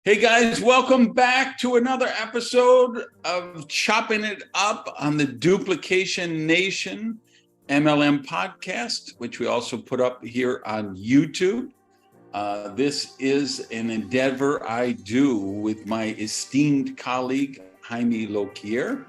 Hey guys, welcome back to another episode of Chopping It Up on the Duplication Nation MLM podcast, which we also put up here on YouTube. This is an endeavor I do with my esteemed colleague, Jaime Loquier.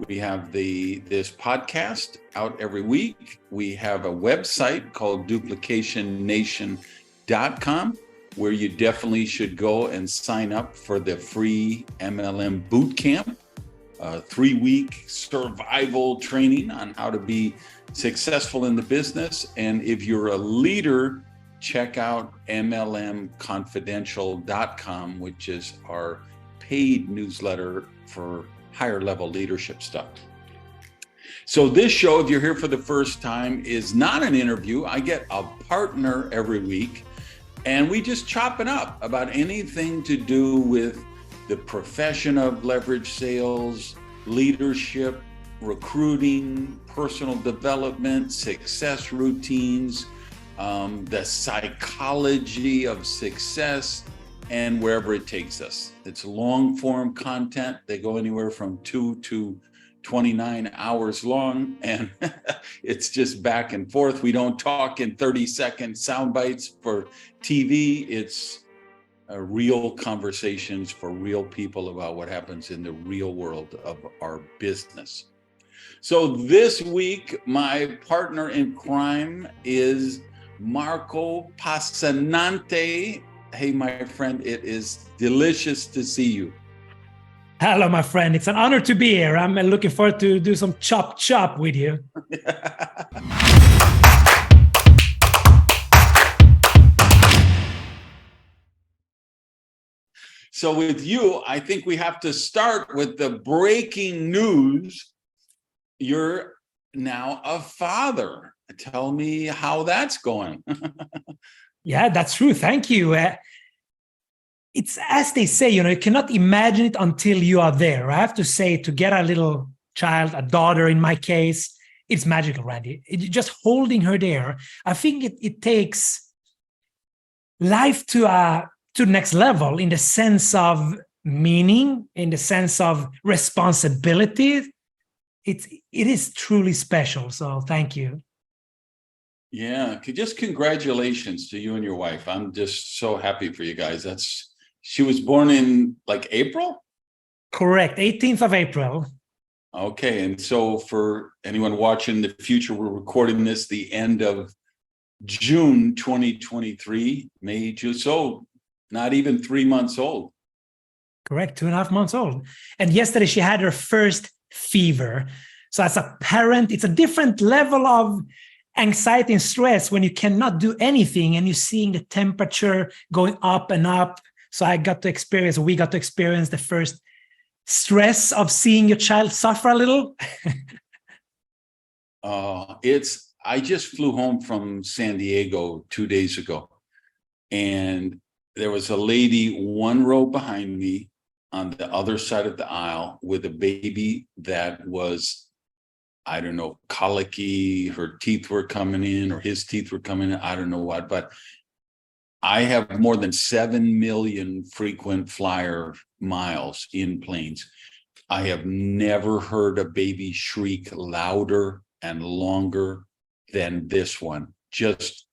We have this podcast out every week. We have a website called duplicationnation.com. where you definitely should go and sign up for the free MLM bootcamp, a 3-week survival training on how to be successful in the business. And if you're a leader, check out MLMconfidential.com, which is our paid newsletter for higher level leadership stuff. So this show, if you're here for the first time, is not an interview. I get a partner every week, and we just chop it up about anything to do with the profession of leverage sales, leadership, recruiting, personal development, success routines, the psychology of success, and wherever it takes us. It's long form content. They go anywhere from 2 to 29 hours long, and it's just back and forth. We don't talk in 30-second sound bites for TV. It's real conversations for real people about what happens in the real world of our business. So this week, my partner in crime is Marco Passanante. Hey, my friend, it is delicious to see you. Hello, my friend. It's an honor to be here. I'm looking forward to do some chop with you. So with you, I think we have to start with the breaking news. You're now a father. Tell me how that's going. Yeah, that's true. Thank you. It's as they say, you cannot imagine it until you are there. I have to say, to get a little child, a daughter in my case, it's magical, Randy. Just holding her there. I think it takes life to the next level in the sense of meaning, in the sense of responsibility. It is truly special. So thank you. Yeah, just congratulations to you and your wife. I'm just so happy for you guys. She was born in like April? Correct, 18th of April. Okay, and so for anyone watching the future, we're recording this the end of June 2023, May, June, so not even 3 months old. Correct, 2.5 months old. And yesterday she had her first fever. So as a parent, it's a different level of anxiety and stress when you cannot do anything and you're seeing the temperature going up and up. So we got to experience the first stress of seeing your child suffer a little. I just flew home from San Diego 2 days ago, and there was a lady 1 row behind me on the other side of the aisle with a baby that was, I don't know, colicky. Her teeth were coming in, or his teeth were coming in. I don't know what, but I have more than 7 million frequent flyer miles in planes. I have never heard a baby shriek louder and longer than this one. This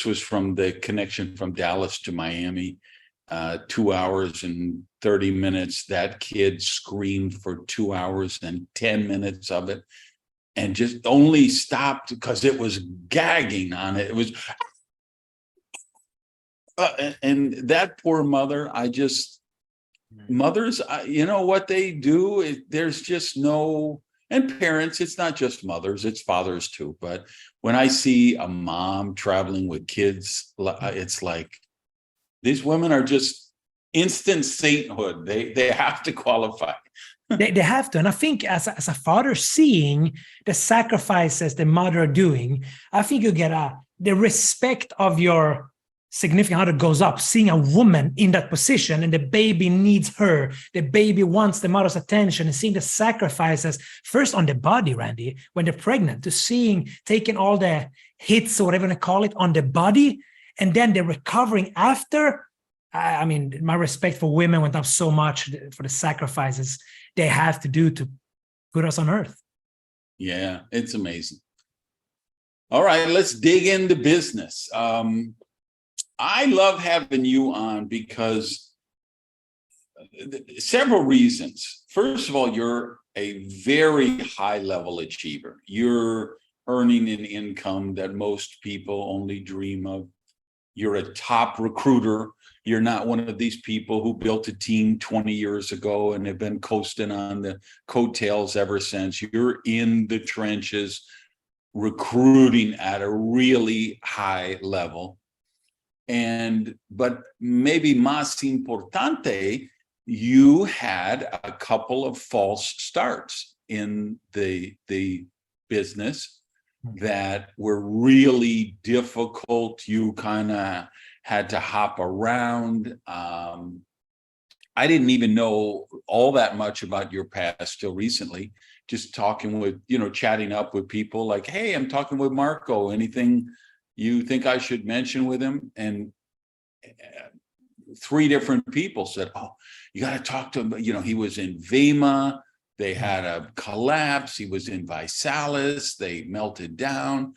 was from the connection from Dallas to Miami, 2 hours and 30 minutes. That kid screamed for 2 hours and 10 minutes of it, and just only stopped because it was gagging on it. It was, and that poor mother, mothers, what they do, there's just no, and parents, it's not just mothers, it's fathers too. But when I see a mom traveling with kids, it's like, these women are just instant sainthood. They have to qualify. They have to. And I think as a father, seeing the sacrifices the mother are doing, I think you get the respect of your significant other goes up, seeing a woman in that position, and the baby needs her. The baby wants the mother's attention, and seeing the sacrifices first on the body, Randy, when they're pregnant, to taking all the hits or whatever you call it on the body, and then they're recovering after. I mean, my respect for women went up so much for the sacrifices they have to do to put us on earth. Yeah, it's amazing. All right, let's dig into business. I love having you on because several reasons. First of all, you're a very high level achiever. You're earning an income that most people only dream of. You're a top recruiter. You're not one of these people who built a team 20 years ago and have been coasting on the coattails ever since. You're in the trenches, recruiting at a really high level. But maybe más importante, you had a couple of false starts in the business that were really difficult. You kind of had to hop around. I didn't even know all that much about your past till recently, just talking with, chatting up with people like, hey, I'm talking with Marco. Anything you think I should mention with him? And 3 different people said, oh, you got to talk to him. He was in Vema. They had a collapse. He was in Visalis. They melted down.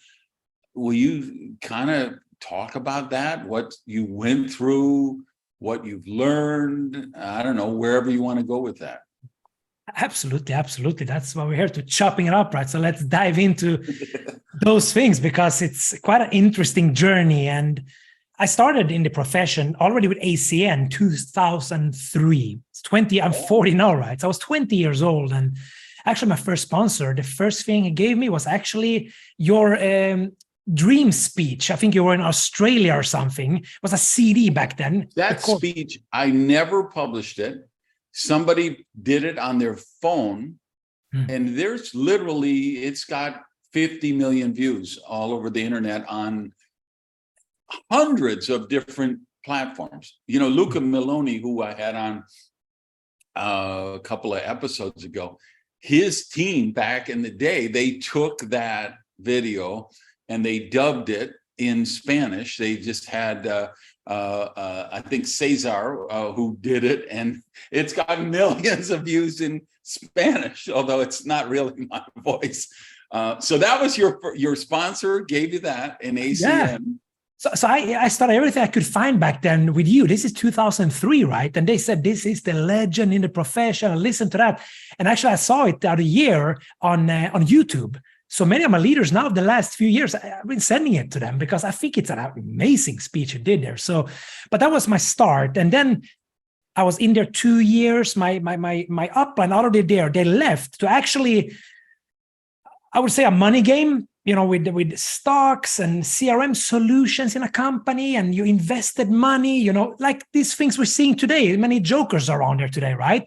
Will you kind of talk about that? What you went through, what you've learned? I don't know, wherever you want to go with that. Absolutely, absolutely. That's why we're here, to chopping it up, right? So let's dive into those things, because it's quite an interesting journey. And I started in the profession already with ACN 2003. I'm 40 now, right? So I was 20 years old. And actually my first sponsor, the first thing he gave me was actually your dream speech. I think you were in Australia or something. It was a CD back then. That speech, I never published it. Somebody did it on their phone. And there's literally, it's got 50 million views all over the internet on hundreds of different platforms. Luca Miloni, who I had on a couple of episodes ago, his team back in the day, they took that video and they dubbed it in Spanish. They just had, I think Cesar, who did it, and it's got millions of views in Spanish, although it's not really my voice. So that was your sponsor, gave you that in ACN. Yeah. So I started everything I could find back then with you. This is 2003, right? And they said, this is the legend in the profession. I listened to that. And actually, I saw it out a year on YouTube. So many of my leaders now, the last few years, I've been sending it to them because I think it's an amazing speech you did there. So, but that was my start. And then I was in there 2 years. My upline already there. They left to actually, I would say, a money game. With stocks and CRM solutions in a company, and you invested money, like these things we're seeing today. Many jokers are on there today, right?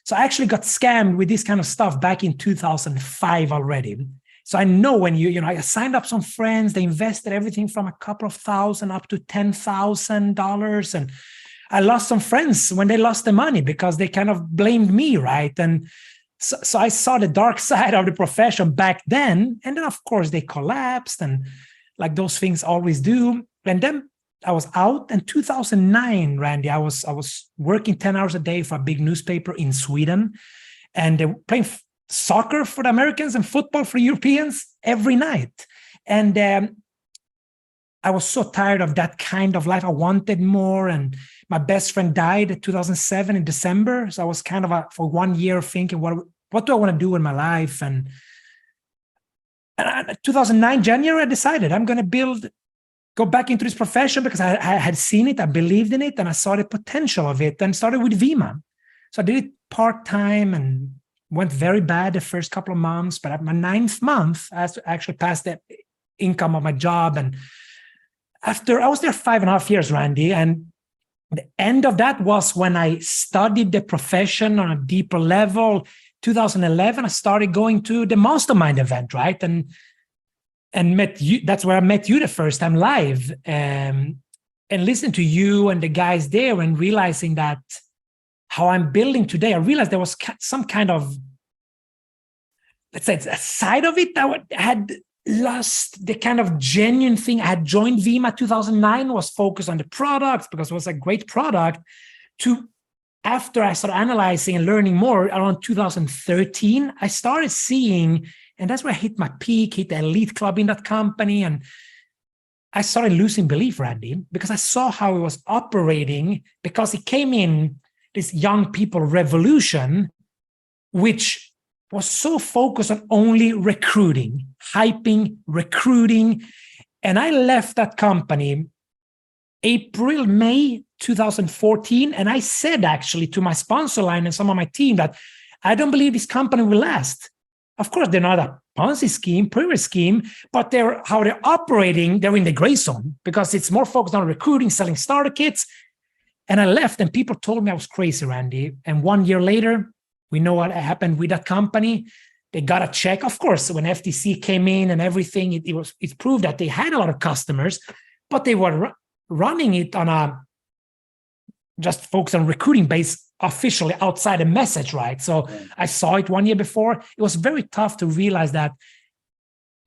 So I actually got scammed with this kind of stuff back in 2005 already. So I know when I signed up some friends, they invested everything from a couple of thousand up to $10,000. And I lost some friends when they lost the money because they kind of blamed me, right? And so I saw the dark side of the profession back then. And then, of course, they collapsed, and like those things always do. And then I was out in 2009, Randy. I was working 10 hours a day for a big newspaper in Sweden, and they were playing soccer for the Americans and football for Europeans every night. And I was so tired of that kind of life. I wanted more. And my best friend died in 2007 in December. So I was kind of for 1 year thinking, what do I want to do in my life? And 2009, January, I decided I'm going to go back into this profession because I had seen it. I believed in it, and I saw the potential of it, and started with Vema. So I did it part-time and went very bad the first couple of months. But at my 9th month, I actually passed the income of my job. And after I was there 5.5 years, Randy, and the end of that was when I studied the profession on a deeper level. 2011, I started going to the mastermind event, right? And met you. That's where I met you the first time live, and listened to you and the guys there, and realizing that how I'm building today, I realized there was some kind of, let's say, a side of it that had lost the kind of genuine thing. I had joined Vima 2009, was focused on the products because it was a great product, to after I started analyzing and learning more around 2013, I started seeing, and that's where I hit my peak, hit the elite club in that company. And I started losing belief, Randy, because I saw how it was operating, because it came in this young people revolution, which was so focused on only recruiting, hyping, recruiting. And I left that company May 2014. And I said actually to my sponsor line and some of my team that I don't believe this company will last. Of course, they're not a Ponzi scheme, pyramid scheme, but how they're operating, they're in the gray zone because it's more focused on recruiting, selling starter kits. And I left and people told me I was crazy, Randy. And 1 year later, we know what happened with that company. They got a check. Of course, when FTC came in and everything, it proved that they had a lot of customers, but they were running it on a just focus on recruiting base officially outside a message, right? So I saw it 1 year before. It was very tough to realize that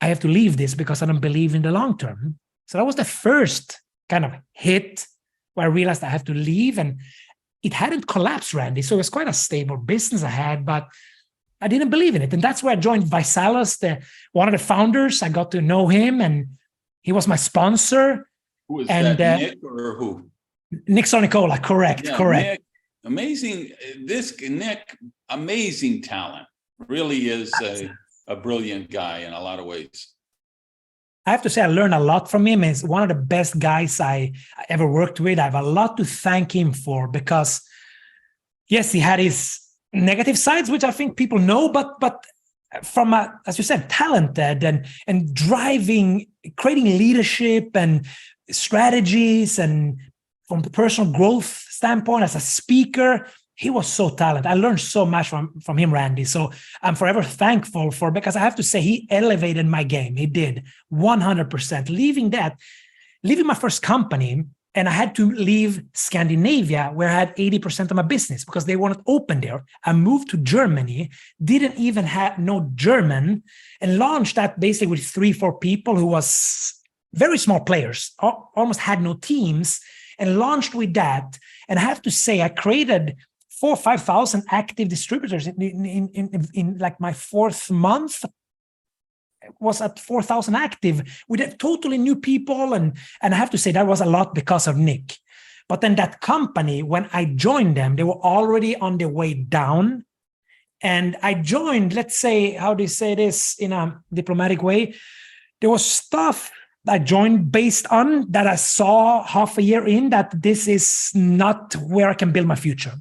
I have to leave this because I don't believe in the long term. So that was the first kind of hit where I realized I have to leave, and it hadn't collapsed, Randy. So it was quite a stable business I had, but I didn't believe in it. And that's where I joined Visalis, one of the founders. I got to know him and he was my sponsor. Who was that, Nick or who? Nick Sonicola, correct. Nick, amazing. Nick, amazing talent. Really is a brilliant guy in a lot of ways. I have to say I learned a lot from him. He's one of the best guys I ever worked with. I have a lot to thank him for because, yes, he had his negative sides, which I think people know, but from as you said, talented and driving, creating leadership and strategies, and from the personal growth standpoint, as a speaker, he was so talented. I learned so much from him, Randy. So I'm forever thankful because I have to say he elevated my game. He did 100%. Leaving my first company, and I had to leave Scandinavia where I had 80% of my business because they weren't open there. I moved to Germany, didn't even know German, and launched that basically with 3-4 people who was very small players, almost had no teams, and launched with that. And I have to say, I created 4,000 or 5,000 active distributors in like my 4th month. Was at 4,000 active with totally new people. And I have to say that was a lot because of Nick. But then that company, when I joined them, they were already on their way down. And I joined, let's say, how do you say this in a diplomatic way? There was stuff I joined based on that I saw half a year in that this is not where I can build my future.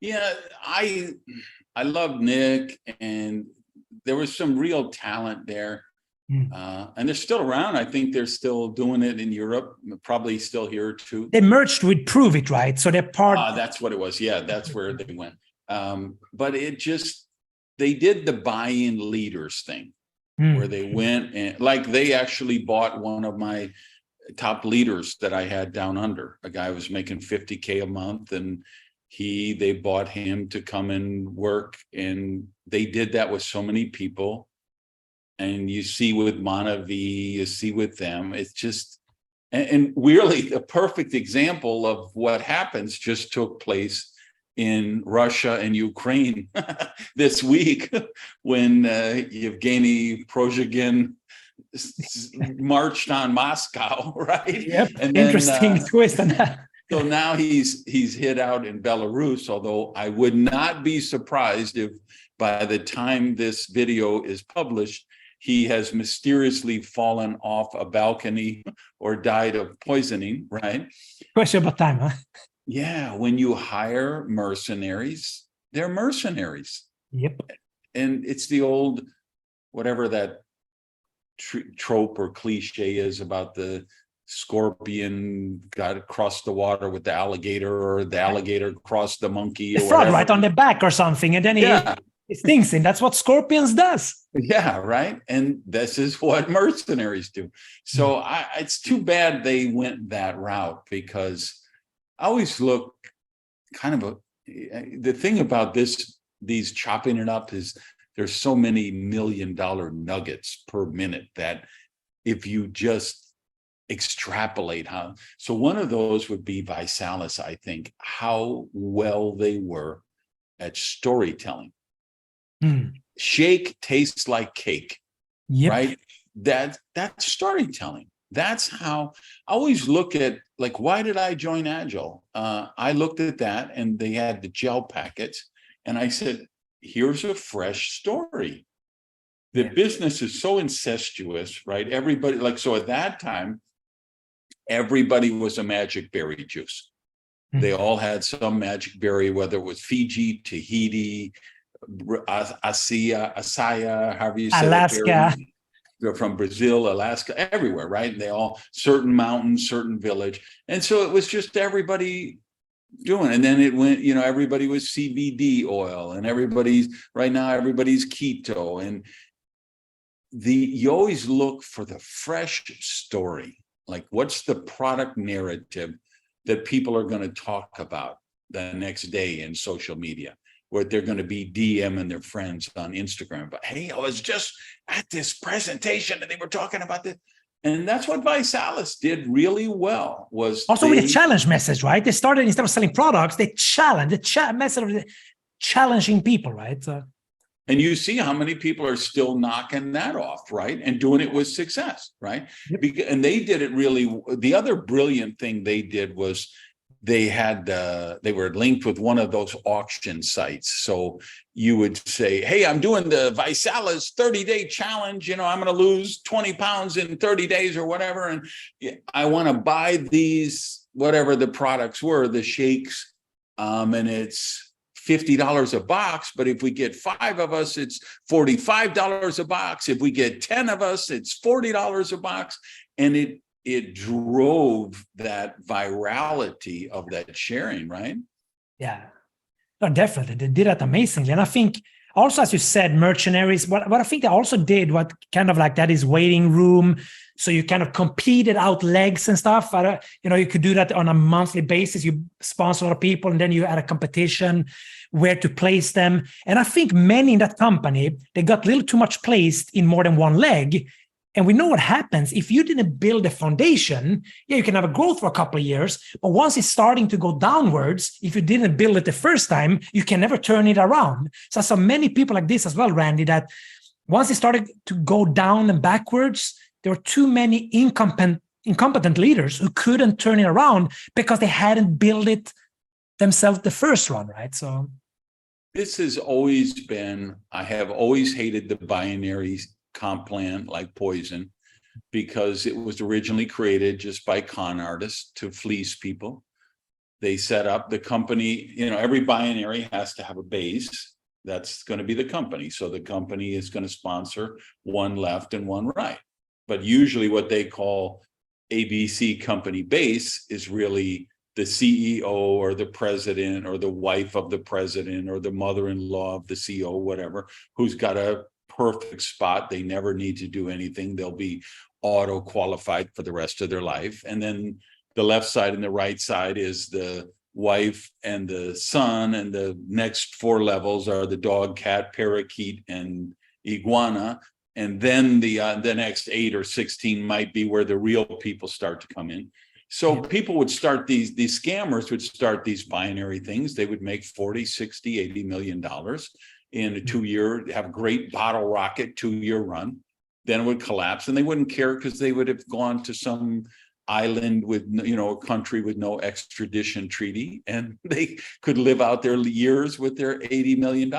Yeah, I love Nick, and there was some real talent there. And they're still around. I think they're still doing it in Europe, probably still here too. They merged with Prove It, right? So they're part. That's what it was. Yeah, that's where they went. But they did the buy-in leaders thing, where they went and they actually bought one of my top leaders that I had down under. A guy was making $50K a month, and they bought him to come and work, and they did that with so many people. And you see with Manavi, you see with them, it's just, and really a perfect example of what happens just took place in Russia and Ukraine this week when Yevgeny Prigozhin marched on Moscow, right? Yep. And then, interesting twist on that. So now he's hid out in Belarus, although I would not be surprised if by the time this video is published, he has mysteriously fallen off a balcony or died of poisoning, right? Question about time, huh? Yeah, when you hire mercenaries, they're mercenaries. Yep. And it's the old, whatever that trope or cliche is about the scorpion got across the water with the alligator, or the alligator crossed the monkey. The frog right on the back or something, and then he stings in. That's what scorpions does. Yeah, right. And this is what mercenaries do. So it's too bad they went that route, because I always look kind of the thing about these chopping it up is there's so many $1 million nuggets per minute that if you just extrapolate how, so one of those would be ViSalus, I think, how well they were at storytelling. Shake tastes like cake, right? That's storytelling. That's how I always look at, like, why did I join Agile? I looked at that and they had the gel packets and I said, here's a fresh story. The business is so incestuous, right? Everybody, like, so at that time, everybody was a magic berry juice. They all had some magic berry, whether it was Fiji, Tahiti, Asaya, however you say Alaska. it. They're from Brazil, Alaska, everywhere, right? And they all, certain mountain, certain village. And so it was just everybody doing. And then it went, you know, everybody was CBD oil and right now, everybody's keto. And you always look for the fresh story. Like, what's the product narrative that people are going to talk about the next day in social media? Where they're going to be DMing their friends on Instagram. But hey, I was just at this presentation and they were talking about this. And that's what ViSalus did really well. Was also with a challenge message, right? They started, instead of selling products, they challenge message of challenging people, right? And you see how many people are still knocking that off, right? And doing it with success, right? And they did it really. The other brilliant thing they did was they were linked with one of those auction sites. So you would say, hey, I'm doing the ViSalus 30-day challenge. You know, I'm going to lose 20 pounds in 30 days or whatever. And I want to buy these, whatever the products were, the shakes. And it's $50 a box. But if we get 5 of us, it's $45 a box. If we get 10 of us, it's $40 a box. And it drove that virality of that sharing, right? Yeah, no, definitely. They did that amazingly. And I think also, as you said, mercenaries, what I think they also did, what kind of like that is waiting room. So you kind of competed out legs and stuff. You know, you could do that on a monthly basis. You sponsor a lot of people and then you had a competition where to place them. And I think many in that company, they got a little too much placed in more than one leg. And we know what happens if you didn't build a foundation. Yeah, you can have a growth for a couple of years, but once it's starting to go downwards, if you didn't build it the first time, you can never turn it around. So I saw many people like this as well, Randy, that once it started to go down and backwards, there were too many incompetent leaders who couldn't turn it around because they hadn't built it themselves the first run, right? So this has always been, I have always hated the binary comp plan like poison, because it was originally created just by con artists to fleece people. They set up the company, you know, every binary has to have a base. That's going to be the company. So the company is going to sponsor one left and one right. But usually what they call ABC company base is really the CEO or the president or the wife of the president or the mother-in-law of the CEO, whatever, who's got a perfect spot. They never need to do anything. They'll be auto qualified for the rest of their life. And then the left side and the right side is the wife and the son, and the next 4 levels are the dog, cat, parakeet, and iguana. And then the next 8 or 16 might be where the real people start to come in. So people would start these scammers would start these binary things. They would make 40, 60, $80 million in a 2-year, have a great bottle rocket 2-year run. Then it would collapse and they wouldn't care because they would have gone to some island with, you know, a country with no extradition treaty, and they could live out their years with their $80 million.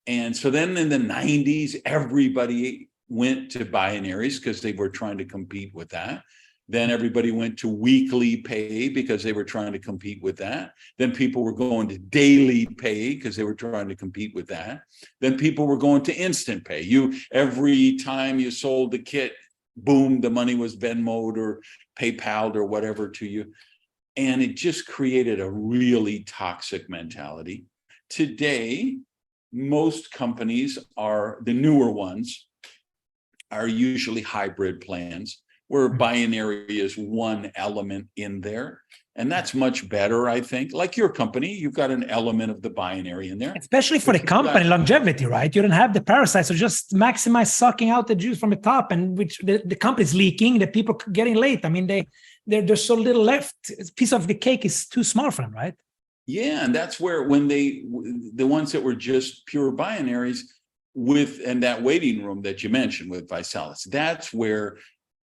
And so then in the 90s, everybody went to binaries because they were trying to compete with that. Then everybody went to weekly pay because they were trying to compete with that. Then people were going to daily pay because they were trying to compete with that. Then people were going to instant pay. Every time you sold the kit, boom, the money was Venmo'd or PayPal'd or whatever to you. And it just created a really toxic mentality. Today, most companies the newer ones are usually hybrid plans, where binary is one element in there. And that's much better, I think. Like your company, you've got an element of the binary in there. Especially for the company longevity, right? You don't have the parasites, so just maximize sucking out the juice from the top, and which the company's leaking, the people getting late. I mean, there's so little left. A piece of the cake is too small for them, right? Yeah, and that's where when the ones that were just pure binaries and that waiting room that you mentioned with Visalis, that's where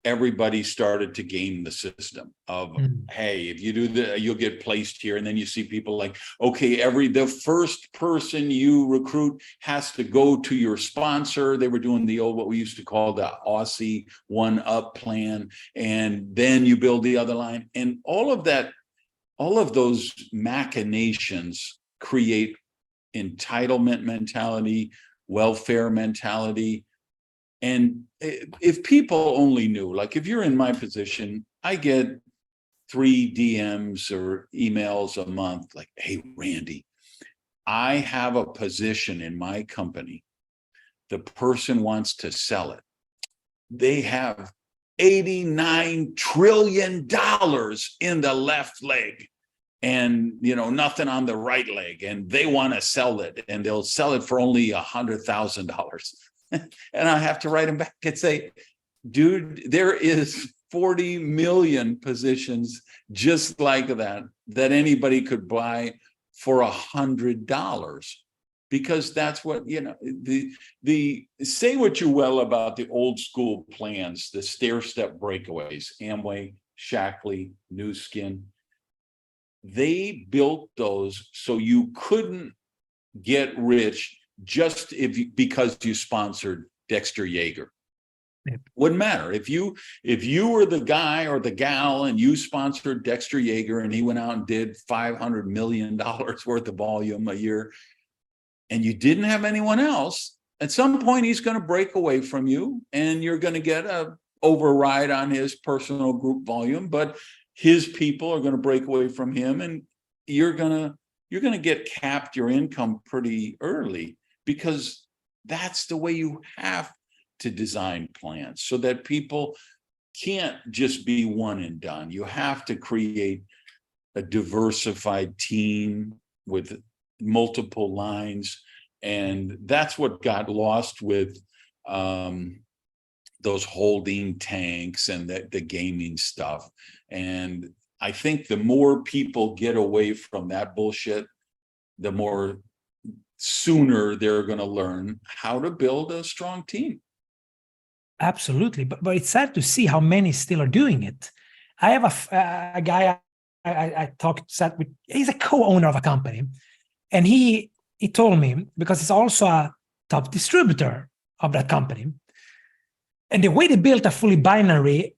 everybody started to game the system of, hey, if you do you'll get placed here. And then you see people like, okay, the first person you recruit has to go to your sponsor. They were doing the old, what we used to call the Aussie 1-up plan. And then you build the other line. And all of those machinations create entitlement mentality, welfare mentality. And if people only knew, like if you're in my position, I get 3 DMs or emails a month like, hey, Randy, I have a position in my company. The person wants to sell it. They have $89 trillion in the left leg and, nothing on the right leg. And they want to sell it, and they'll sell it for only $100,000. And I have to write them back and say, dude, there is 40 million positions just like that anybody could buy for $100, because that's what, the say what you will about the old school plans, the stair-step breakaways, Amway, Shackley, New Skin. They built those so you couldn't get rich just because you sponsored Dexter Yeager. Yep. Wouldn't matter if you were the guy or the gal and you sponsored Dexter Yeager and he went out and did $500 million worth of volume a year, and you didn't have anyone else. At some point, he's going to break away from you, and you're going to get a override on his personal group volume. But his people are going to break away from him, and you're going to get capped your income pretty early, because that's the way you have to design plans, so that people can't just be one and done. You have to create a diversified team with multiple lines. And that's what got lost with those holding tanks and the gaming stuff. And I think the more people get away from that bullshit, the more sooner they're going to learn how to build a strong team. Absolutely. But it's sad to see how many still are doing it. I have a guy I sat with, he's a co-owner of a company. And he told me, because he's also a top distributor of that company, and the way they built a fully binary,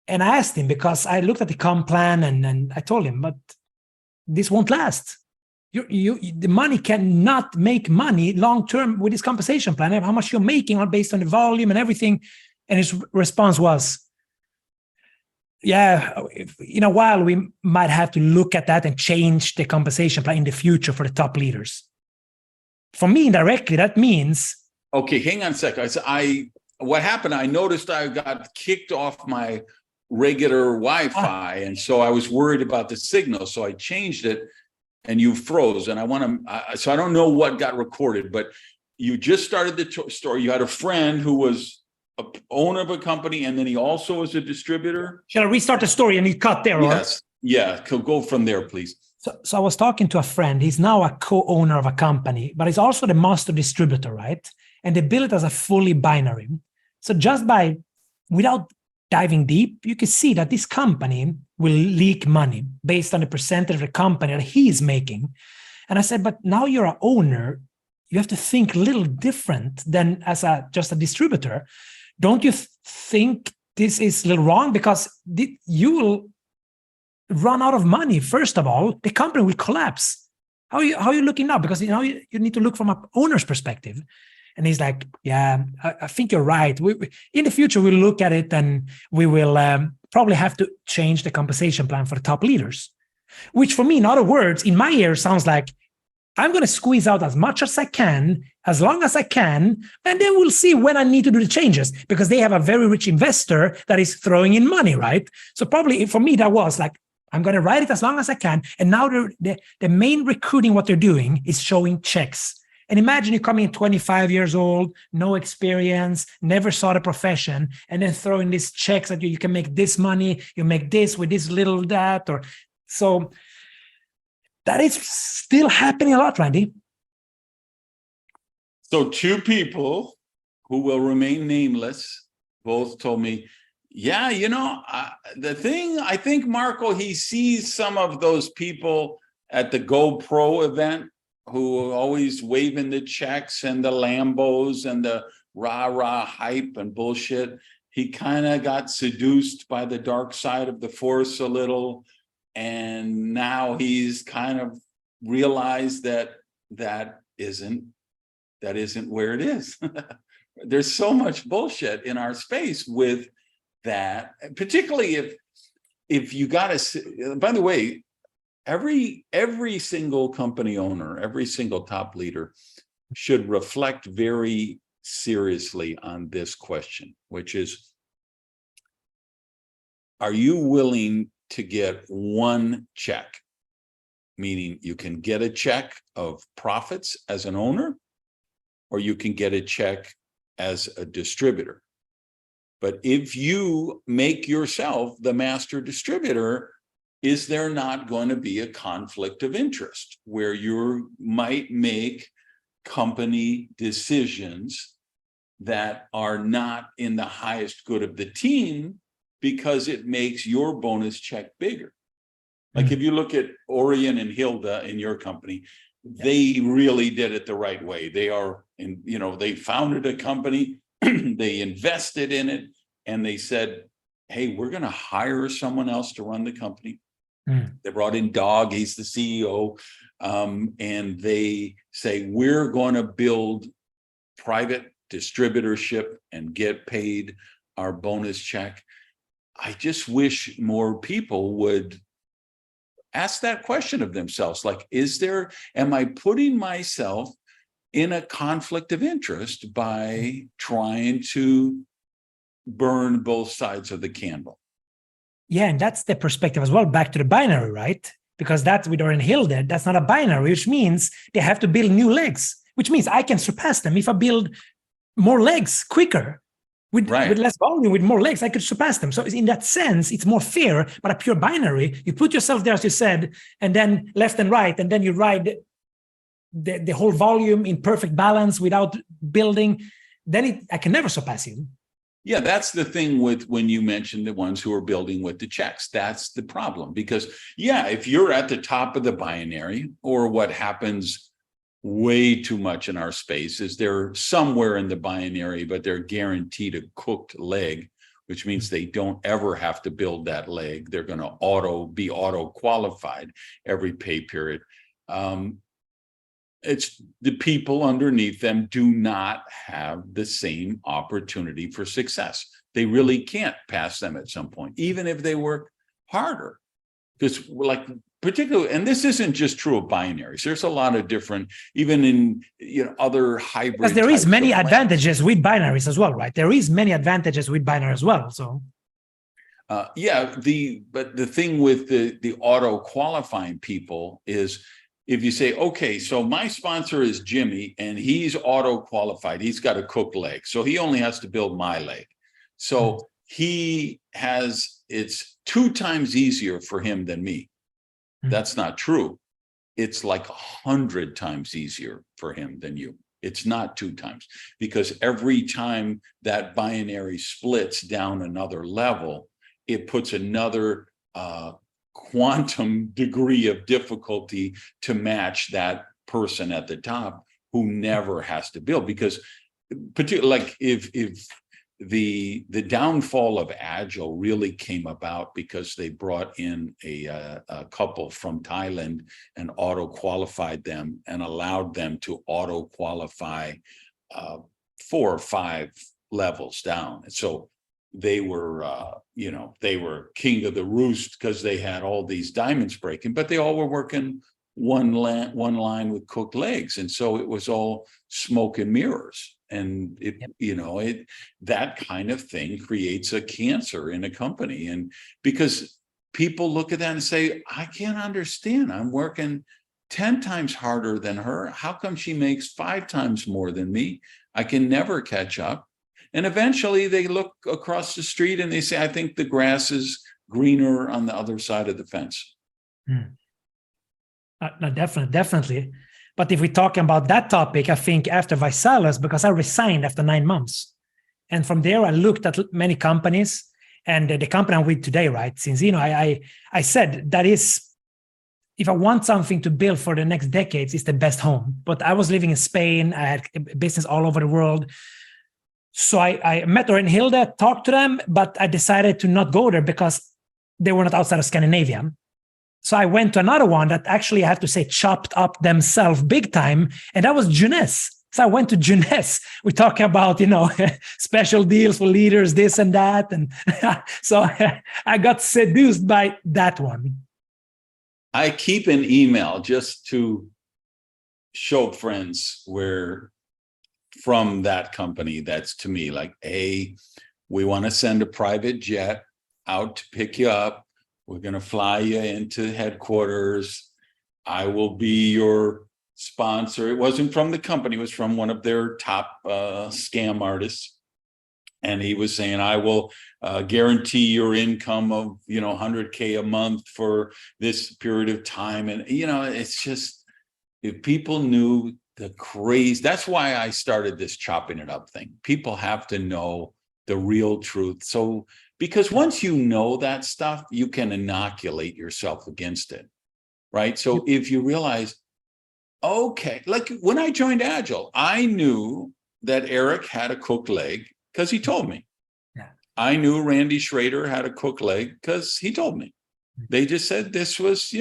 and I asked him, because I looked at the comp plan and I told him, but this won't last. The money cannot make money long-term with this compensation plan. How much you're making based on the volume and everything. And his response was, yeah, in a while, we might have to look at that and change the compensation plan in the future for the top leaders. For me, indirectly, that means... Okay, hang on a second. What happened, I noticed I got kicked off my regular Wi-Fi. And so I was worried about the signal. So I changed it. And you froze, and so I don't know what got recorded, but you just started the story. You had a friend who was an owner of a company, and then he also was a distributor. Shall I restart the story and you cut there? Yes. Yeah, go from there, please. So I was talking to a friend. He's now a co-owner of a company, but he's also the master distributor, right? And they build it as a fully binary. So just without diving deep, you can see that this company will leak money based on the percentage of the company that he's making. And I said, but now you're an owner, you have to think a little different than as just a distributor. Don't you think this is a little wrong? Because you will run out of money. First of all, the company will collapse. How are you looking now? Because you need to look from an owner's perspective. And he's like, yeah, I think you're right. In the future, we'll look at it and we will probably have to change the compensation plan for the top leaders. Which for me, in other words, in my ear, sounds like, I'm going to squeeze out as much as I can, as long as I can, and then we'll see when I need to do the changes, because they have a very rich investor that is throwing in money, right? So probably for me, that was like, I'm going to write it as long as I can. And now the main recruiting, what they're doing is showing checks. And imagine you coming in 25 years old, no experience, never saw the profession, and then throwing these checks that you can make this money, you make this with this little that, or so that is still happening a lot, Randy. So two people who will remain nameless both told me, yeah, the thing, I think Marco, he sees some of those people at the GoPro event who are always waving the checks and the Lambos and the rah-rah hype and bullshit. He kind of got seduced by the dark side of the force a little. And now he's kind of realized that isn't where it is. There's so much bullshit in our space with that, particularly if you got to, by the way, every single company owner, every single top leader should reflect very seriously on this question, which is, are you willing to get one check? Meaning you can get a check of profits as an owner, or you can get a check as a distributor. But if you make yourself the master distributor, is there not going to be a conflict of interest where you might make company decisions that are not in the highest good of the team because it makes your bonus check bigger? Like if you look at Orjan and Hilda in your company, they really did it the right way. They are, they founded a company, they invested in it, and they said, hey, we're going to hire someone else to run the company. They brought in Dog, he's the CEO, and they say, we're going to build private distributorship and get paid our bonus check. I just wish more people would ask that question of themselves. Like, am I putting myself in a conflict of interest by trying to burn both sides of the candle? Yeah, and that's the perspective as well, back to the binary, right? Because that's with Orjan and Hilda, that's not a binary, which means they have to build new legs, which means I can surpass them. If I build more legs quicker, with less volume, with more legs, I could surpass them. So in that sense, it's more fair. But a pure binary, you put yourself there, as you said, and then left and right, and then you ride the whole volume in perfect balance without building, then I can never surpass you. Yeah, that's the thing with when you mentioned the ones who are building with the checks. That's the problem. Because, yeah, if you're at the top of the binary, or what happens way too much in our space is they're somewhere in the binary, but they're guaranteed a cooked leg, which means they don't ever have to build that leg. They're going to be auto qualified every pay period. It's the people underneath them do not have the same opportunity for success. They really can't pass them at some point, even if they work harder. Because particularly, and this isn't just true of binaries. There's a lot of different, even in other hybrid. Because there is many advantages with binaries as well, right? There is many advantages with binary as well. So, but the thing with the auto qualifying people is, if you say, okay, so my sponsor is Jimmy and he's auto qualified, he's got a cooked leg, so he only has to build my leg. So it's 2 times easier for him than me. That's not true. It's like 100 times easier for him than you. It's not 2 times, because every time that binary splits down another level, it puts another quantum degree of difficulty to match that person at the top who never has to build. Because particularly, like if the downfall of Agile really came about because they brought in a couple from Thailand and auto qualified them and allowed them to auto qualify 4 or 5 levels down. And so they were, they were king of the roost because they had all these diamonds breaking, but they all were working one line with cooked legs. And so it was all smoke and mirrors. And that kind of thing creates a cancer in a company. And because people look at that and say, I can't understand. I'm working 10 times harder than her. How come she makes 5 times more than me? I can never catch up. And eventually they look across the street and they say, I think the grass is greener on the other side of the fence. No, definitely. But if we're talking about that topic, I think after Visalis, because I resigned after 9 months. And from there, I looked at many companies, and the company I'm with today, right? Since, I said that is, if I want something to build for the next decades, it's the best home. But I was living in Spain. I had business all over the world. So I met Orjan and Hilda, talked to them, but I decided to not go there because they were not outside of Scandinavia. So I went to another one that actually, I have to say, chopped up themselves big time. And that was Jeunesse. So I went to Jeunesse. We talk about, special deals for leaders, this and that. And so I got seduced by that one. I keep an email just to show friends where from that company, that's to me like, hey, we want to send a private jet out to pick you up. We're going to fly you into headquarters. I will be your sponsor. It wasn't from the company. It was from one of their top scam artists. And he was saying, I will guarantee your income of, $100K a month for this period of time. And, it's just, if people knew the craze, that's why I started this chopping it up thing. People have to know the real truth. So, because once you know that stuff, you can inoculate yourself against it, right? So if you realize, okay, like when I joined Agile, I knew that Eric had a cooked leg because he told me. Yeah. I knew Randy Schrader had a cooked leg because he told me. They just said this was,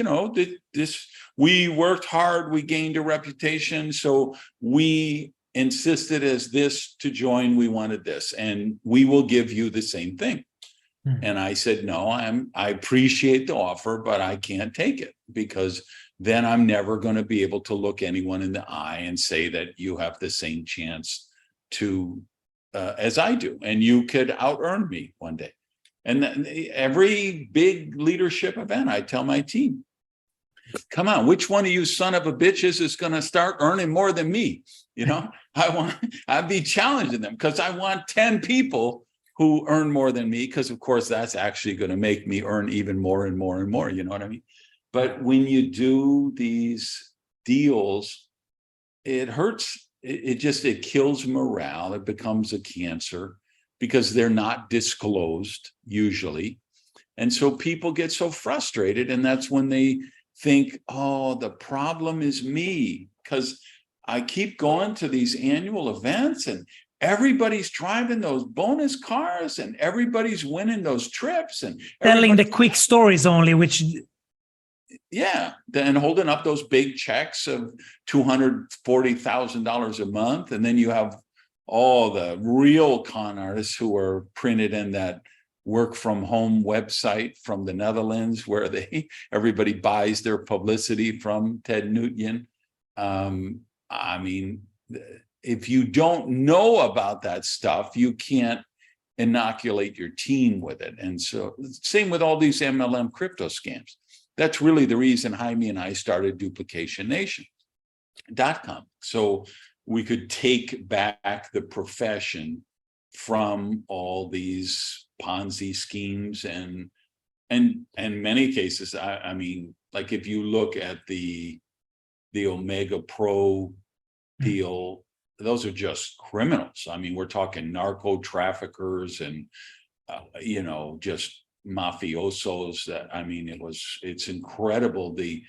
we worked hard, we gained a reputation, so we insisted as this to join, we wanted this, and we will give you the same thing. And I said, no, I appreciate the offer, but I can't take it because then I'm never going to be able to look anyone in the eye and say that you have the same chance to as I do, and you could out-earn me one day. And every big leadership event, I tell my team, come on, which one of you son of a bitches is going to start earning more than me? I'd be challenging them because I want 10 people who earn more than me, because of course that's actually going to make me earn even more and more and more. You know what I mean? But when you do these deals, it hurts. It kills morale. It becomes a cancer because they're not disclosed usually. And so people get so frustrated, and that's when they think, oh, the problem is me, because I keep going to these annual events and everybody's driving those bonus cars and everybody's winning those trips and telling the quick stories only, which then holding up those big checks of $240,000 a month. And then you have all the real con artists who are printed in that work from home website from the Netherlands where everybody buys their publicity from Ted Nugent. If you don't know about that stuff, you can't inoculate your team with it. And so same with all these MLM crypto scams. That's really the reason Jaime and I started DuplicationNation.com. So we could take back the profession from all these Ponzi schemes and many cases. I mean, like if you look at the Omega Pro deal, those are just criminals. I mean, we're talking narco traffickers and, just mafiosos that, it's incredible the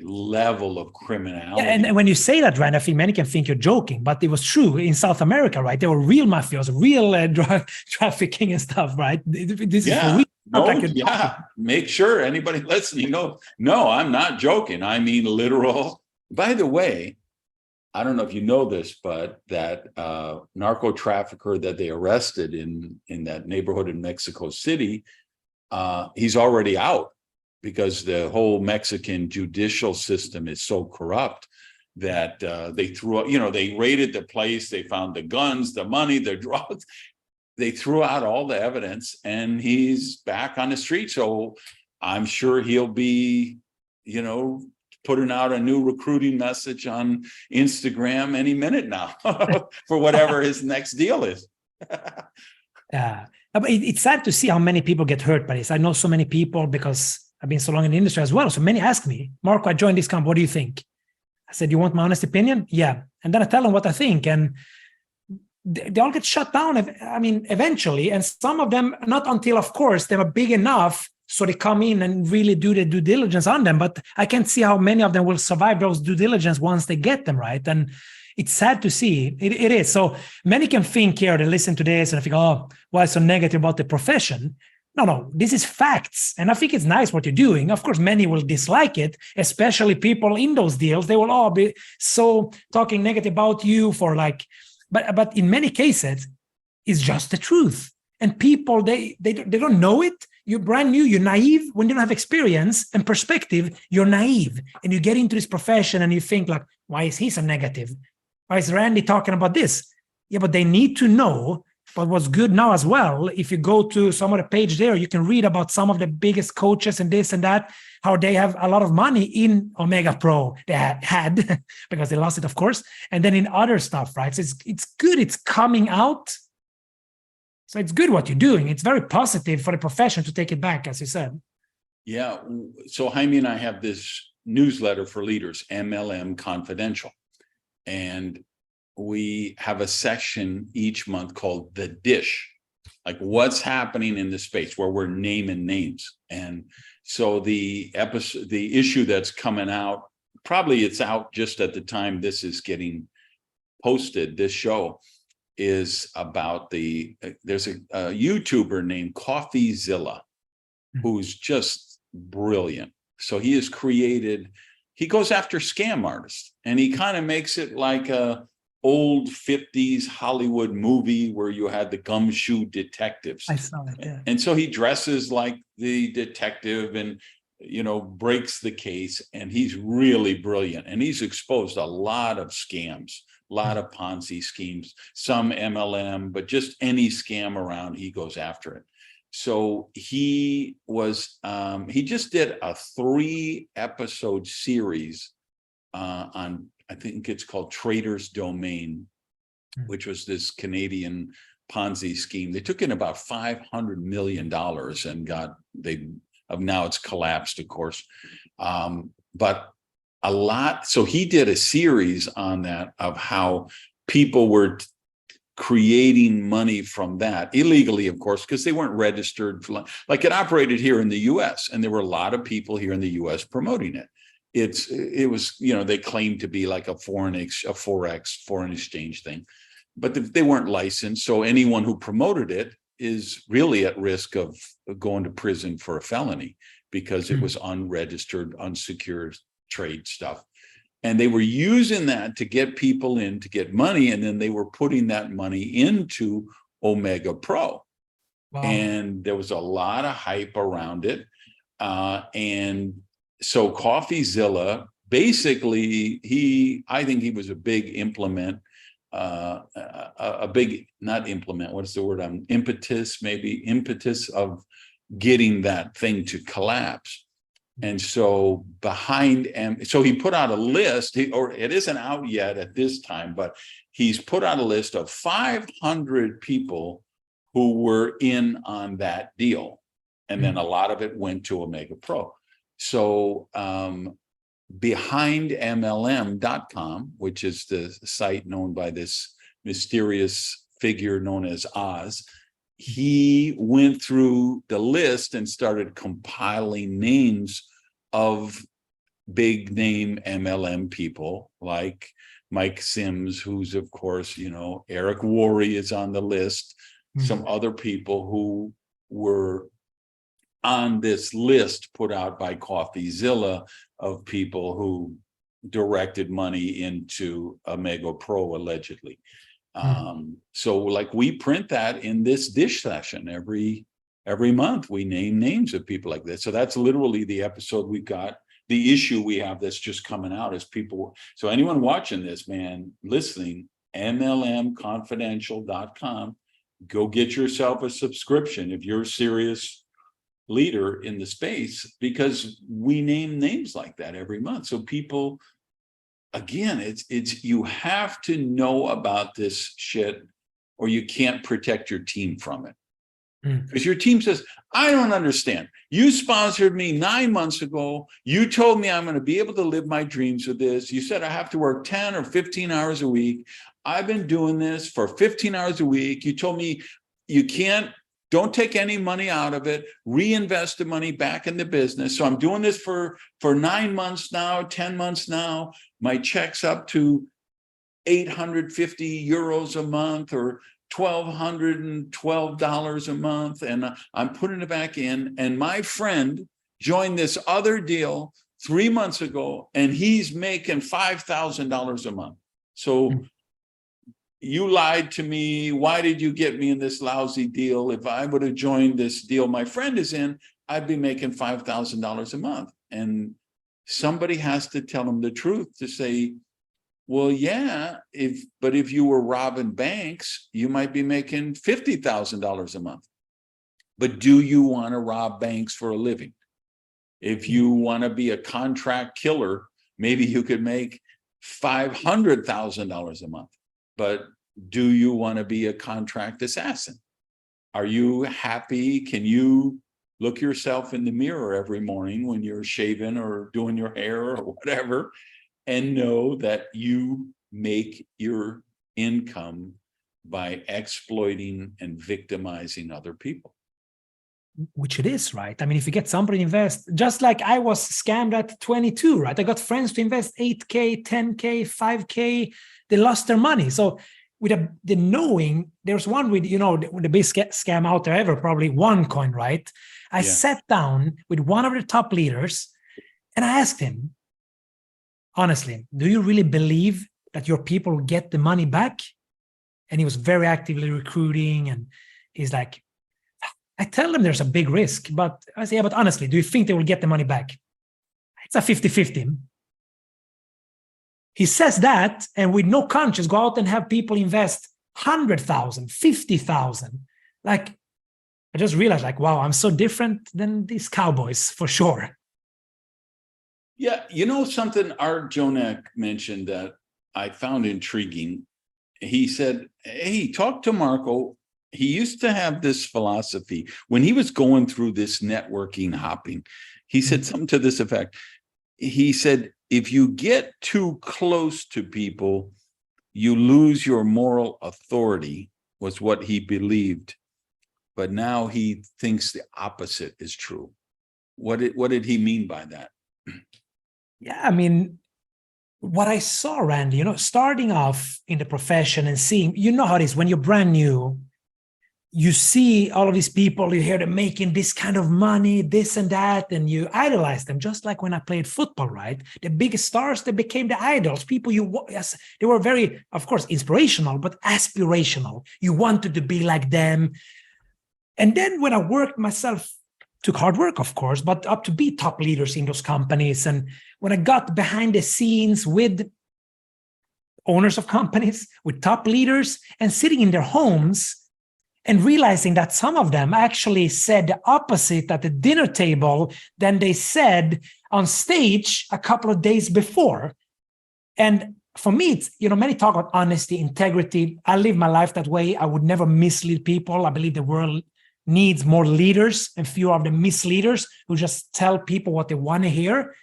level of criminality. Yeah, and when you say that, Rand, I think many can think you're joking, but it was true in South America, right? There were real mafios, real drug trafficking and stuff, right? This is for real. Make sure anybody listening knows. No, I'm not joking. I mean, literal. By the way, I don't know if you know this, but that narco trafficker that they arrested in that neighborhood in Mexico City, he's already out. because the whole Mexican judicial system is so corrupt that they threw out, they raided the place, they found the guns, the money, the drugs. They threw out all the evidence, and he's back on the street. So I'm sure he'll be, putting out a new recruiting message on Instagram any minute now for whatever his next deal is. Yeah, but it's sad to see how many people get hurt by this. I know so many people because I've been so long in the industry as well. So many ask me, Marco, I joined this company. What do you think? I said, you want my honest opinion? Yeah. And then I tell them what I think. And they all get shut down. Eventually. And some of them, not until, of course, they were big enough so they come in and really do the due diligence on them. But I can't see how many of them will survive those due diligence once they get them right. And it's sad to see. It is. So many can think here, they listen to this and think, oh, why so negative about the profession? No, this is facts. And I think it's nice what you're doing. Of course, many will dislike it, especially people in those deals. They will all be so talking negative about you for but in many cases, it's just the truth. And people, they don't know it. You're brand new, you're naive. When you don't have experience and perspective, you're naive. And you get into this profession and you think why is he so negative? Why is Randy talking about this? Yeah, but they need to know. But what's good now as well, if you go to some of the page there, you can read about some of the biggest coaches and this and that, how they have a lot of money in Omega Pro. They had because they lost it, of course. And then in other stuff, right? So it's good. It's coming out. So it's good what you're doing. It's very positive for the profession to take it back, as you said. Yeah. So Jaime and I have this newsletter for leaders, MLM Confidential. And we have a section each month called The Dish, like what's happening in the space, where we're naming names. And so the issue that's coming out, probably it's out just at the time this is getting posted, this show, is about there's a YouTuber named CoffeeZilla, who's just brilliant. So he goes after scam artists, and he kind of makes it like a old 50s Hollywood movie where you had the gumshoe detectives. I saw it, yeah. And so he dresses like the detective and, breaks the case, and he's really brilliant. And he's exposed a lot of scams, a lot of Ponzi schemes, some MLM, but just any scam around, he goes after it. So he just did a 3-episode series on, I think it's called Traders Domain, which was this Canadian Ponzi scheme. They took in about $500 million and now it's collapsed, of course. But a lot. So he did a series on that of how people were creating money from that illegally, of course, because they weren't registered. Like it operated here in the US, and there were a lot of people here in the US promoting it. It was, they claimed to be like a Forex, foreign exchange thing, but they weren't licensed. So anyone who promoted it is really at risk of going to prison for a felony because it was unregistered, unsecured trade stuff. And they were using that to get people in to get money. And then they were putting that money into Omega Pro. Wow. And there was a lot of hype around it. And so CoffeeZilla, basically, I think he was a big impetus of getting that thing to collapse. And so so he put out a list, or it isn't out yet at this time, but he's put out a list of 500 people who were in on that deal. And then a lot of it went to Omega Pro. So behindmlm.com, which is the site known by this mysterious figure known as Oz, he went through the list and started compiling names of big name MLM people like Mike Sims, who's, of course, Eric Worre is on the list, some other people who were on this list put out by CoffeeZilla of people who directed money into Omega Pro allegedly. So like we print that in this dish session every every month we name names of people like this. So that's literally the episode we got. The issue we have that's just coming out is people. So anyone watching this, man, listening, MLMconfidential.com, go get yourself a subscription if you're a serious leader in the space, because we name names like that every month. So people, again, it's you have to know about this shit or you can't protect your team from it. Because your team says, I don't understand. You sponsored me 9 months ago. You told me I'm going to be able to live my dreams with this. You said I have to work 10 or 15 hours a week. I've been doing this for 15 hours a week. You told me you don't take any money out of it, reinvest the money back in the business. So I'm doing this for 9 months now, 10 months now. My check's up to 850 euros a month or $1,212 a month, and I'm putting it back in. And my friend joined this other deal 3 months ago, and he's making $5,000 a month. So you lied to me. Why did you get me in this lousy deal? If I would have joined this deal my friend is in, I'd be making $5,000 a month. And somebody has to tell them the truth to say, well, yeah, but if you were robbing banks, you might be making $50,000 a month. But do you want to rob banks for a living? If you want to be a contract killer, maybe you could make $500,000 a month. But do you want to be a contract assassin? Are you happy? Can you look yourself in the mirror every morning when you're shaving or doing your hair or whatever, and know that you make your income by exploiting and victimizing other people? Which it is, right? I mean, if you get somebody to invest, just like I was scammed at 22, right? I got friends to invest 8K, 10K, 5K. They lost their money. So with the knowing, there's one with, the biggest scam out there ever, probably OneCoin, right? I sat down with one of the top leaders and I asked him, honestly, do you really believe that your people will get the money back? And he was very actively recruiting. And he's like, I tell them there's a big risk, but I say, yeah, but honestly, do you think they will get the money back? It's a 50-50. He says that, and with no conscience, go out and have people invest 100,000, 50,000. Like, I just realized, like, wow, I'm so different than these cowboys for sure. Yeah, something Art Jonak mentioned that I found intriguing. He said, hey, talk to Marco. He used to have this philosophy when he was going through this networking hopping. He said something to this effect. He said, if you get too close to people, you lose your moral authority, was what he believed. But now he thinks the opposite is true. What did he mean by that? Yeah, I mean, what I saw, Randy, starting off in the profession and seeing, how it is when you're brand new, you see all of these people, you hear them making this kind of money, this and that, and you idolize them, just like when I played football, right? The biggest stars, they became the idols. People, yes, they were very, of course, inspirational, but aspirational. You wanted to be like them. And then when I worked myself, took hard work, of course, but up to be top leaders in those companies. And when I got behind the scenes with owners of companies, with top leaders, and sitting in their homes and realizing that some of them actually said the opposite at the dinner table than they said on stage a couple of days before. And for me, it's, many talk about honesty, integrity. I live my life that way. I would never mislead people. I believe the world needs more leaders and fewer of the misleaders who just tell people what they want to hear.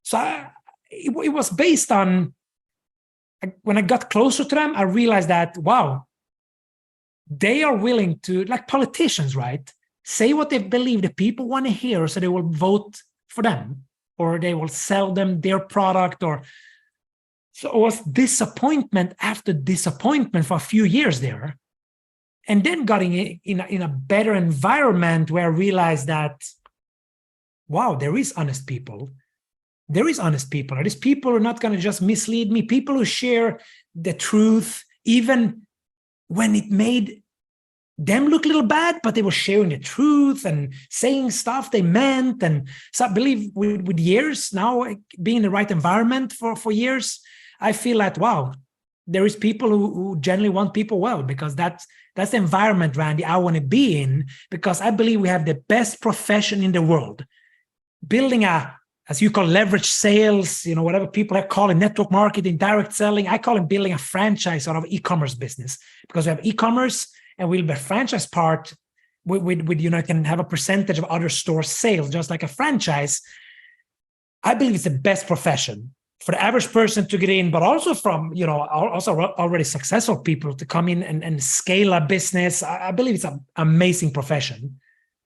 So it was based on, when I got closer to them, I realized that, wow, they are willing to, like politicians, right? Say what they believe the people want to hear, so they will vote for them, or they will sell them their product. Or so it was disappointment after disappointment for a few years there. And then got in a better environment where I realized that, wow, there is honest people. There is honest people. These people are not going to just mislead me. People who share the truth, even when it made them look a little bad, but they were sharing the truth and saying stuff they meant. And so I believe with years now, being in the right environment for years, I feel that, wow, there is people who generally want people well, because that's the environment, Randy, I want to be in, because I believe we have the best profession in the world. Building as you call leverage sales, whatever people are calling network marketing, direct selling, I call it building a franchise out of e-commerce business, because we have e-commerce and we'll be a franchise part with can have a percentage of other store sales, just like a franchise. I believe it's the best profession for the average person to get in, but also from, also already successful people to come in and scale a business. I believe it's an amazing profession.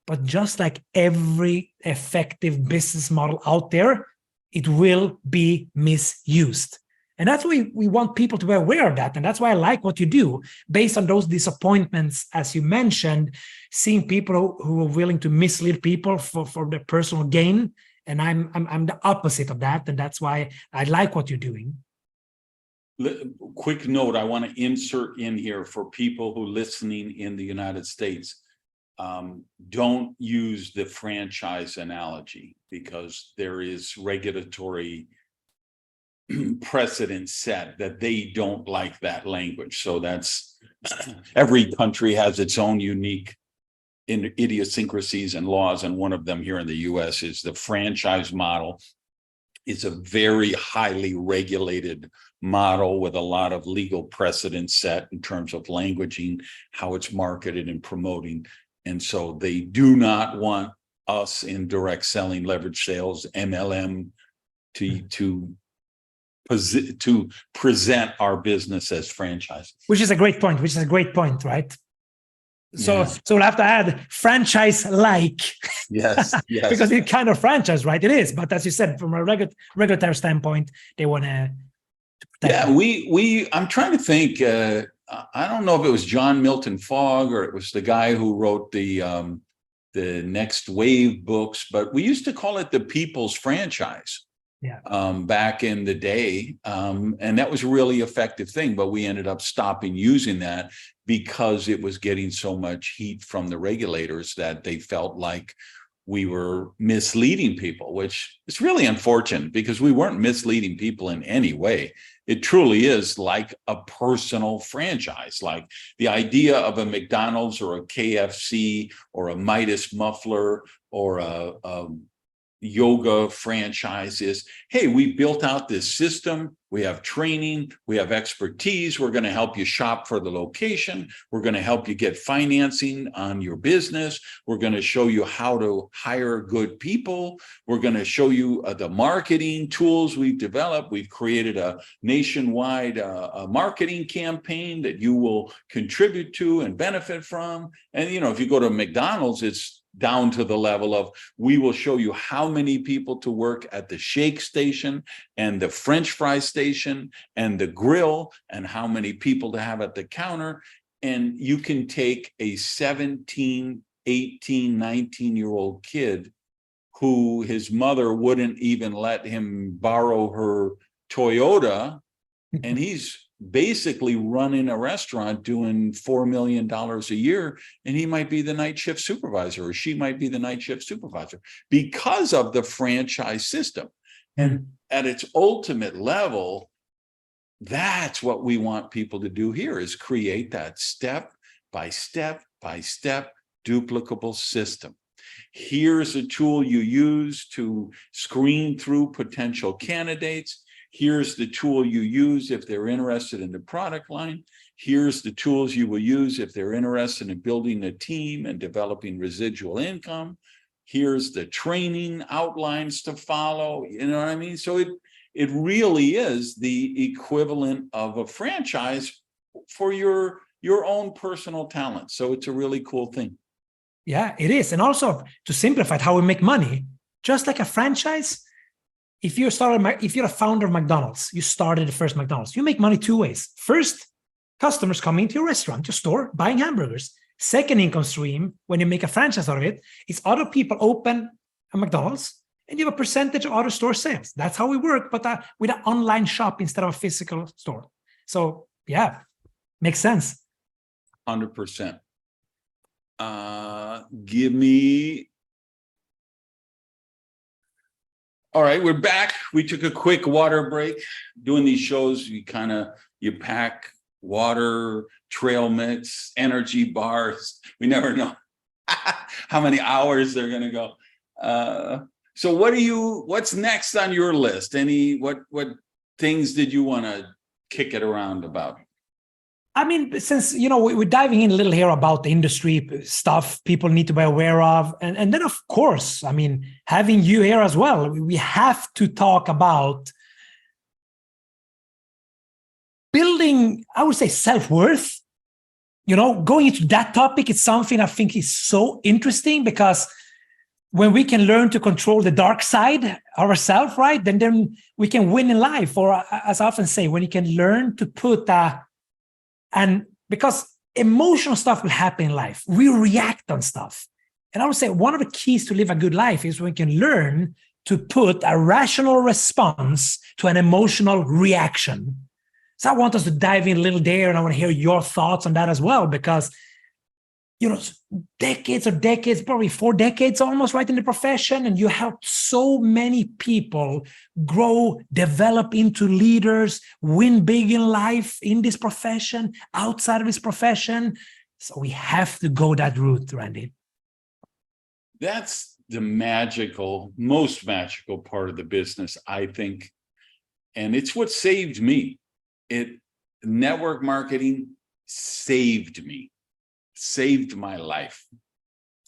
But just like every effective business model out there, it will be misused. And that's why we want people to be aware of that. And that's why I like what you do, based on those disappointments, as you mentioned, seeing people who are willing to mislead people for their personal gain. And I'm the opposite of that. And that's why I like what you're doing. Quick note, I want to insert in here for people who are listening in the United States. Don't use the franchise analogy, because there is regulatory precedent set that they don't like that language. So that's every country has its own unique idiosyncrasies and laws, and one of them here in the US is the franchise model. It's a very highly regulated model with a lot of legal precedent set in terms of languaging, how it's marketed and promoting. And so they do not want us in direct selling, leverage sales, MLM to present our business as franchise. Which is a great point, right? So we'll have to add franchise-like. Yes. Because it's kind of franchise, right? It is. But as you said, from a regulatory standpoint, they want to protect. Yeah, I'm trying to think, I don't know if it was John Milton Fogg or it was the guy who wrote the Next Wave books, but we used to call it the People's Franchise. Back in the day, and that was a really effective thing, but we ended up stopping using that because it was getting so much heat from the regulators that they felt like we were misleading people, which is really unfortunate, because we weren't misleading people in any way. It truly is like a personal franchise, like the idea of a McDonald's or a KFC or a Midas muffler or a yoga franchise is, hey, we built out this system, we have training, we have expertise, we're going to help you shop for the location, we're going to help you get financing on your business, we're going to show you how to hire good people, we're going to show you the marketing tools we've developed, we've created a nationwide marketing campaign that you will contribute to and benefit from. And if you go to McDonald's, it's down to the level of, we will show you how many people to work at the shake station and the French fry station and the grill, and how many people to have at the counter. And you can take a 17, 18, 19-year-old kid who his mother wouldn't even let him borrow her Toyota, and he's basically running a restaurant doing $4 million a year, and he might be the night shift supervisor, or she might be the night shift supervisor, because of the franchise system. And at its ultimate level, that's what we want people to do here, is create that step by step by step duplicable system. Here's a tool you use to screen through potential candidates. Here's the tool you use if they're interested in the product line. Here's the tools you will use if they're interested in building a team and developing residual income. Here's the training outlines to follow. You know what I mean? So it really is the equivalent of a franchise for your own personal talent. So it's a really cool thing. Yeah, it is. And also, to simplify how we make money, just like a franchise, if you're a founder of McDonald's, you started the first McDonald's, you make money two ways. First, customers coming to your restaurant, your store, buying hamburgers. Second income stream, when you make a franchise out of it, is other people open a McDonald's and you have a percentage of other store sales. That's how we work, but with an online shop instead of a physical store. So yeah, makes sense. 100%. Give me. All right, we're back. We took a quick water break. Doing these shows, you pack water, trail mix, energy bars. We never know how many hours they're going to go. So what's next on your list? What things did you want to kick it around about? I mean, since, we're diving in a little here about the industry stuff people need to be aware of. And then, of course, I mean, having you here as well, we have to talk about building, I would say, self-worth. Going into that topic, it's something I think is so interesting, because when we can learn to control the dark side ourselves, right, then we can win in life. Or as I often say, when you can learn to put and because emotional stuff will happen in life, we react on stuff. And I would say one of the keys to live a good life is when we can learn to put a rational response to an emotional reaction. So I want us to dive in a little there, and I want to hear your thoughts on that as well, because decades, probably 4 decades almost, right, in the profession, and you helped so many people grow, develop into leaders, win big in life, in this profession, outside of this profession. So we have to go that route, Randy. That's the most magical part of the business, I think. And it's what saved me. Network marketing saved me. Saved my life.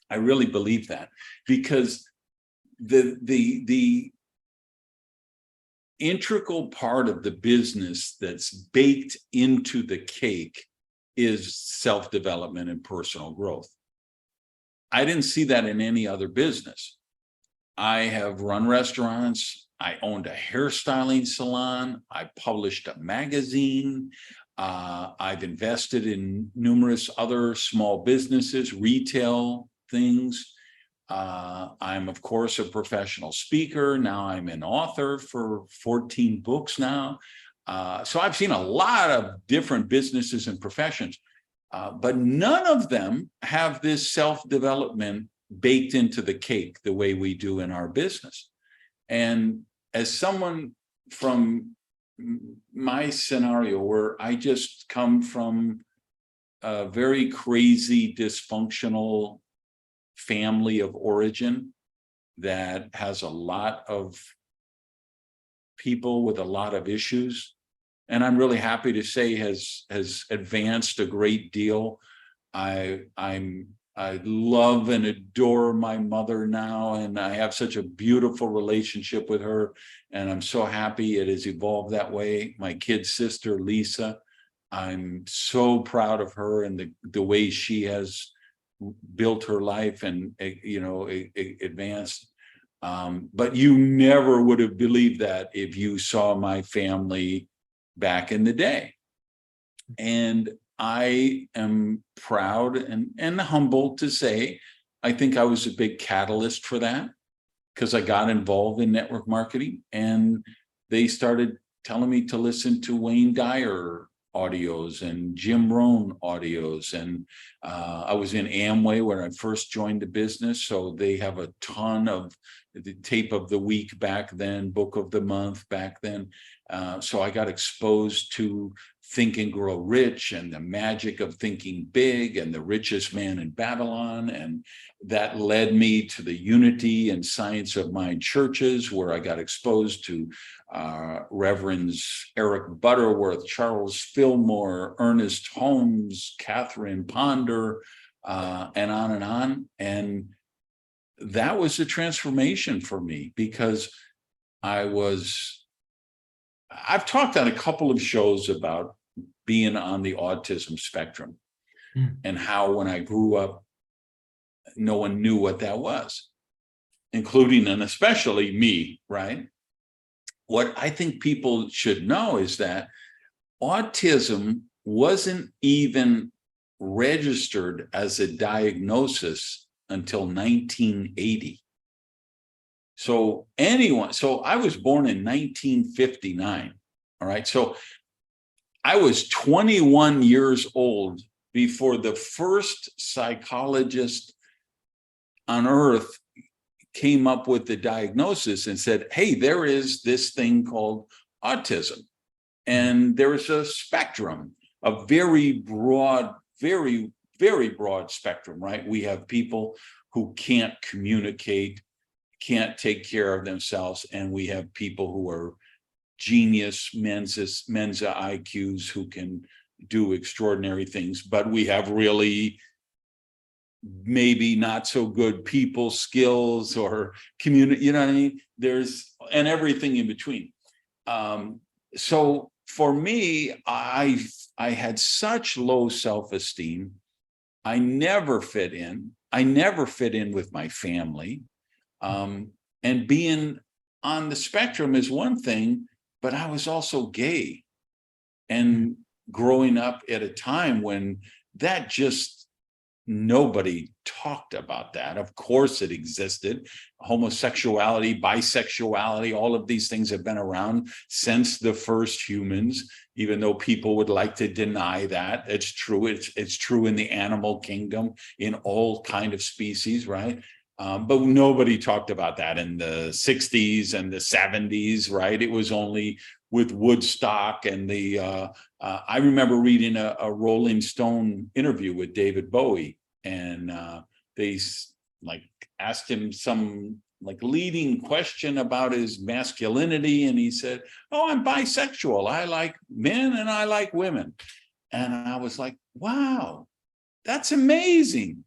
I really believe that, because the integral part of the business that's baked into the cake is self-development and personal growth. I didn't see that in any other business. I have run restaurants. I owned a hairstyling salon. I published a magazine. I've invested in numerous other small businesses, retail things. I'm, of course, a professional speaker. Now I'm an author for 14 books now. So I've seen a lot of different businesses and professions, but none of them have this self-development baked into the cake the way we do in our business. And as someone from my scenario, where I just come from a very crazy, dysfunctional family of origin that has a lot of people with a lot of issues, and I'm really happy to say has advanced a great deal. I love and adore my mother now, and I have such a beautiful relationship with her, and I'm so happy it has evolved that way. My kid sister, Lisa, I'm so proud of her and the way she has built her life and, advanced. But you never would have believed that if you saw my family back in the day. And I am proud and humbled to say, I think I was a big catalyst for that, because I got involved in network marketing, and they started telling me to listen to Wayne Dyer audios and Jim Rohn audios. And I was in Amway when I first joined the business. So they have a ton of the tape of the week back then, book of the month back then. So I got exposed to Think and Grow Rich and the magic of thinking big and the richest man in Babylon. And that led me to the Unity and Science of Mind churches, where I got exposed to Reverends Eric Butterworth, Charles Fillmore, Ernest Holmes, Catherine Ponder, and on and on. And that was a transformation for me, because I've talked on a couple of shows about being on the autism spectrum and how when I grew up, no one knew what that was, including and especially me, right? What I think people should know is that autism wasn't even registered as a diagnosis until 1980. So I was born in 1959, all right? So I was 21 years old before the first psychologist on earth came up with the diagnosis and said, hey, there is this thing called autism. And there's a spectrum, a very broad, very, very broad spectrum, right? We have people who can't communicate, can't take care of themselves, and we have people who are genius Mensa IQs who can do extraordinary things, but we have really maybe not so good people skills or community, you know what I mean? And everything in between. So for me, I had such low self-esteem. I never fit in. I never fit in with my family. And being on the spectrum is one thing, but I was also gay. And growing up at a time when that just, nobody talked about that. Of course it existed. Homosexuality, bisexuality, all of these things have been around since the first humans, even though people would like to deny that. It's true. It's true in the animal kingdom, in all kind of species, right? But nobody talked about that in the 60s and the 70s, right? It was only with Woodstock and I remember reading a Rolling Stone interview with David Bowie, and they like asked him some like leading question about his masculinity, and he said, oh, I'm bisexual. I like men and I like women. And I was like, wow, that's amazing.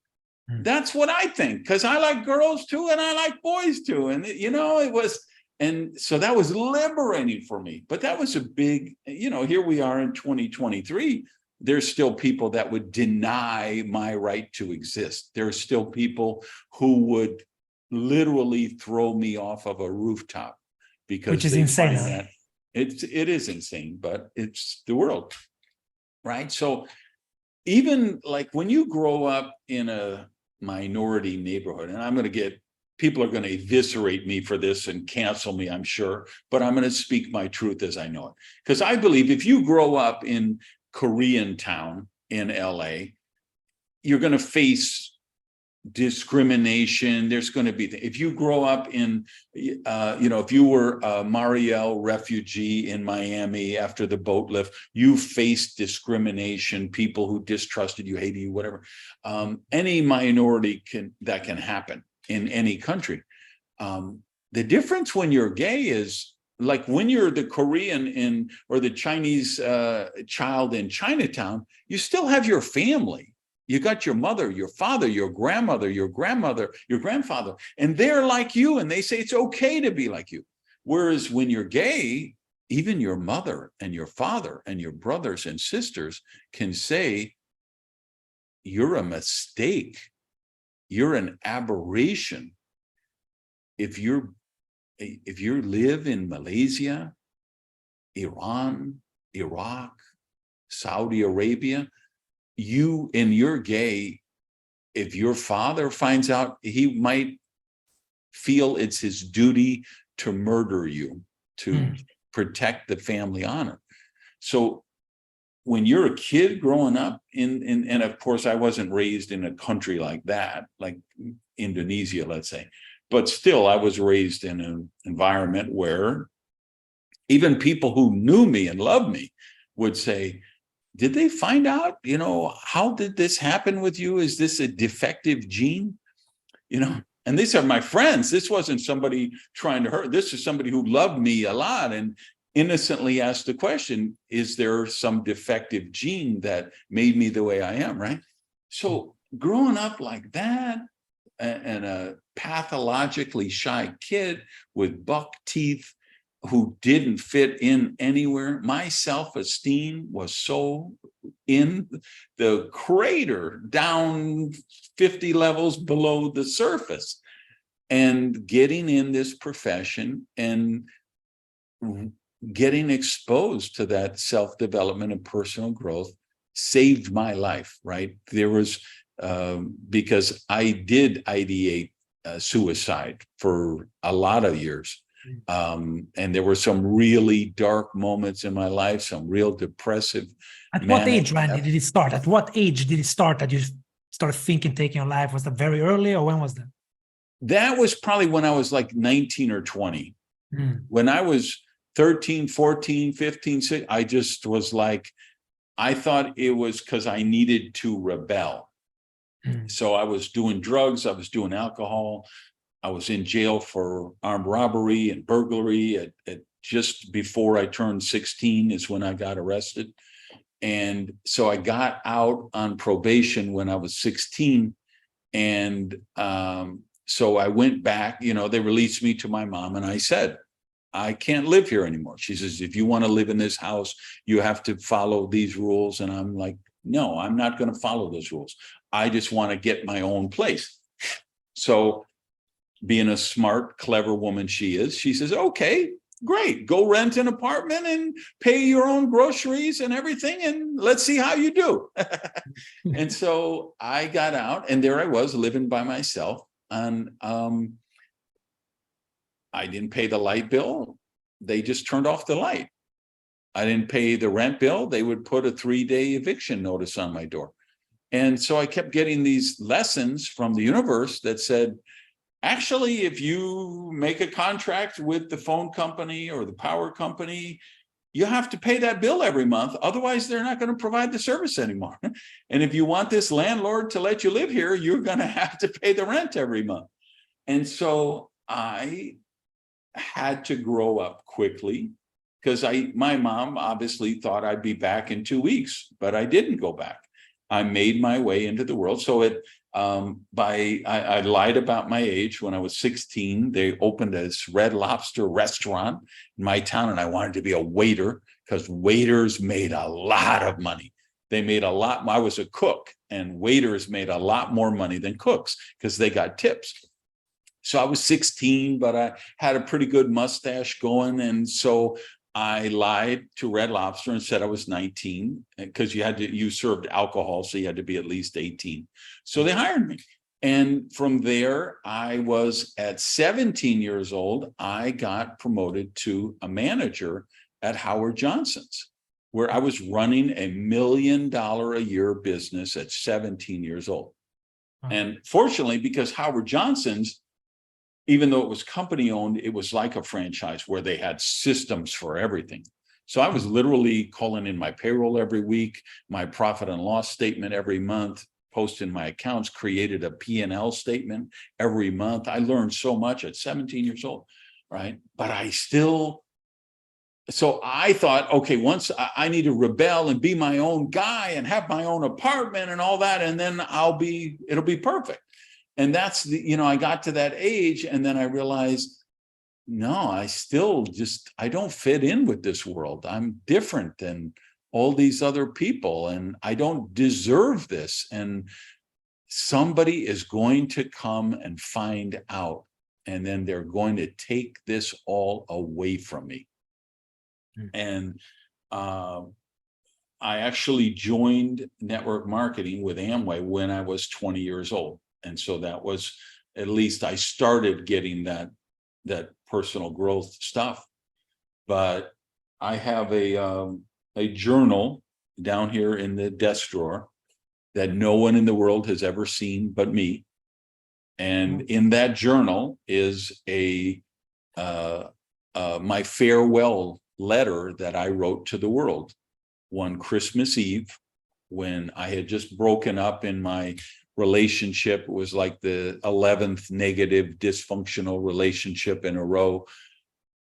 That's what I think, because I like girls too, and I like boys too. And, you know, it was, and so that was liberating for me. But that was a big, you know, here we are in 2023. There's still people that would deny my right to exist. There's still people who would literally throw me off of a rooftop because which is insane. That it is insane, but it's the world, right? So even like when you grow up in a minority neighborhood, and I'm going to get, people are going to eviscerate me for this and cancel me, I'm sure, but I'm going to speak my truth as I know it. Because I believe if you grow up in Koreatown in LA, you're going to face discrimination. There's going to be, if you grow up in, you know, if you were a Mariel refugee in Miami after the boat lift, you faced discrimination, people who distrusted you, hated you, whatever. Any minority that can happen in any country. The difference when you're gay is, like when you're the Korean or the Chinese child in Chinatown, you still have your family. You got your mother, your father, your grandmother, your grandmother, your grandfather, and they're like you, and they say it's okay to be like you. Whereas when you're gay, even your mother and your father and your brothers and sisters can say, you're a mistake. You're an aberration. If you live in Malaysia, Iran, Iraq, Saudi Arabia, you're gay, if your father finds out, he might feel it's his duty to murder you, to protect the family honor. So when you're a kid growing up and of course I wasn't raised in a country like that, like Indonesia, let's say, but still I was raised in an environment where even people who knew me and loved me would say, did they find out, you know, how did this happen with you? Is this a defective gene? You know, and these are my friends. This wasn't somebody trying to hurt. This is somebody who loved me a lot and innocently asked the question, is there some defective gene that made me the way I am, right? So growing up like that and a pathologically shy kid with buck teeth who didn't fit in anywhere, my self-esteem was so in the crater, down 50 levels below the surface. And getting in this profession and getting exposed to that self-development and personal growth saved my life, right? There was, because I did ideate suicide for a lot of years. And there were some really dark moments in my life, some real depressive. At what age, Randy, did it start? At what age did it start that you started thinking, taking your life? Was that very early, or when was that? That was probably when I was like 19 or 20. When I was 13, 14, 15, 16, I just was like, I thought it was because I needed to rebel. So I was doing drugs, I was doing alcohol, I was in jail for armed robbery and burglary at just before I turned 16 is when I got arrested. And so I got out on probation when I was 16. And so I went back, you know, they released me to my mom, and I said, I can't live here anymore. She says, if you want to live in this house, you have to follow these rules. And I'm like, no, I'm not going to follow those rules. I just want to get my own place. So being a smart, clever woman she is, she says, okay, great. Go rent an apartment and pay your own groceries and everything. And let's see how you do. And so I got out, and there I was living by myself. And I didn't pay the light bill. They just turned off the light. I didn't pay the rent bill. They would put a 3-day eviction notice on my door. And so I kept getting these lessons from the universe that said, actually, if you make a contract with the phone company or the power company, you have to pay that bill every month. Otherwise, they're not going to provide the service anymore. And if you want this landlord to let you live here, you're going to have to pay the rent every month. And so I had to grow up quickly, because my mom obviously thought I'd be back in 2 weeks, but I didn't go back. I made my way into the world. So I lied about my age. When I was 16, they opened this Red Lobster restaurant in my town, and I wanted to be a waiter because waiters made a lot of money. They made a lot. I was a cook, and waiters made a lot more money than cooks because they got tips. So I was 16, but I had a pretty good mustache going. And so I lied to Red Lobster and said I was 19, because you served alcohol, so you had to be at least 18. So they hired me. And from there, I was at 17 years old, I got promoted to a manager at Howard Johnson's, where I was running $1 million a year business at 17 years old. And fortunately, because Howard Johnson's, even though it was company owned, it was like a franchise where they had systems for everything. So I was literally calling in my payroll every week, my profit and loss statement every month, posting my accounts, created a P&L statement every month. I learned so much at 17 years old, right? But so I thought, okay, once I need to rebel and be my own guy and have my own apartment and all that, and then it'll be perfect. And that's I got to that age, and then I realized, no, I don't fit in with this world. I'm different than all these other people, and I don't deserve this. And somebody is going to come and find out, and then they're going to take this all away from me. And I actually joined network marketing with Amway when I was 20 years old. And so that was, at least I started getting that personal growth stuff. But I have a journal down here in the desk drawer that no one in the world has ever seen but me. And in that journal is my farewell letter that I wrote to the world one Christmas Eve, when I had just broken up in my relationship. It was like the 11th negative dysfunctional relationship in a row.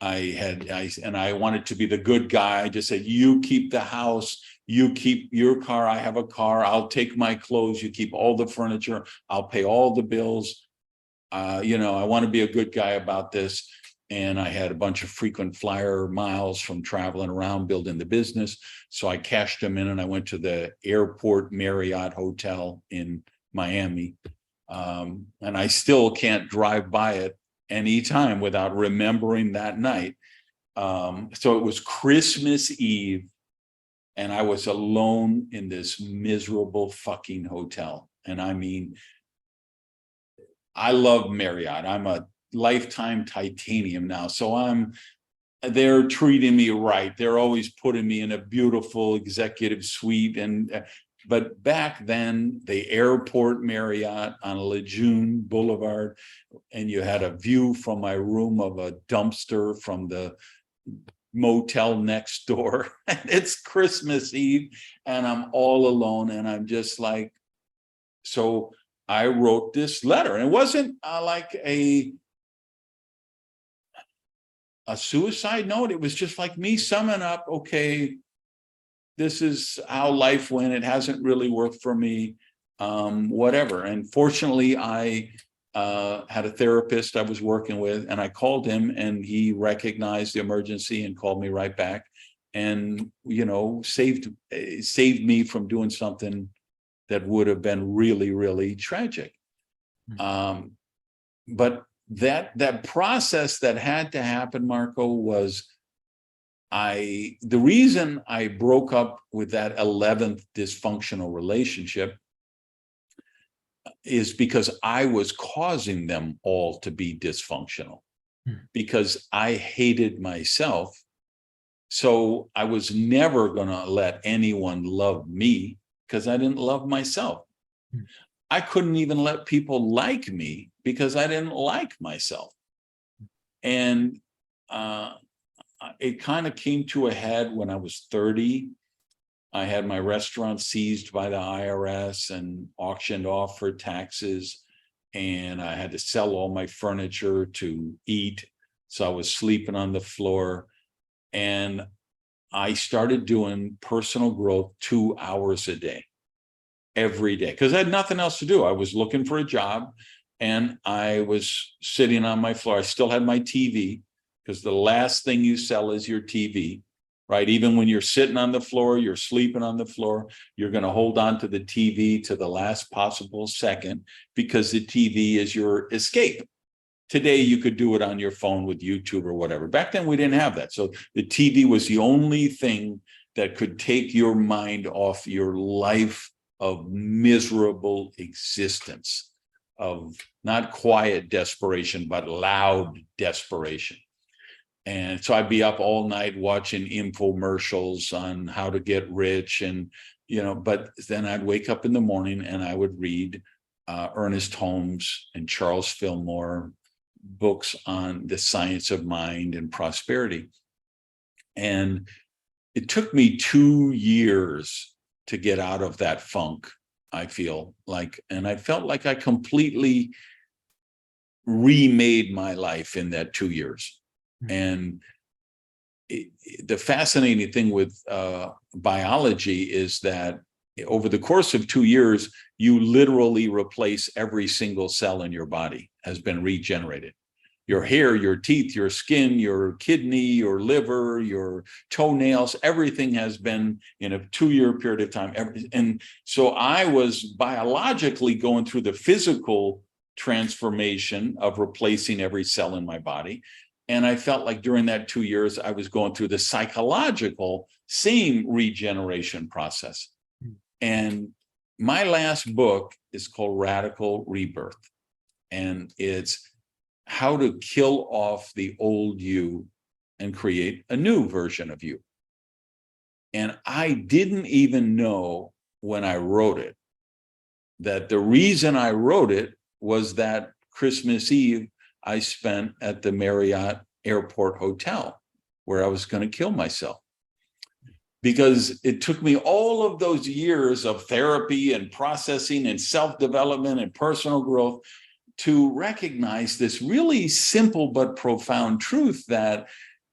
I wanted to be the good guy. I just said, you keep the house, you keep your car, I have a car, I'll take my clothes, you keep all the furniture, I'll pay all the bills. I want to be a good guy about this. And I had a bunch of frequent flyer miles from traveling around building the business. So I cashed them in, and I went to the airport Marriott Hotel in Miami. And I still can't drive by it anytime without remembering that night. So it was Christmas Eve, and I was alone in this miserable fucking hotel. And I mean, I love Marriott. I'm a lifetime titanium now. So they're treating me right. They're always putting me in a beautiful executive suite. But back then, the airport Marriott on Lejeune Boulevard, and you had a view from my room of a dumpster from the motel next door. And it's Christmas Eve, and I'm all alone, and I'm just like, so I wrote this letter, and it wasn't like a suicide note. It was just like me summing up, okay, this is how life went. It hasn't really worked for me, whatever. And fortunately, I had a therapist I was working with, and I called him, and he recognized the emergency and called me right back, and, you know, saved me from doing something that would have been really, really tragic. But that process that had to happen, Marco, was the reason I broke up with that 11th dysfunctional relationship is because I was causing them all to be dysfunctional, because I hated myself. So I was never going to let anyone love me because I didn't love myself. I couldn't even let people like me because I didn't like myself. And it kind of came to a head when I was 30. I had my restaurant seized by the IRS and auctioned off for taxes. And I had to sell all my furniture to eat. So I was sleeping on the floor. And I started doing personal growth 2 hours a day, every day, because I had nothing else to do. I was looking for a job, and I was sitting on my floor. I still had my TV, because the last thing you sell is your TV, right? Even when you're sitting on the floor, you're sleeping on the floor, you're going to hold on to the TV to the last possible second, because the TV is your escape. Today, you could do it on your phone with YouTube or whatever. Back then, we didn't have that. So the TV was the only thing that could take your mind off your life of miserable existence, of not quiet desperation, but loud desperation. And so I'd be up all night watching infomercials on how to get rich, and, you know, but then I'd wake up in the morning and I would read Ernest Holmes and Charles Fillmore books on the science of mind and prosperity. And it took me 2 years to get out of that funk, I feel like, and I felt like I completely remade my life in that 2 years. And the fascinating thing with biology is that over the course of 2 years, you literally replace every single cell in your body has been regenerated. Your hair, your teeth, your skin, your kidney, your liver, your toenails, everything has been in a 2-year period of time. And so I was biologically going through the physical transformation of replacing every cell in my body. And I felt like during that 2 years, I was going through the psychological same regeneration process. And my last book is called Radical Rebirth. And it's how to kill off the old you and create a new version of you. And I didn't even know when I wrote it that the reason I wrote it was that Christmas Eve I spent at the Marriott Airport Hotel, where I was going to kill myself. Because it took me all of those years of therapy and processing and self-development and personal growth to recognize this really simple but profound truth that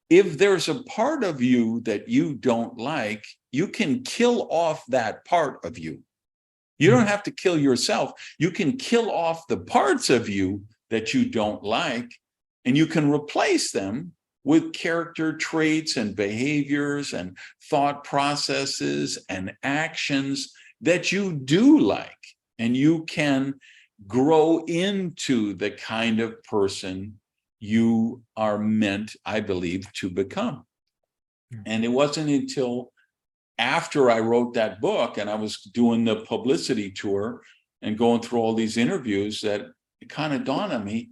if there's a part of you that you don't like, you can kill off that part of you. You don't have to kill yourself. You can kill off the parts of you that you don't like, and you can replace them with character traits and behaviors and thought processes and actions that you do like. And you can grow into the kind of person you are meant, I believe, to become. And it wasn't until after I wrote that book and I was doing the publicity tour and going through all these interviews that it kind of dawned on me,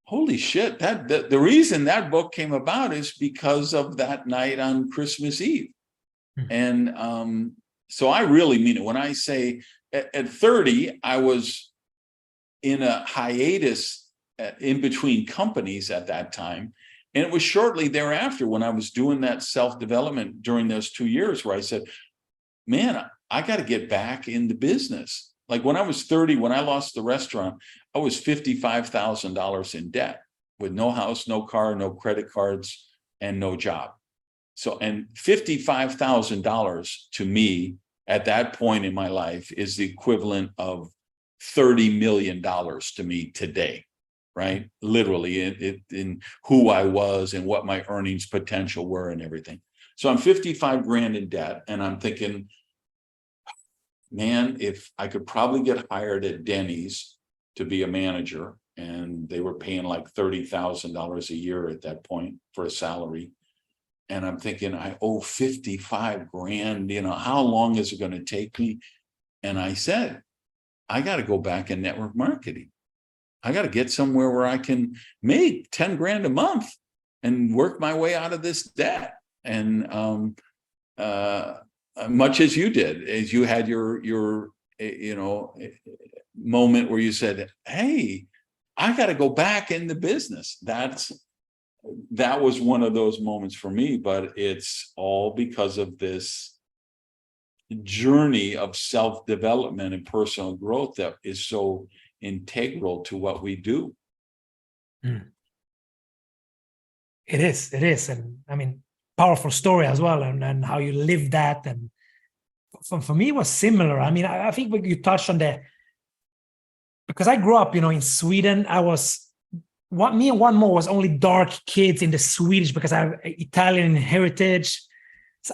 Holy shit. The reason that book came about is because of that night on Christmas Eve. And so I really mean it. When I say at 30, I was in a hiatus in between companies at that time. And it was shortly thereafter when I was doing that self-development during those 2 years where I said, man, I got to get back in the business. Like when I was 30, when I lost the restaurant, I was $55,000 in debt with no house, no car, no credit cards, and no job. So, and $55,000 to me at that point in my life is the equivalent of $30 million to me today, right? Literally in who I was and what my earnings potential were and everything. So I'm 55 grand in debt, and I'm thinking, man, if I could probably get hired at Denny's to be a manager, and they were paying like $30,000 a year at that point for a salary. And I'm thinking, I owe 55 grand, how long is it going to take me? And I said, I got to go back in network marketing. I got to get somewhere where I can make 10 grand a month and work my way out of this debt. And much as you did, as you had your moment where you said, hey, I got to go back in the business. That was one of those moments for me, but it's all because of this journey of self-development and personal growth that is so integral to what we do. It is. And I mean, powerful story as well, and how you live that. And for me, it was similar. I mean, I think what you touched on there, because I grew up, in Sweden. Me and one more was only dark kids in the Swedish, because I have Italian heritage.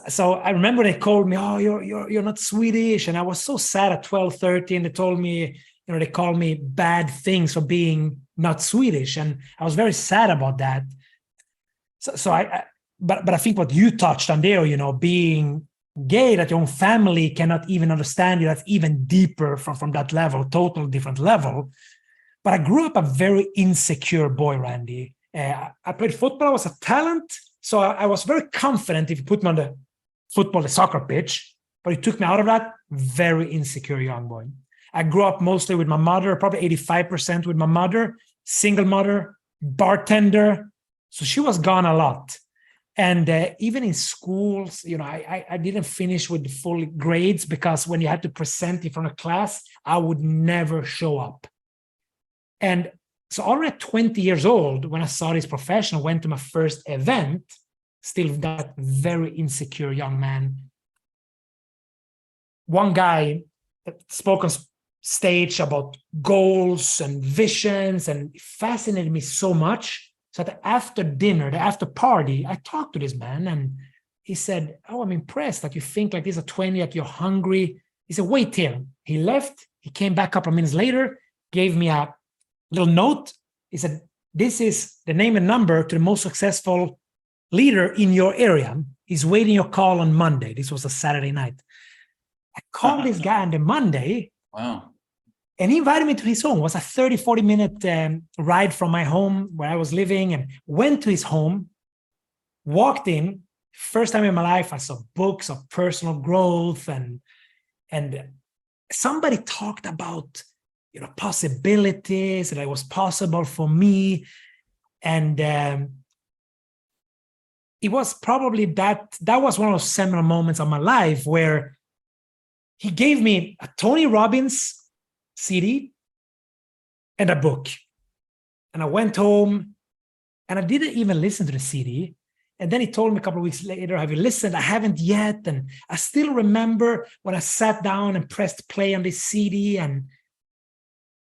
So I remember they called me, oh, you're not Swedish. And I was so sad at 12, 13. They told me, they called me bad things for being not Swedish. And I was very sad about that. But I think what you touched on there, being gay, that your own family cannot even understand you, that's even deeper from that level, total different level. But I grew up a very insecure boy, Randy. I played football. I was a talent. So I was very confident if you put me on the soccer pitch. But you took me out of that, very insecure young boy. I grew up mostly with my mother, probably 85% with my mother, single mother, bartender. So she was gone a lot. And even in schools, I didn't finish with the full grades, because when you had to present in front of class, I would never show up. And so already at 20 years old, when I saw this professional, went to my first event, still that very insecure young man. One guy spoke on stage about goals and visions, and it fascinated me so much. So that after dinner, the after party, I talked to this man, and he said, oh, I'm impressed that you think like this at 20, that you're hungry. He said, wait here. He left. He came back a couple of minutes later, gave me a little note. He said, this is the name and number to the most successful leader in your area. He's waiting your call on Monday. This was a Saturday night. I called this guy on the Monday. Wow. And he invited me to his home. It was a 30, 40-minute ride from my home where I was living, and went to his home, walked in. First time in my life, I saw books of personal growth, and somebody talked about possibilities, that it was possible for me. And it was probably that was one of those seminal moments of my life where he gave me a Tony Robbins CD and a book. And I went home, and I didn't even listen to the CD. And then he told me a couple of weeks later, have you listened? I haven't yet. And I still remember when I sat down and pressed play on this CD, and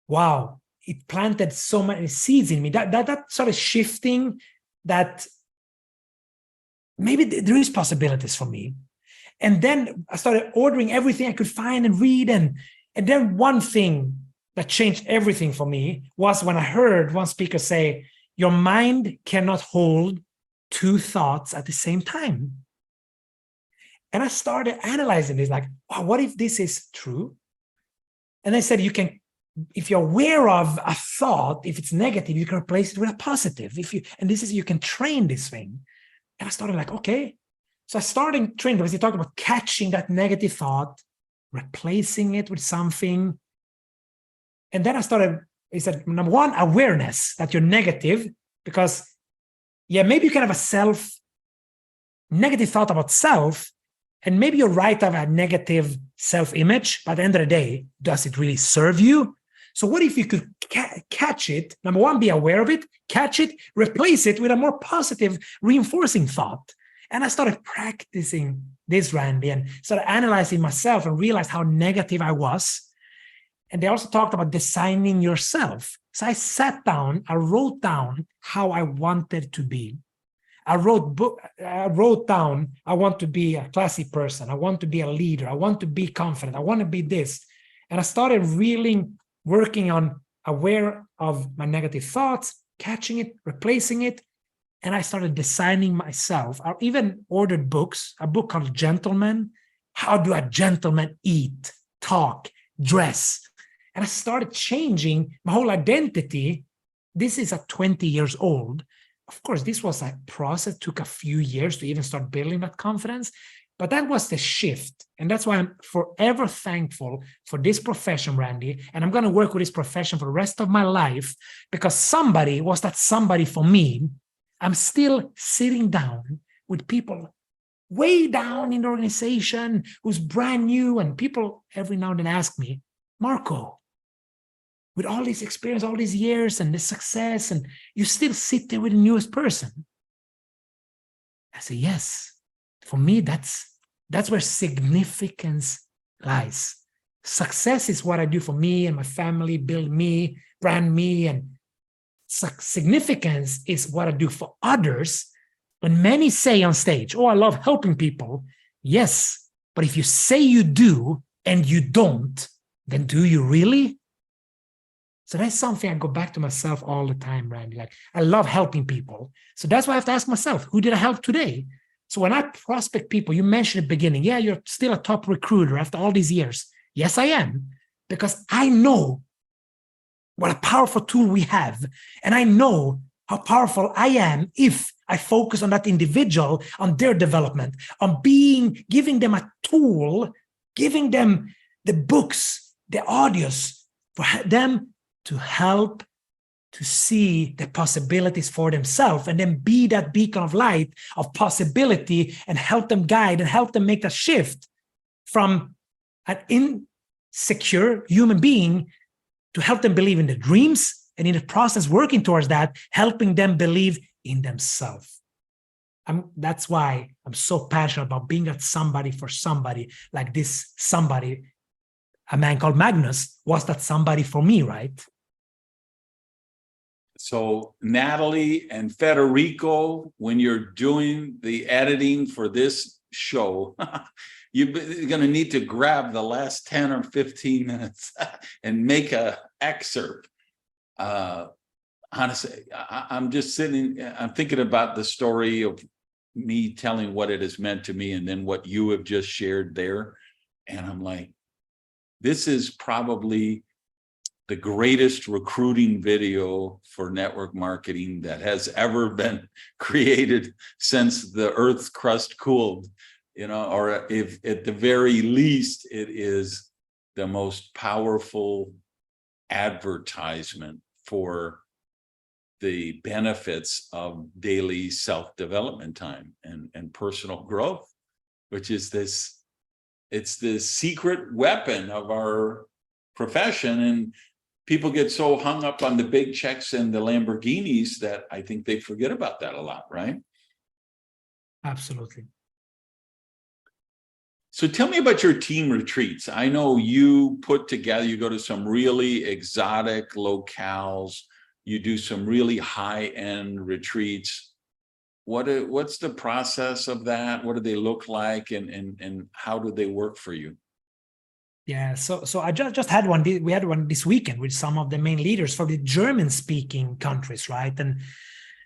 wow, it planted so many seeds in me. That started shifting, that maybe there is possibilities for me. And then I started ordering everything I could find and read. And then one thing that changed everything for me was when I heard one speaker say, your mind cannot hold two thoughts at the same time. And I started analyzing this, like, wow, what if this is true? And I said, you can if you're aware of a thought, if it's negative, you can replace it with a positive. You can train this thing. And I started like, okay. So I started training because he talked about catching that negative thought, replacing it with something. And then he said, number one, awareness that you're negative, because maybe you can have a negative thought about self, and maybe you're right to have a negative self-image, but at the end of the day, does it really serve you? So what if you could catch it? Number one, be aware of it, catch it, replace it with a more positive, reinforcing thought. And I started practicing this, Randy, and started analyzing myself and realized how negative I was. And they also talked about designing yourself. So I sat down, I wrote down how I wanted to be. I wrote down, I want to be a classy person. I want to be a leader. I want to be confident. I want to be this. And I started really working on aware of my negative thoughts, catching it, replacing it. And I started designing myself. I even ordered a book called Gentleman. How do a gentleman eat, talk, dress? And I started changing my whole identity. This is at 20 years old. Of course, this was a process, took a few years to even start building that confidence, but that was the shift. And that's why I'm forever thankful for this profession, Randy. And I'm going to work with this profession for the rest of my life, because somebody was that somebody for me. I'm still sitting down with people way down in the organization who's brand new, and people every now and then ask me, Marco, with all this experience, all these years and the success, and you still sit there with the newest person? I say, yes. For me, that's where significance lies. Success is what I do for me and my family, build me, brand me, and significance is what I do for others. When many say on stage, oh, I love helping people. Yes, but if you say you do and you don't, then do you really? So that's something I go back to myself all the time, Randy. Like, I love helping people. So that's why I have to ask myself, who did I help today? So when I prospect people, you mentioned at the beginning, yeah, you're still a top recruiter after all these years. Yes, I am. Because I know what a powerful tool we have. And I know how powerful I am if I focus on that individual, on their development, on giving them a tool, giving them the books, the audios, for them to help to see the possibilities for themselves, and then be that beacon of light of possibility and help them guide and help them make that shift from an insecure human being to help them believe in their dreams, and in the process working towards that, helping them believe in themselves. That's why I'm so passionate about being that somebody for somebody, like this somebody, a man called Magnus, was that somebody for me, right? So Natalie and Federico, when you're doing the editing for this show, you're going to need to grab the last 10 or 15 minutes and make an excerpt. Honestly, I'm just I'm thinking about the story of me telling what it has meant to me, and then what you have just shared there. And I'm like, this is probably the greatest recruiting video for network marketing that has ever been created since the Earth's crust cooled, or if at the very least, it is the most powerful advertisement for the benefits of daily self-development time and personal growth, which is it's the secret weapon of our profession. And people get so hung up on the big checks and the Lamborghinis that I think they forget about that a lot, right? Absolutely. So tell me about your team retreats. I know you put together, you go to some really exotic locales, you do some really high-end retreats. What's the process of that? What do they look like, and how do they work for you? Yeah, so I just had one. We had one this weekend with some of the main leaders for the German-speaking countries, right? And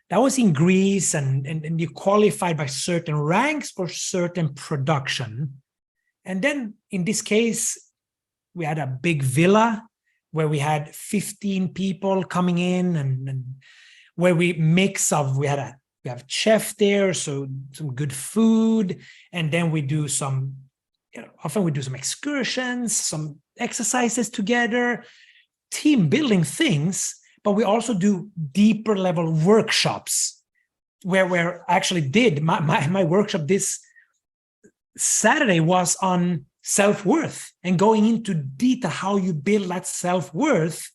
that was in Greece, and you qualified by certain ranks or certain production. And then in this case, we had a big villa where we had 15 people coming in, and where we have chef there, so some good food, and then we do some, often we do some excursions, some exercises together, team building things, but we also do deeper level workshops where I actually did my workshop this Saturday was on self-worth and going into detail how you build that self-worth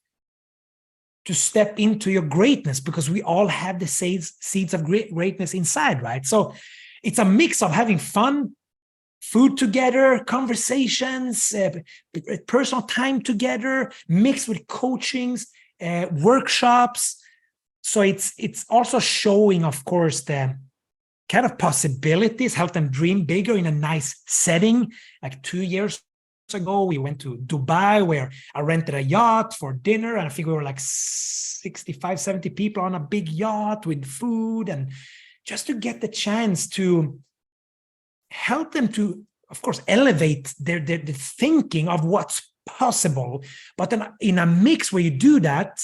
to step into your greatness, because we all have the seeds of greatness inside, right? So it's a mix of having fun, food together, conversations, personal time together, mixed with coachings, workshops. So it's also showing, of course, the kind of possibilities, help them dream bigger in a nice setting. Like 2 years ago, we went to Dubai, where I rented a yacht for dinner, and I think we were like 65, 70 people on a big yacht with food, and just to get the chance to help them to, of course, elevate their thinking of what's possible, but then in a mix where you do that,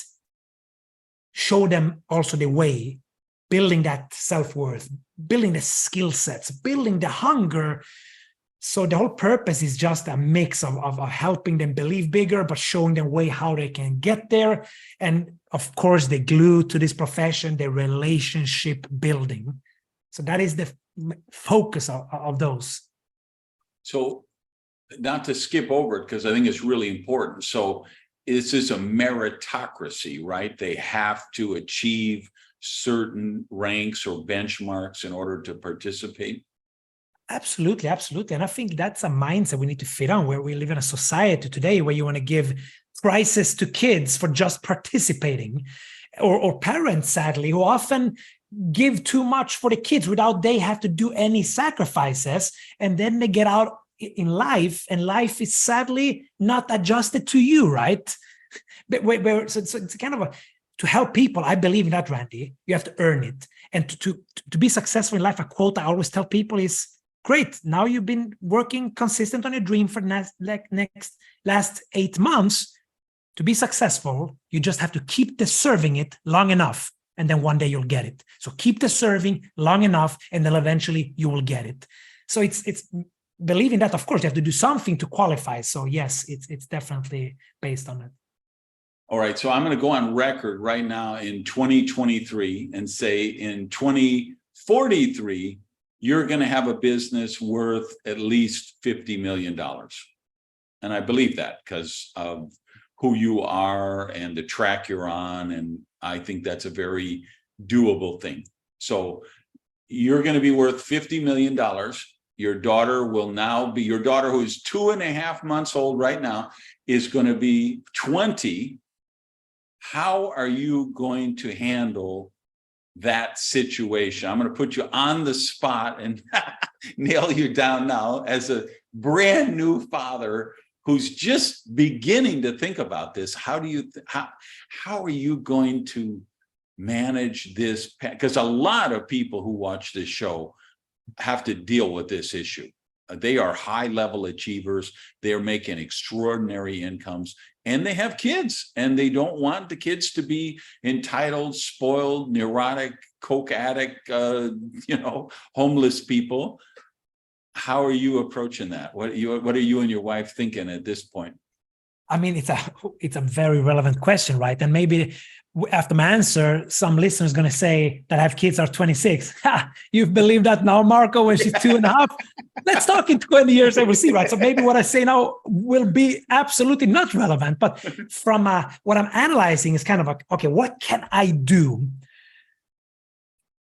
show them also the way, building that self-worth, building the skill sets, building the hunger. So the whole purpose is just a mix of helping them believe bigger, but showing them way how they can get there. And of course, the glue to this profession, the relationship building. So that is the focus of those. So not to skip over it, because I think it's really important. So this is a meritocracy, right? They have to achieve certain ranks or benchmarks in order to participate. Absolutely, absolutely. And I think that's a mindset we need to fit on, where we live in a society today where you want to give prizes to kids for just participating, or parents, sadly, who often give too much for the kids without they have to do any sacrifices. And then they get out in life, and life is sadly not adjusted to you, right? But so it's kind of to help people. I believe in that, Randy. You have to earn it. And to be successful in life, a quote I always tell people is, great, now you've been working consistent on your dream for the last 8 months. To be successful, you just have to keep deserving it long enough, and then one day you'll get it. So keep deserving long enough, and then eventually you will get it. So it's believing that, of course, you have to do something to qualify. So yes, it's definitely based on it. All right, so I'm going to go on record right now in 2023 and say in 2043, you're going to have a business worth at least $50 million. And I believe that because of who you are and the track you're on. And I think that's a very doable thing. So you're going to be worth $50 million. Your daughter will now be, your daughter, who is 2.5 months old right now, is going to be 20. How are you going to handle that situation? I'm going to put you on the spot and nail you down now as a brand new father who's just beginning to think about this. How are you going to manage this? Because a lot of people who watch this show have to deal with this issue. They are high-level achievers. They're making extraordinary incomes, and they have kids, and they don't want the kids to be entitled, spoiled, neurotic, coke addict, homeless people. How are you approaching that? What are you and your wife thinking at this point? I mean, it's a very relevant question, right? And maybe after my answer, some listeners going to say that I have kids are 26. Ha, you've believed that now, Marco, when she's 2.5. Let's talk in 20 years and we'll see, right? So maybe what I say now will be absolutely not relevant. But from what I'm analyzing is kind of like, okay, what can I do?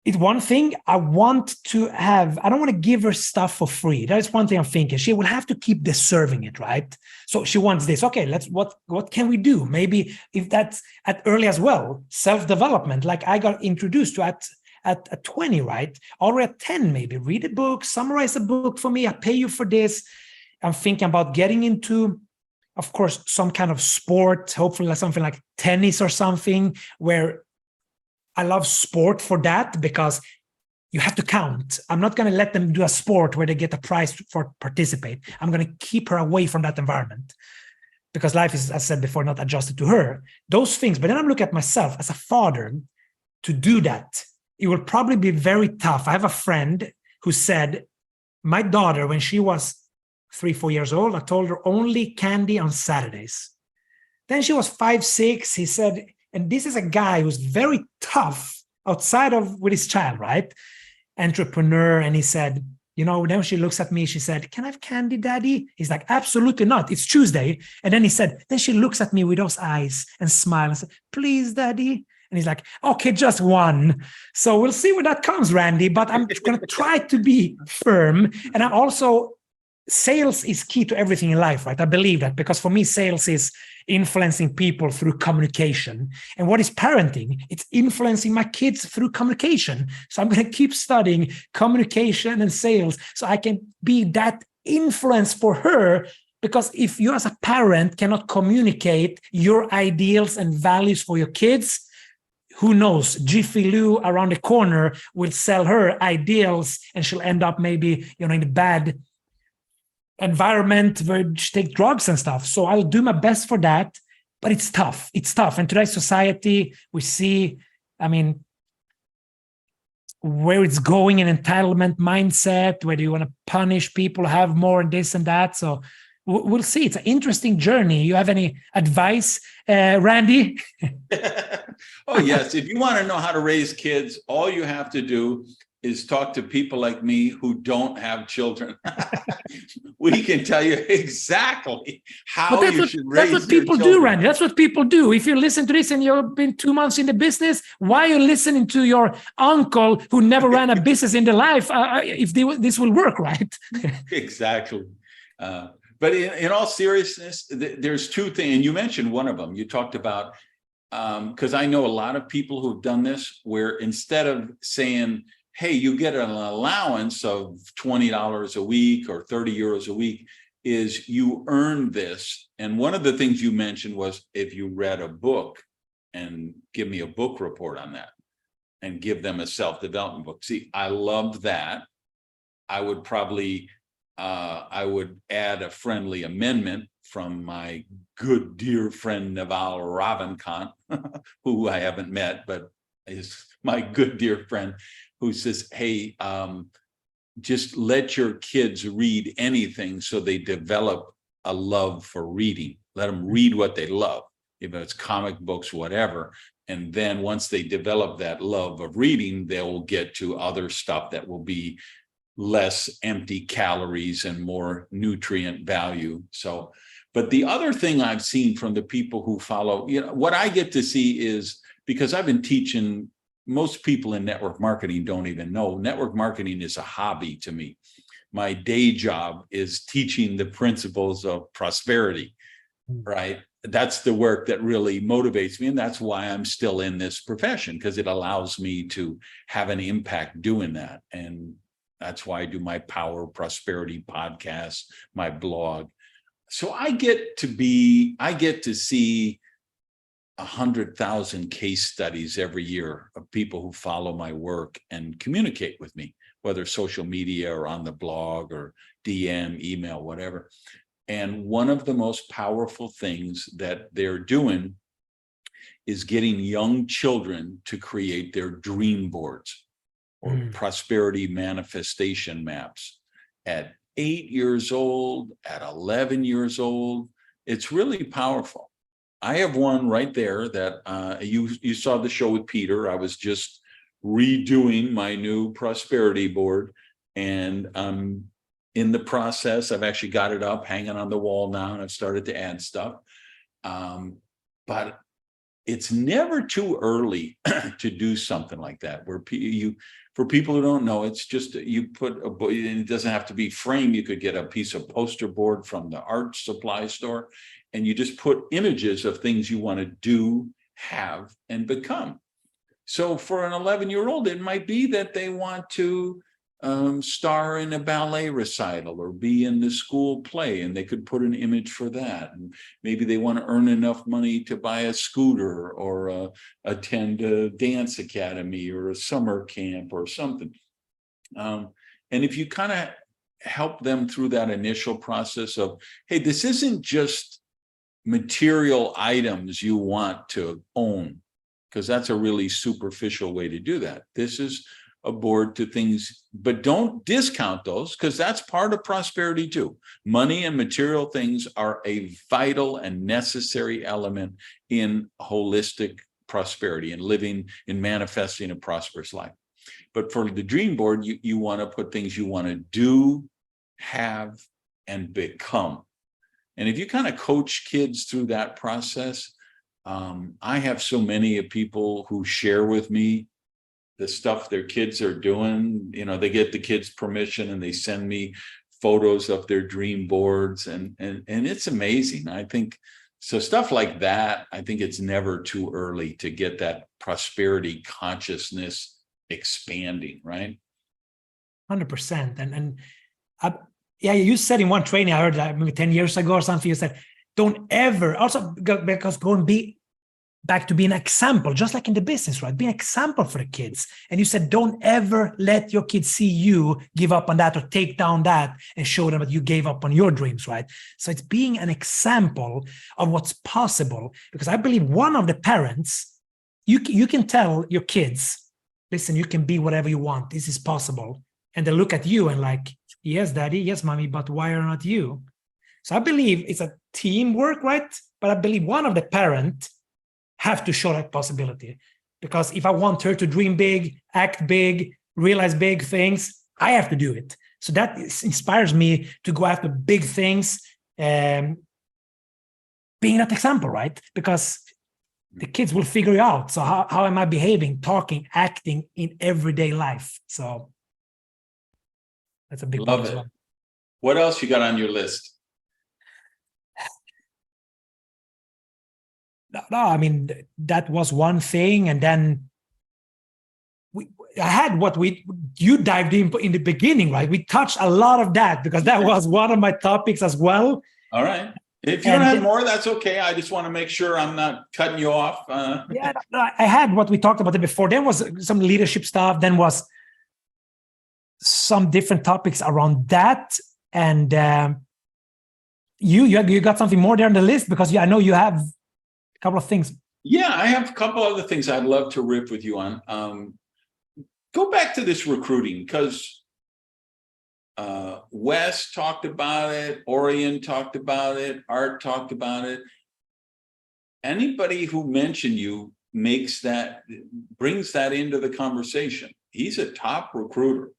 It's one thing I want to have. I don't want to give her stuff for free. That is one thing I'm thinking. She will have to keep deserving it, right? So she wants this. Okay, what can we do? Maybe if that's at early as well, self-development, like I got introduced to at 20, right? Already at 10, maybe read a book, summarize a book for me. I pay you for this. I'm thinking about getting into, of course, some kind of sport, hopefully like something like tennis or something, where I love sport for that, because you have to count. I'm not going to let them do a sport where they get a prize for participate. I'm going to keep her away from that environment. because life is, as I said before, not adjusted to her. Those things. But then I'm looking at myself as a father to do that. It will probably be very tough. I have a friend who said, my daughter, when she was 3-4 years old, I told her only candy on Saturdays. Then she was 5-6. He said, and this is a guy who's very tough outside of with his child, right? Entrepreneur. And he said, then she looks at me, she said, can I have candy, Daddy? He's like, absolutely not. It's Tuesday. And then he said, then she looks at me with those eyes and smiles and said, please, Daddy. And he's like, okay, just one. So we'll see where that comes, Randy. But I'm going to try to be firm. And I'm also, sales is key to everything in life, right? I believe that, because for me, sales is influencing people through communication. And what is parenting? It's influencing my kids through communication. So I'm going to keep studying communication and sales so I can be that influence for her. Because if you as a parent cannot communicate your ideals and values for your kids, who knows? Jiffy Lube around the corner will sell her ideals and she'll end up maybe, in a bad environment where she takes drugs and stuff. So I'll do my best for that, but it's tough. It's tough. In today's society, we see, where it's going, an entitlement mindset, whether you want to punish people, have more and this and that. So we'll see. It's an interesting journey. You have any advice, Randy? Oh, yes. If you want to know how to raise kids, all you have to do is talk to people like me who don't have children. We can tell you exactly how you should raise That's what people do, Randy. That's what people do. If you listen to this and you've been 2 months in the business, why are you listening to your uncle who never ran a business in their life if this will work, right? Exactly. But in all seriousness, there's two things, and you mentioned one of them. You talked about, because I know a lot of people who've done this, where instead of saying, hey, you get an allowance of $20 a week or 30 euros a week, is you earn this. And one of the things you mentioned was if you read a book and give me a book report on that and give them a self-development book. See, I loved that. I would probably, I would add a friendly amendment from my good dear friend Naval Ravikant, who I haven't met, but is my good dear friend, who says, hey, just let your kids read anything so they develop a love for reading. Let them read what they love, if it's comic books, whatever. And then once they develop that love of reading, they'll get to other stuff that will be less empty calories and more nutrient value. So, but the other thing I've seen from the people who follow, what I get to see is, because I've been teaching, most people in network marketing don't even know network marketing is a hobby to me. My day job is teaching the principles of prosperity, right? That's the work that really motivates me. And that's why I'm still in this profession, because it allows me to have an impact doing that. And that's why I do my Power Prosperity podcast, my blog. So I get to see 100,000 case studies every year of people who follow my work and communicate with me, whether social media or on the blog or DM, email, whatever. And one of the most powerful things that they're doing is getting young children to create their dream boards or prosperity manifestation maps at 8 years old, at 11 years old. It's really powerful. I have one right there that you saw the show with Peter. I was just redoing my new prosperity board, and I'm in the process. I've actually got it up, hanging on the wall now, and I've started to add stuff. But it's never too early to do something like that, where for people who don't know, it's just you put a book, and it doesn't have to be framed. You could get a piece of poster board from the art supply store, and you just put images of things you want to do, have, and become. So for an 11-year-old, it might be that they want to star in a ballet recital or be in the school play, and they could put an image for that. And maybe they want to earn enough money to buy a scooter or attend a dance academy or a summer camp or something. And if you kind of help them through that initial process of, hey, this isn't just material items you want to own, because that's a really superficial way to do that. This is a board to things, but don't discount those, because that's part of prosperity too. Money and material things are a vital and necessary element in holistic prosperity and living and manifesting a prosperous life. But for the dream board, you want to put things you want to do, have, and become. And if you kind of coach kids through that process, I have so many of people who share with me the stuff their kids are doing. You know, they get the kids' permission and they send me photos of their dream boards, and it's amazing. I think so. Stuff like that, I think it's never too early to get that prosperity consciousness expanding, right? 100%. And yeah, you said in one training, I heard that maybe 10 years ago or something, you said, don't ever, also because go and be back to being an example, just like in the business, right? Be an example for the kids. And you said, don't ever let your kids see you give up on that or take down that and show them that you gave up on your dreams, right? So it's being an example of what's possible, because I believe one of the parents, you can tell your kids, listen, you can be whatever you want. This is possible. And they look at you and like, yes, daddy, yes, mommy, but why are not you? So I believe it's a teamwork, right? But I believe one of the parents have to show that possibility, because if I want her to dream big, act big, realize big things, I have to do it. So that inspires me to go after big things, being that example, right? Because the kids will figure it out. So how am I behaving, talking, acting in everyday life? So that's a big Love part as it. well. What else you got on your list? No, I mean, that was one thing. And then I had what you dived in the beginning, right? We touched a lot of that because that was one of my topics as well. All right. If you don't have more, that's okay. I just want to make sure I'm not cutting you off. Yeah, I had what we talked about it before. There was some leadership stuff. Then was some different topics around that. And you got something more there on the list, because I know you have a couple of things. Yeah, I have a couple other things I'd love to riff with you on. Go back to this recruiting, because Wes talked about it, Orjan talked about it, Art talked about it. Anybody who mentioned you brings that into the conversation. He's a top recruiter.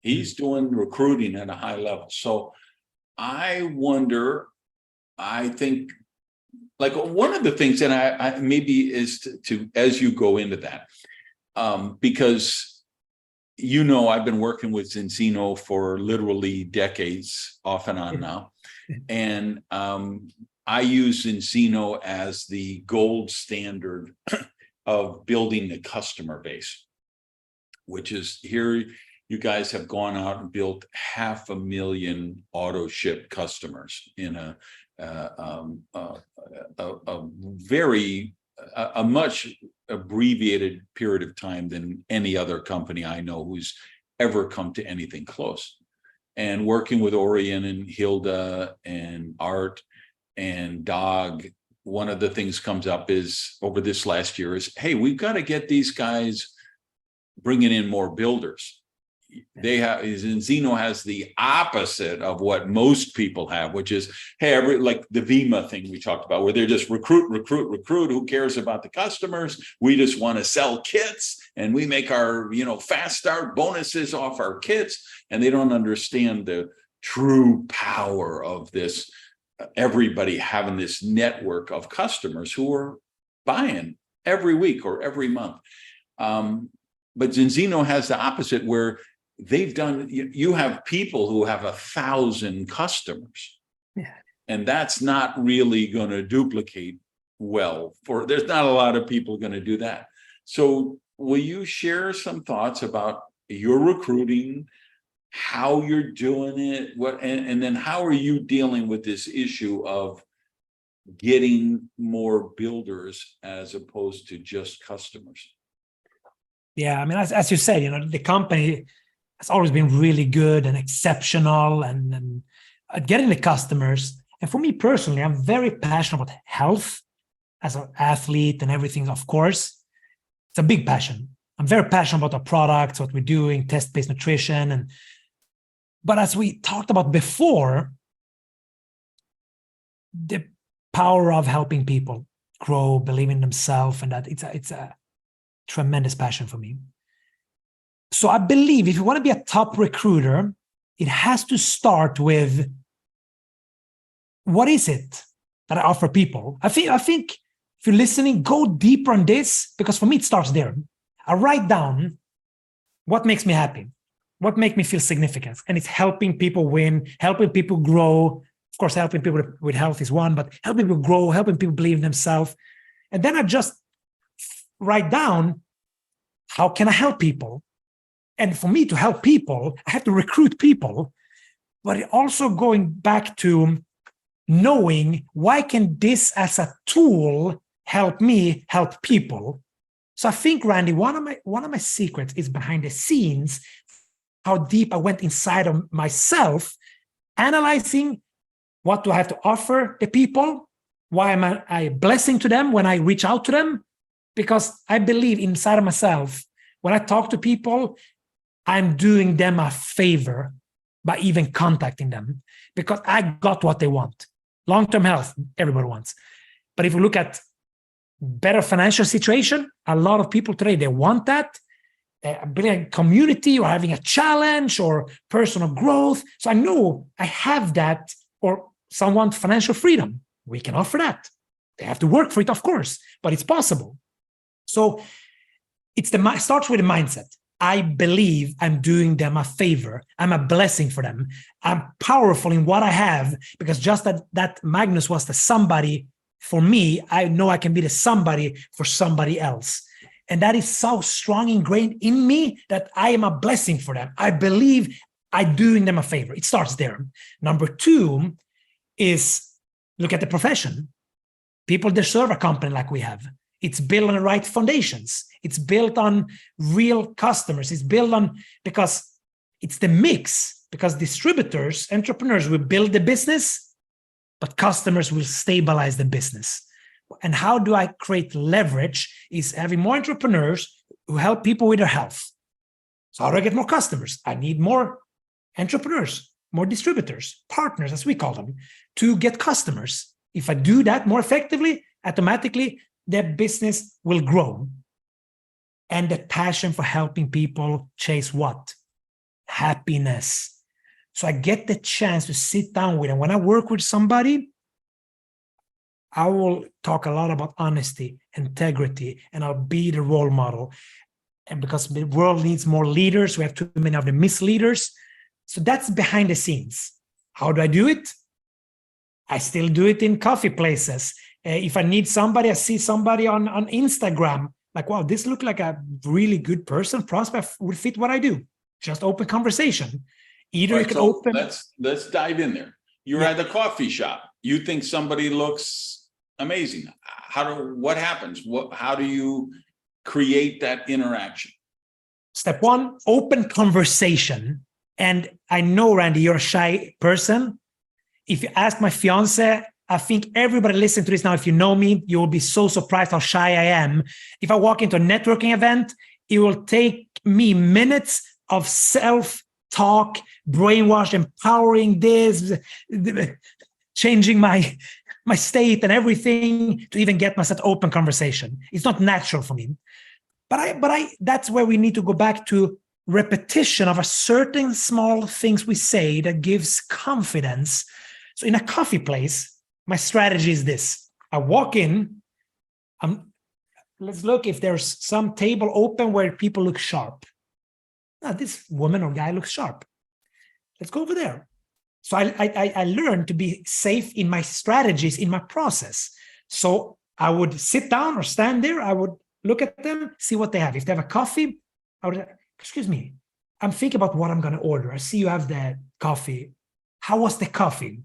He's doing recruiting at a high level. So I wonder, I think, like one of the things that I maybe is to as you go into that, because I've been working with Zinzino for literally decades, off and on now, and I use Zinzino as the gold standard of building the customer base, which is here. You guys have gone out and built 500,000 auto ship customers in a much abbreviated period of time than any other company I know who's ever come to anything close. And working with Orjan and Hilda and Art and Dog, one of the things comes up is over this last year is, hey, we've got to get these guys bringing in more builders. Zinzino has the opposite of what most people have, which is, hey, like the Vima thing we talked about, where they're just recruit. Who cares about the customers? We just want to sell kits, and we make our, fast start bonuses off our kits. And they don't understand the true power of this, everybody having this network of customers who are buying every week or every month. But Zinzino has the opposite, where they've done, you have people who have 1,000 customers. Yeah. And that's not really going to duplicate well. There's not a lot of people going to do that. So will you share some thoughts about your recruiting, how you're doing it, and then how are you dealing with this issue of getting more builders as opposed to just customers? Yeah, I mean, as you said, the company has always been really good and exceptional and at getting the customers. And for me personally, I'm very passionate about health as an athlete and everything, of course. It's a big passion. I'm very passionate about our products, what we're doing, test-based nutrition. But as we talked about before, the power of helping people grow, believe in themselves, and that it's a tremendous passion for me. So I believe if you want to be a top recruiter, it has to start with, what is it that I offer people? I think if you're listening, go deeper on this, because for me, it starts there. I write down what makes me happy, what makes me feel significant. And it's helping people win, helping people grow. Of course, helping people with health is one, but helping people grow, helping people believe in themselves. And then I just write down, how can I help people? And for me to help people, I have to recruit people, but also going back to knowing, why can this as a tool help me help people? So I think, Randy, one of my secrets is behind the scenes, how deep I went inside of myself, analyzing what do I have to offer the people? Why am I a blessing to them when I reach out to them? Because I believe inside of myself, when I talk to people, I'm doing them a favor by even contacting them, because I got what they want. Long-term health, everybody wants. But if you look at better financial situation, a lot of people today, they want that. Building a community or having a challenge or personal growth. So I know I have that, or some want financial freedom. We can offer that. They have to work for it, of course, but it's possible. So it starts with a mindset. I believe I'm doing them a favor. I'm a blessing for them. I'm powerful in what I have, because just that Magnus was the somebody for me, I know I can be the somebody for somebody else. And that is so strong ingrained in me that I am a blessing for them. I believe I'm doing them a favor. It starts there. Number two is look at the profession. People deserve a company like we have. It's built on the right foundations. It's built on real customers. It's built on, because it's the mix, because distributors, entrepreneurs will build the business, but customers will stabilize the business. And how do I create leverage is having more entrepreneurs who help people with their health. So how do I get more customers? I need more entrepreneurs, more distributors, partners, as we call them, to get customers. If I do that more effectively, automatically, their business will grow. And the passion for helping people chase what? Happiness. So I get the chance to sit down with them. When I work with somebody, I will talk a lot about honesty, integrity, and I'll be the role model. And because the world needs more leaders, we have too many of the misleaders. So that's behind the scenes. How do I do it? I still do it in coffee places. If I need somebody, I see somebody on Instagram, like, wow, this looks like a really good person, prospect would fit what I do. Just open conversation. Either you can open. Let's dive in there. You're at the coffee shop. You think somebody looks amazing. What happens? How do you create that interaction? Step one, open conversation. And I know, Randy, you're a shy person. If you ask my fiance, I think everybody listening to this now, if you know me, you will be so surprised how shy I am. If I walk into a networking event, it will take me minutes of self-talk, brainwash, empowering this, changing my state and everything to even get myself open conversation. It's not natural for me. But that's where we need to go back to repetition of a certain small things we say that gives confidence. So in a coffee place, my strategy is this. I walk in, let's look if there's some table open where people look sharp. Now, this woman or guy looks sharp. Let's go over there. So I learned to be safe in my strategies, in my process. So I would sit down or stand there. I would look at them, see what they have. If they have a coffee, I would, excuse me, I'm thinking about what I'm going to order. I see you have the coffee. How was the coffee?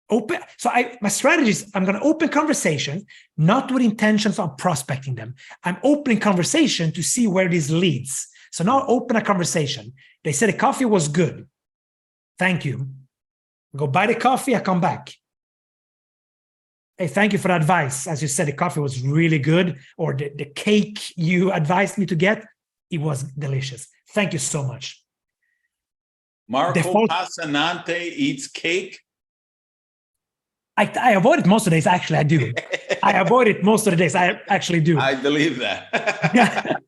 Open. So my strategy is I'm going to open conversation, not with intentions of prospecting them. I'm opening conversation to see where this leads. So now open a conversation. They said the coffee was good. Thank you. Go buy the coffee, I come back. Hey, thank you for the advice. As you said, the coffee was really good, or the cake you advised me to get, it was delicious. Thank you so much. Marco Passanante eats cake? I avoid it most of the days. Actually, I do. I avoid it most of the days. I actually do. I believe that.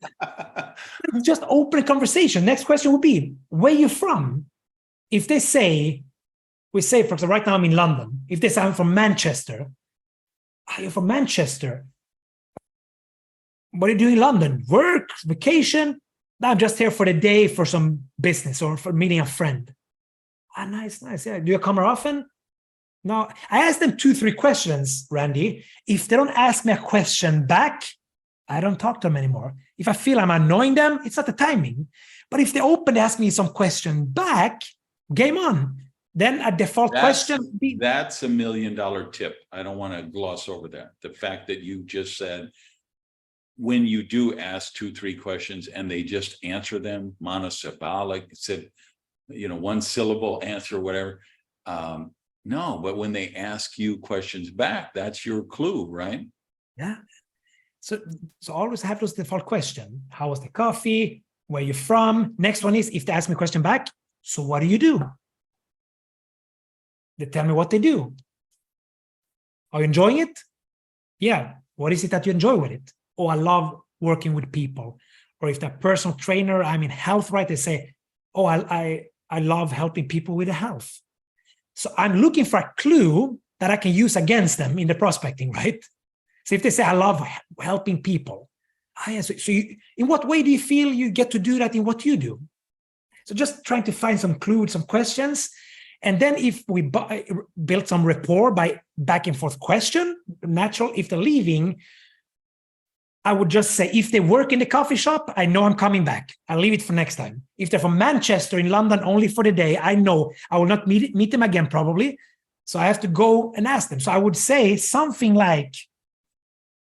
Just open a conversation. Next question would be, where are you from? If they say, we say, for example, right now I'm in London. If they say I'm from Manchester, are you from Manchester? What are you doing in London? Work, vacation? No, I'm just here for the day for some business or for meeting a friend. Ah, nice. Yeah. Do you come here often? No. I ask them 2-3 questions, Randy. If they don't ask me a question back, I don't talk to them anymore. If I feel I'm annoying them, it's not the timing. But if they open, ask me some question back, game on. Then a default question. That's $1 million tip. I don't want to gloss over that. The fact that you just said, when you do ask 2-3 questions and they just answer them monosyllabic, said, one syllable answer, whatever. No, but when they ask you questions back, that's your clue, right? Yeah. So always have those default question. How was the coffee? Where are you from? Next one is, if they ask me a question back, so what do you do? They tell me what they do. Are you enjoying it? Yeah. What is it that you enjoy with it? Oh, I love working with people. Or if they're a personal trainer, I'm in health, right? They say, oh, I love helping people with the health. So I'm looking for a clue that I can use against them in the prospecting, right? So if they say, I love helping people. In what way do you feel you get to do that in what you do? So just trying to find some clues, some questions. And then if we build some rapport by back and forth question, natural, if they're leaving, I would just say, if they work in the coffee shop, I know I'm coming back. I'll leave it for next time. If they're from Manchester in London only for the day, I know I will not meet them again probably. So I have to go and ask them. So I would say something like,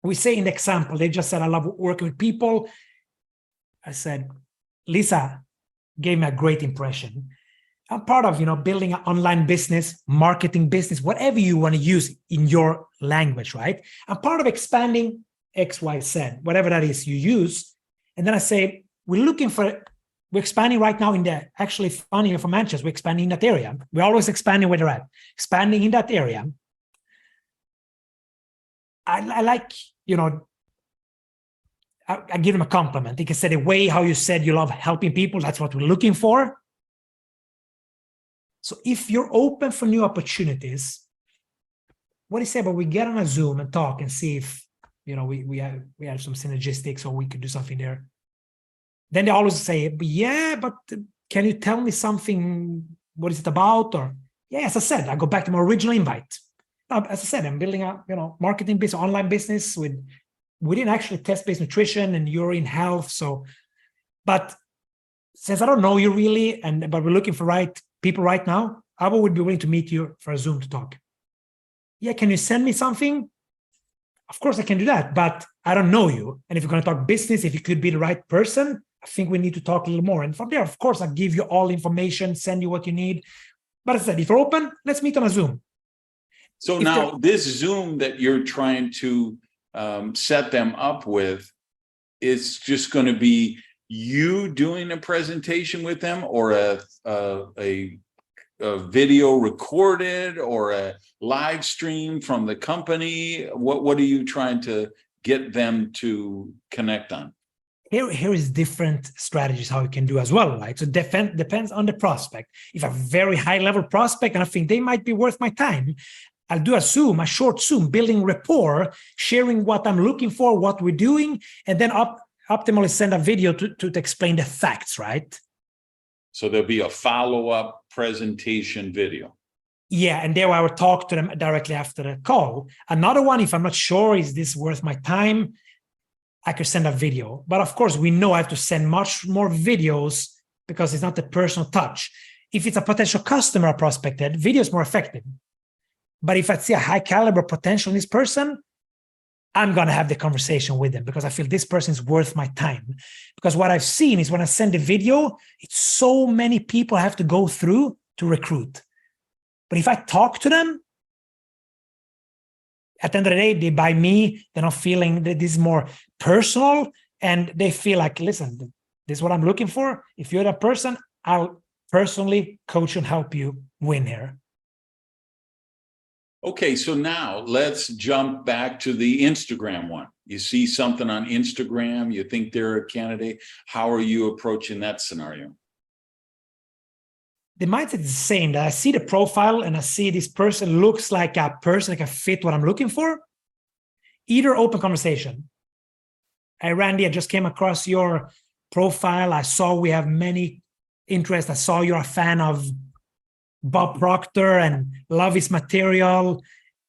we say in the example, they just said, I love working with people. I said, Lisa gave me a great impression. I'm part of, building an online business, marketing business, whatever you want to use in your language, right? I'm part of expanding X, Y, Z, whatever that is you use. And then I say, we're expanding right now actually funny for Manchester, we're expanding in that area. We're always expanding where they're at, expanding in that area. I like, I give them a compliment. They can say the way how you said you love helping people, that's what we're looking for. So if you're open for new opportunities, what do you say about we get on a Zoom and talk and see if, we have some synergistics or we could do something there. Then they always say, yeah, but can you tell me something? What is it about? Or, yeah, as I said, I go back to my original invite. As I said, I'm building a, marketing business, online business we didn't actually test-based nutrition and you're in health. So, but since I don't know you really, but we're looking for people right now, I would be willing to meet you for a Zoom to talk. Yeah, can you send me something? Of course I can do that, but I don't know you. And if you're going to talk business, if you could be the right person, I think we need to talk a little more. And from there, of course, I'll give you all information, send you what you need. But as I said, if you're open, let's meet on a Zoom. So now this Zoom that you're trying to set them up with is just going to be you doing a presentation with them, or a video recorded, or a live stream from the company? What are you trying to get them to connect on? Here is different strategies how you can do as well, right? So depends on the prospect. If a very high level prospect and I think they might be worth my time, I'll do a short Zoom, building rapport, sharing what I'm looking for, what we're doing, and then optimally send a video to explain the facts, right? So there'll be a follow-up presentation video. Yeah, and there I would talk to them directly after the call. Another one, if I'm not sure, is this worth my time? I could send a video. But of course, we know I have to send much more videos because it's not the personal touch. If it's a potential customer prospected, video is more effective. But if I see a high caliber potential in this person, I'm going to have the conversation with them because I feel this person is worth my time. Because what I've seen is when I send a video, it's so many people I have to go through to recruit. But if I talk to them, at the end of the day, they buy me. They're not feeling that this is more personal, and they feel like, listen, this is what I'm looking for. If you're that person, I'll personally coach and help you win here. Okay, so now let's jump back to the Instagram one. You see something on Instagram, you think they're a candidate. How are you approaching that scenario? The mindset is the same, that I see the profile and I see this person looks like a person that can fit what I'm looking for. Either open conversation. Hey, Randy, I just came across your profile. I saw we have many interests. I saw you're a fan of Bob Proctor and love his material.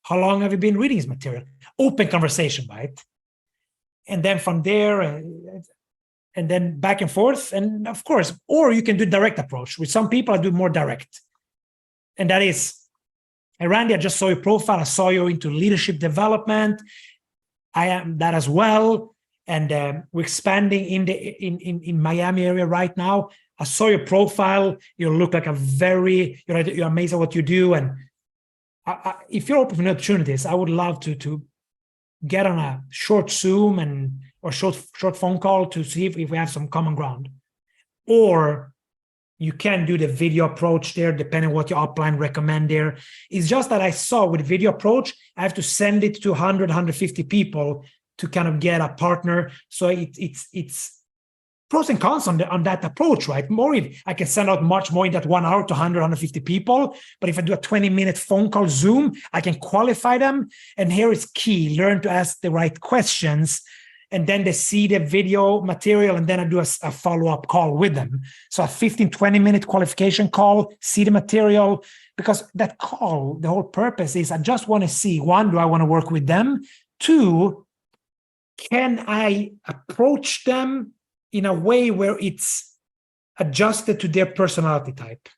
How long have you been reading his material? Open conversation, right? And then from there, and then back and forth. And of course, or you can do direct approach. With some people, I do more direct. And that is, hey, Randy, I just saw your profile. I saw you into leadership development. I am that as well. And we're expanding in Miami area right now. I saw your profile. You look like you're amazed at what you do. And if you're open for new opportunities, I would love to get on a short Zoom or short phone call to see if we have some common ground. Or you can do the video approach there, depending on what your upline recommend there. It's just that I saw with video approach, I have to send it to 100, 150 people to kind of get a partner. So it's pros and cons on that approach, right? More if I can send out much more in that 1 hour to 100, 150 people. But if I do a 20-minute phone call Zoom, I can qualify them. And here is key, learn to ask the right questions. And then they see the video material, and then I do a follow-up call with them. So a 15, 20-minute qualification call, see the material, because that call, the whole purpose is I just want to see, one, do I want to work with them? Two, can I approach them in a way where it's adjusted to their personality type?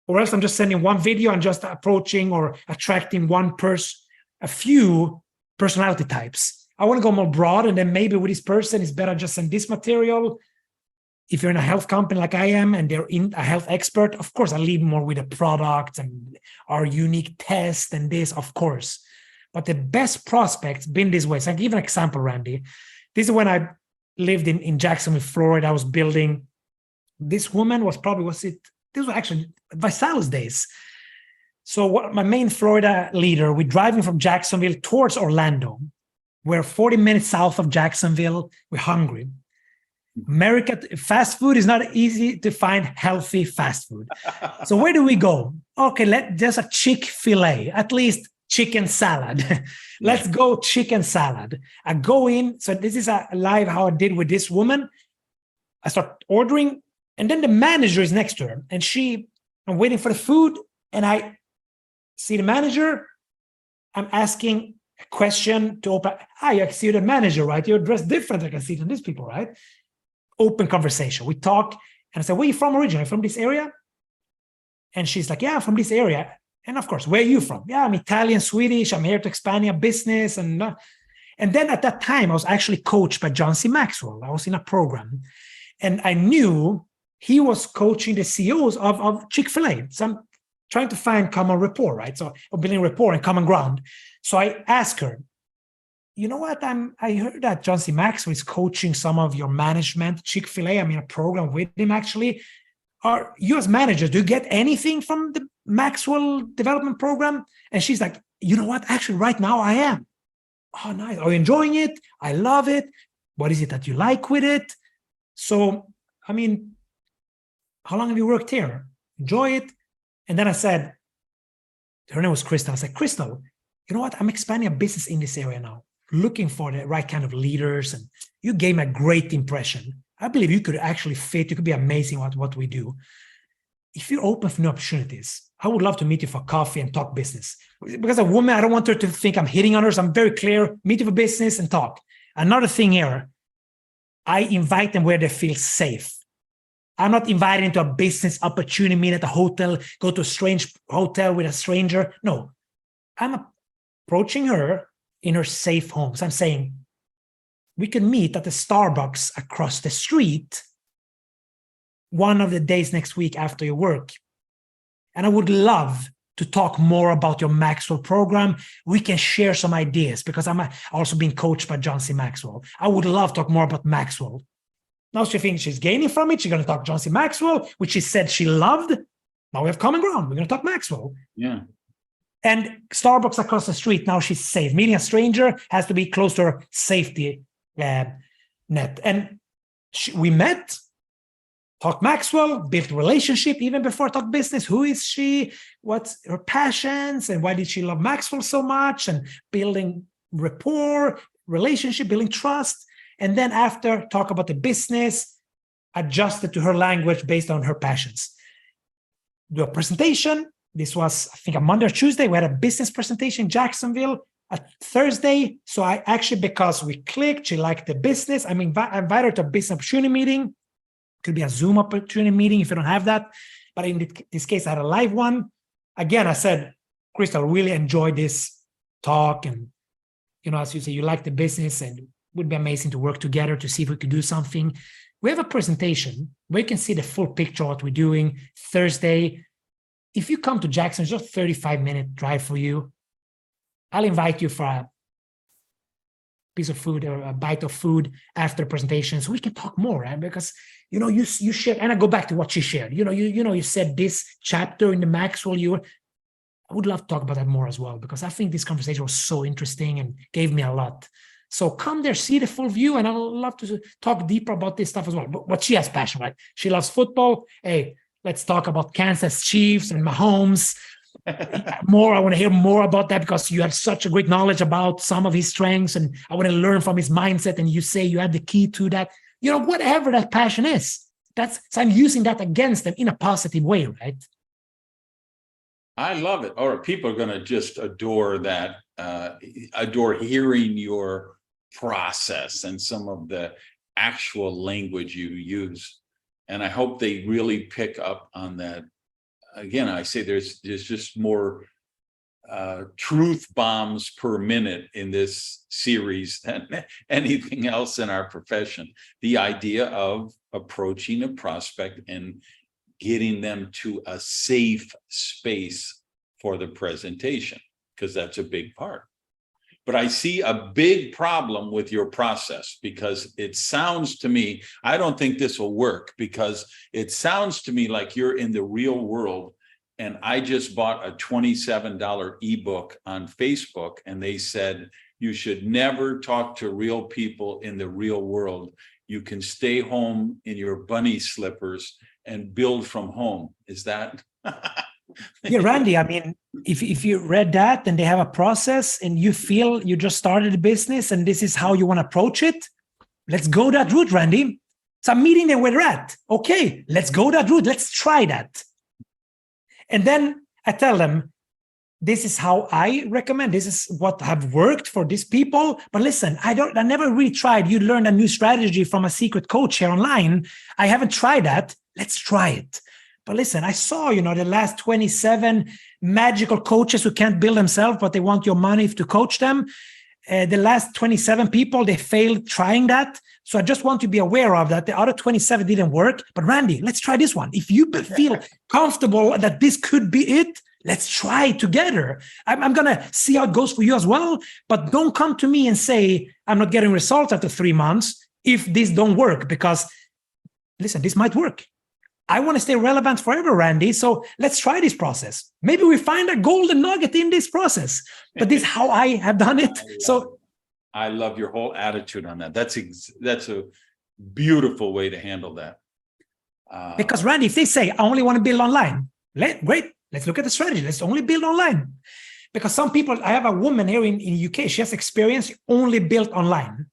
Or else I'm just sending one video and just approaching or attracting a few personality types. I want to go more broad, and then maybe with this person, it's better just send this material. If you're in a health company like I am and they're in a health expert, of course, I lead more with the product and our unique test and this, of course. But the best prospects been this way. So I'll give an example, Randy. This is when I lived in Jacksonville, Florida. I was building. This woman this was actually Saele's days. So my main Florida leader, we're driving from Jacksonville towards Orlando. We're 40 minutes south of Jacksonville. We're hungry. America, fast food is not easy to find healthy fast food. So where do we go? Okay, there's a Chick-fil-A, at least chicken salad. Let's go chicken salad. I go in. So this is a live how I did with this woman. I start ordering, and then the manager is next to her. And I'm waiting for the food, and I see the manager. I'm asking a question to open. I see you're the manager, right? You're dressed different. I can see than these people, right? Open conversation. We talk, and I said, where are you from originally? From this area? And she's like, yeah, from this area. And of course, where are you from? Yeah, I'm Italian, Swedish. I'm here to expand a business. And then at that time, I was actually coached by John C. Maxwell. I was in a program, and I knew he was coaching the CEOs of Chick-fil-A. So I'm trying to find common rapport, right? So building rapport and common ground. So I asked her, you know what? I heard that John C. Maxwell is coaching some of your management, Chick-fil-A. I'm in a program with him, actually. Are you as managers, do you get anything from the Maxwell development program? And she's like, you know what? Actually, right now I am. Oh, nice. Are you enjoying it? I love it. What is it that you like with it? So, I mean, how long have you worked here? Enjoy it. And then I said, her name was Crystal. I said, Crystal, you know what? I'm expanding a business in this area now, looking for the right kind of leaders. And you gave me a great impression. I believe you could actually fit. You could be amazing at what we do. If you're open for new opportunities, I would love to meet you for coffee and talk business. Because a woman, I don't want her to think I'm hitting on her. So I'm very clear, meet you for business and talk. Another thing here, I invite them where they feel safe. I'm not invited into a business opportunity, meet at a hotel, go to a strange hotel with a stranger. No, I'm approaching her in her safe home. So I'm saying, we can meet at the Starbucks across the street one of the days next week after your work. And I would love to talk more about your Maxwell program. We can share some ideas because I'm also being coached by John C. Maxwell. I would love to talk more about Maxwell. Now she thinks she's gaining from it. She's going to talk John C. Maxwell, which she said she loved. Now we have common ground. We're going to talk Maxwell. Yeah. And Starbucks across the street, now she's safe. Meeting a stranger has to be close to her safety net. And we met, talked Maxwell, built a relationship even before I talked business. Who is she? What's her passions? And why did she love Maxwell so much? And building rapport, relationship, building trust. And then after, talk about the business, adjusted to her language based on her passions. Do a presentation. This was, I think, a Monday or Tuesday. We had a business presentation in Jacksonville. A Thursday. So I actually, because we clicked, she liked the business. I invited her to a business opportunity meeting. Could be a Zoom opportunity meeting if you don't have that. But in this case, I had a live one. Again, I said, Crystal, really enjoyed this talk. And, as you say, you like the business and it would be amazing to work together to see if we could do something. We have a presentation where you can see the full picture of what we're doing Thursday. If you come to Jackson, it's just a 35-minute drive for you. I'll invite you for a piece of food or a bite of food after the presentation so we can talk more, right? Because, you shared, and I go back to what she shared. You said this chapter in the Maxwell, I would love to talk about that more as well, because I think this conversation was so interesting and gave me a lot. So come there, see the full view, and I would love to talk deeper about this stuff as well. But what she has passion, right? She loves football. Hey, let's talk about Kansas Chiefs and Mahomes. More, I want to hear more about that because you have such a great knowledge about some of his strengths, and I want to learn from his mindset. And you say you have the key to that. Whatever that passion is, so I'm using that against them in a positive way, right? I love it. Or people are going to just adore that, adore hearing your process and some of the actual language you use. And I hope they really pick up on that. Again, I say there's just more truth bombs per minute in this series than anything else in our profession. The idea of approaching a prospect and getting them to a safe space for the presentation, because that's a big part. But I see a big problem with your process, because it sounds to me, I don't think this will work, because it sounds to me like you're in the real world. And I just bought a $27 ebook on Facebook, and they said, you should never talk to real people in the real world. You can stay home in your bunny slippers and build from home. Is that? Yeah, Randy, if you read that and they have a process and you feel you just started a business and this is how you want to approach it, let's go that route, Randy. So I'm meeting them where they're at. Okay, let's go that route. Let's try that. And then I tell them, this is how I recommend. This is what have worked for these people. But listen, I never really tried. You learned a new strategy from a secret coach here online. I haven't tried that. Let's try it. But listen, I saw, the last 27 magical coaches who can't build themselves, but they want your money to coach them. The last 27 people, they failed trying that. So I just want to be aware of that. The other 27 didn't work. But Randy, let's try this one. If you feel comfortable that this could be it, let's try it together. I'm going to see how it goes for you as well. But don't come to me and say, I'm not getting results after 3 months if this don't work. Because, listen, this might work. I want to stay relevant forever, Randy. So let's try this process. Maybe we find a golden nugget in this process. But this is how I have done it. I love your whole attitude on that. That's a beautiful way to handle that. Because Randy, if they say, I only want to build online, great. Let's look at the strategy. Let's only build online. Because some people, I have a woman here in UK, she has experience only built online.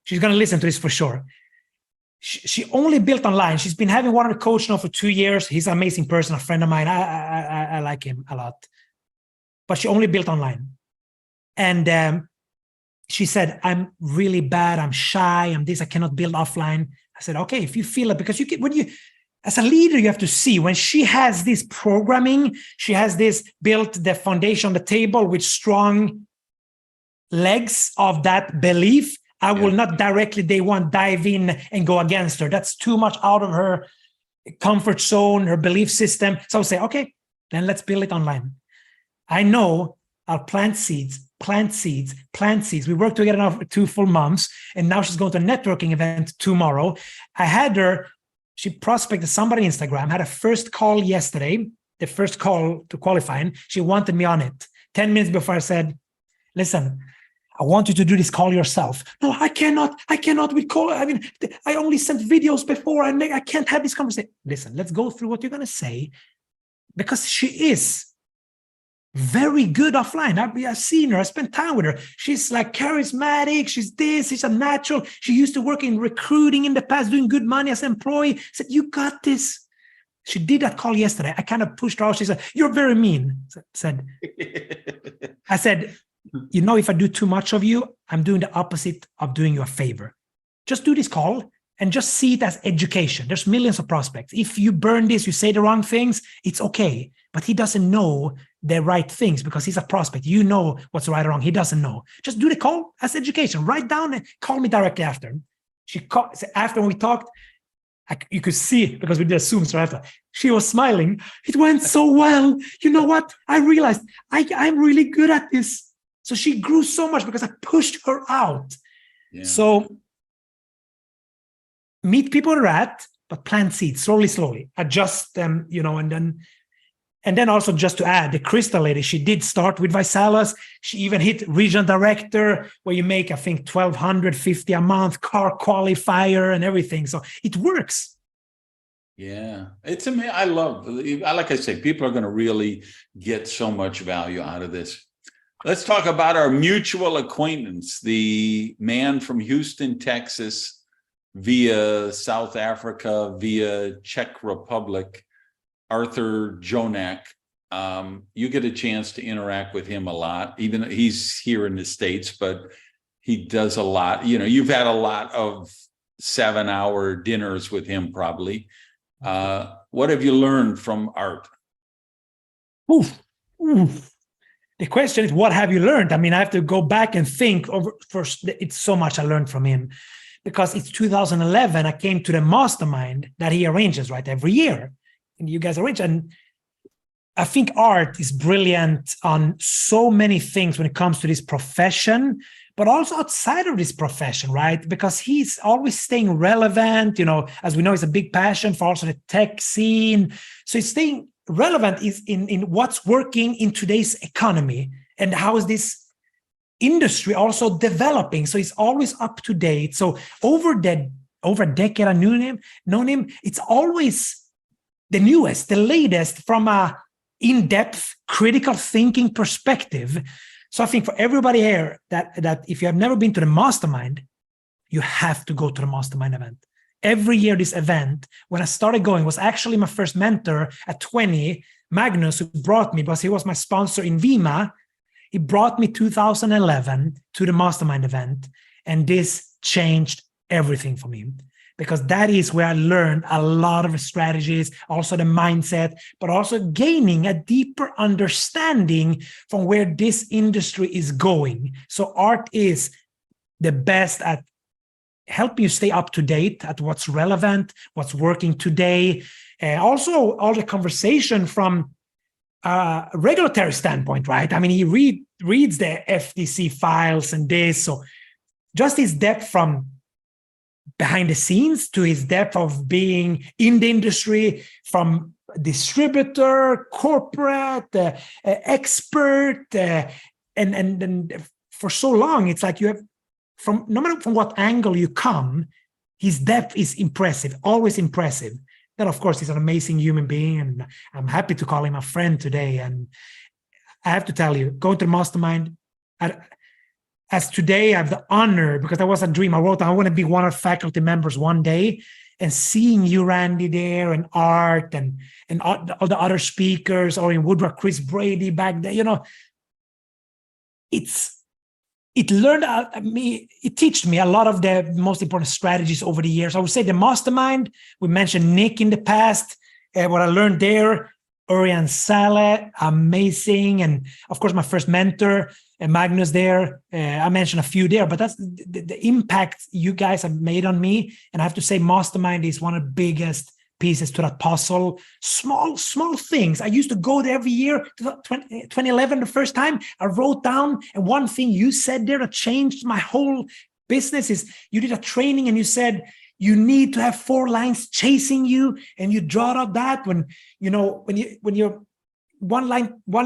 She's going to listen to this for sure. She only built online. She's been having one of the coach now for 2 years. He's an amazing person, a friend of mine. I like him a lot. But she only built online. And she said, I'm really bad. I'm shy. I'm this. I cannot build offline. I said, okay, if you feel it, because as a leader, you have to see when she has this programming, she has this built the foundation on the table with strong legs of that belief. I will not directly day one dive in and go against her. That's too much out of her comfort zone, her belief system. So I'll say, okay, then let's build it online. I know I'll plant seeds. We worked together now for 2 full months, and now she's going to a networking event tomorrow. I had her, she prospected somebody on Instagram, had a first call yesterday, the first call to qualifying. She wanted me on it. 10 minutes before I said, listen, I want you to do this call yourself. No, I cannot with call. I mean, I only sent videos before. I can't have this conversation. Listen, let's go through what you're going to say, because she is very good offline. I've seen her. I spent time with her. She's like charismatic. She's a natural. She used to work in recruiting in the past, doing good money as an employee. I said, you got this. She did that call yesterday. I kind of pushed her out. She said, you're very mean. I said, you know, if I do too much of you, I'm doing the opposite of doing you a favor. Just do this call and just see it as education. There's millions of prospects. If you burn this, you say the wrong things, it's okay. But he doesn't know the right things because he's a prospect. You know what's right or wrong. He doesn't know. Just do the call as education. Write down and call me directly after. She called, after we talked, you could see, because we did a Zoom right after, she was smiling. It went so well. You know what? I realized I'm really good at this. So she grew so much because I pushed her out. Yeah. So meet people where they're at, but plant seeds slowly, adjust them, you know, and then also just to add, the Crystal lady, she did start with Visalas. She even hit regional director, where you make, I think, $1,250 a month, car qualifier and everything. So it works. Yeah, it's amazing. Like I say, people are going to really get so much value out of this. Let's talk about our mutual acquaintance, the man from Houston, Texas, via South Africa, via Czech Republic, Arthur Jonak. You get a chance to interact with him a lot. Even he's here in the States, but he does a lot. You know, you've had a lot of 7-hour dinners with him probably. What have you learned from Art? Oof. The question is, what have you learned? I mean, I have to go back and think over first. It's so much I learned from him, because it's 2011. I came to the mastermind that he arranges, right, every year. And you guys arrange. And I think Art is brilliant on so many things when it comes to this profession, but also outside of this profession, right? Because he's always staying relevant. You know, as we know, it's a big passion for also the tech scene. So he's staying relevant is in what's working in today's economy and how is this industry also developing. So he's always up to date. So over a decade I've known him, it's always the newest, the latest from a in-depth critical thinking perspective. So I think for everybody here that if you have never been to the mastermind, you have to go to the mastermind event. Every year, this event, when I started going, was actually my first mentor at 20, Magnus, who brought me, because he was my sponsor in Vima. He brought me 2011 to the mastermind event. And this changed everything for me, because that is where I learned a lot of strategies, also the mindset, but also gaining a deeper understanding from where this industry is going. So Art is the best at helping you stay up to date at what's relevant, what's working today. Also, all the conversation from a regulatory standpoint, right? I mean, he reads the FTC files and this. So just his depth from behind the scenes to his depth of being in the industry, from distributor, corporate, expert, and for so long, it's like you have, from no matter from what angle you come, his depth is impressive, always impressive. Then, of course, he's an amazing human being, and I'm happy to call him a friend today. And I have to tell you, going to the mastermind, as today, I have the honor, because that was a dream. I wrote, I want to be one of the faculty members one day, and seeing you, Randy, there, and Art, and all the other speakers, or in Woodward, Chris Brady back there, you know, it teached me a lot of the most important strategies over the years. I would say the mastermind, we mentioned Nick in the past, what I learned there, Orjan, Saele, amazing. And of course, my first mentor, Magnus there, I mentioned a few there, but that's the impact you guys have made on me. And I have to say, mastermind is one of the biggest pieces to that puzzle, small things. I used to go there every year. 2011, the first time I wrote down, and one thing you said there that changed my whole business is you did a training and you said, you need to have 4 lines chasing you, and you draw up that when you're one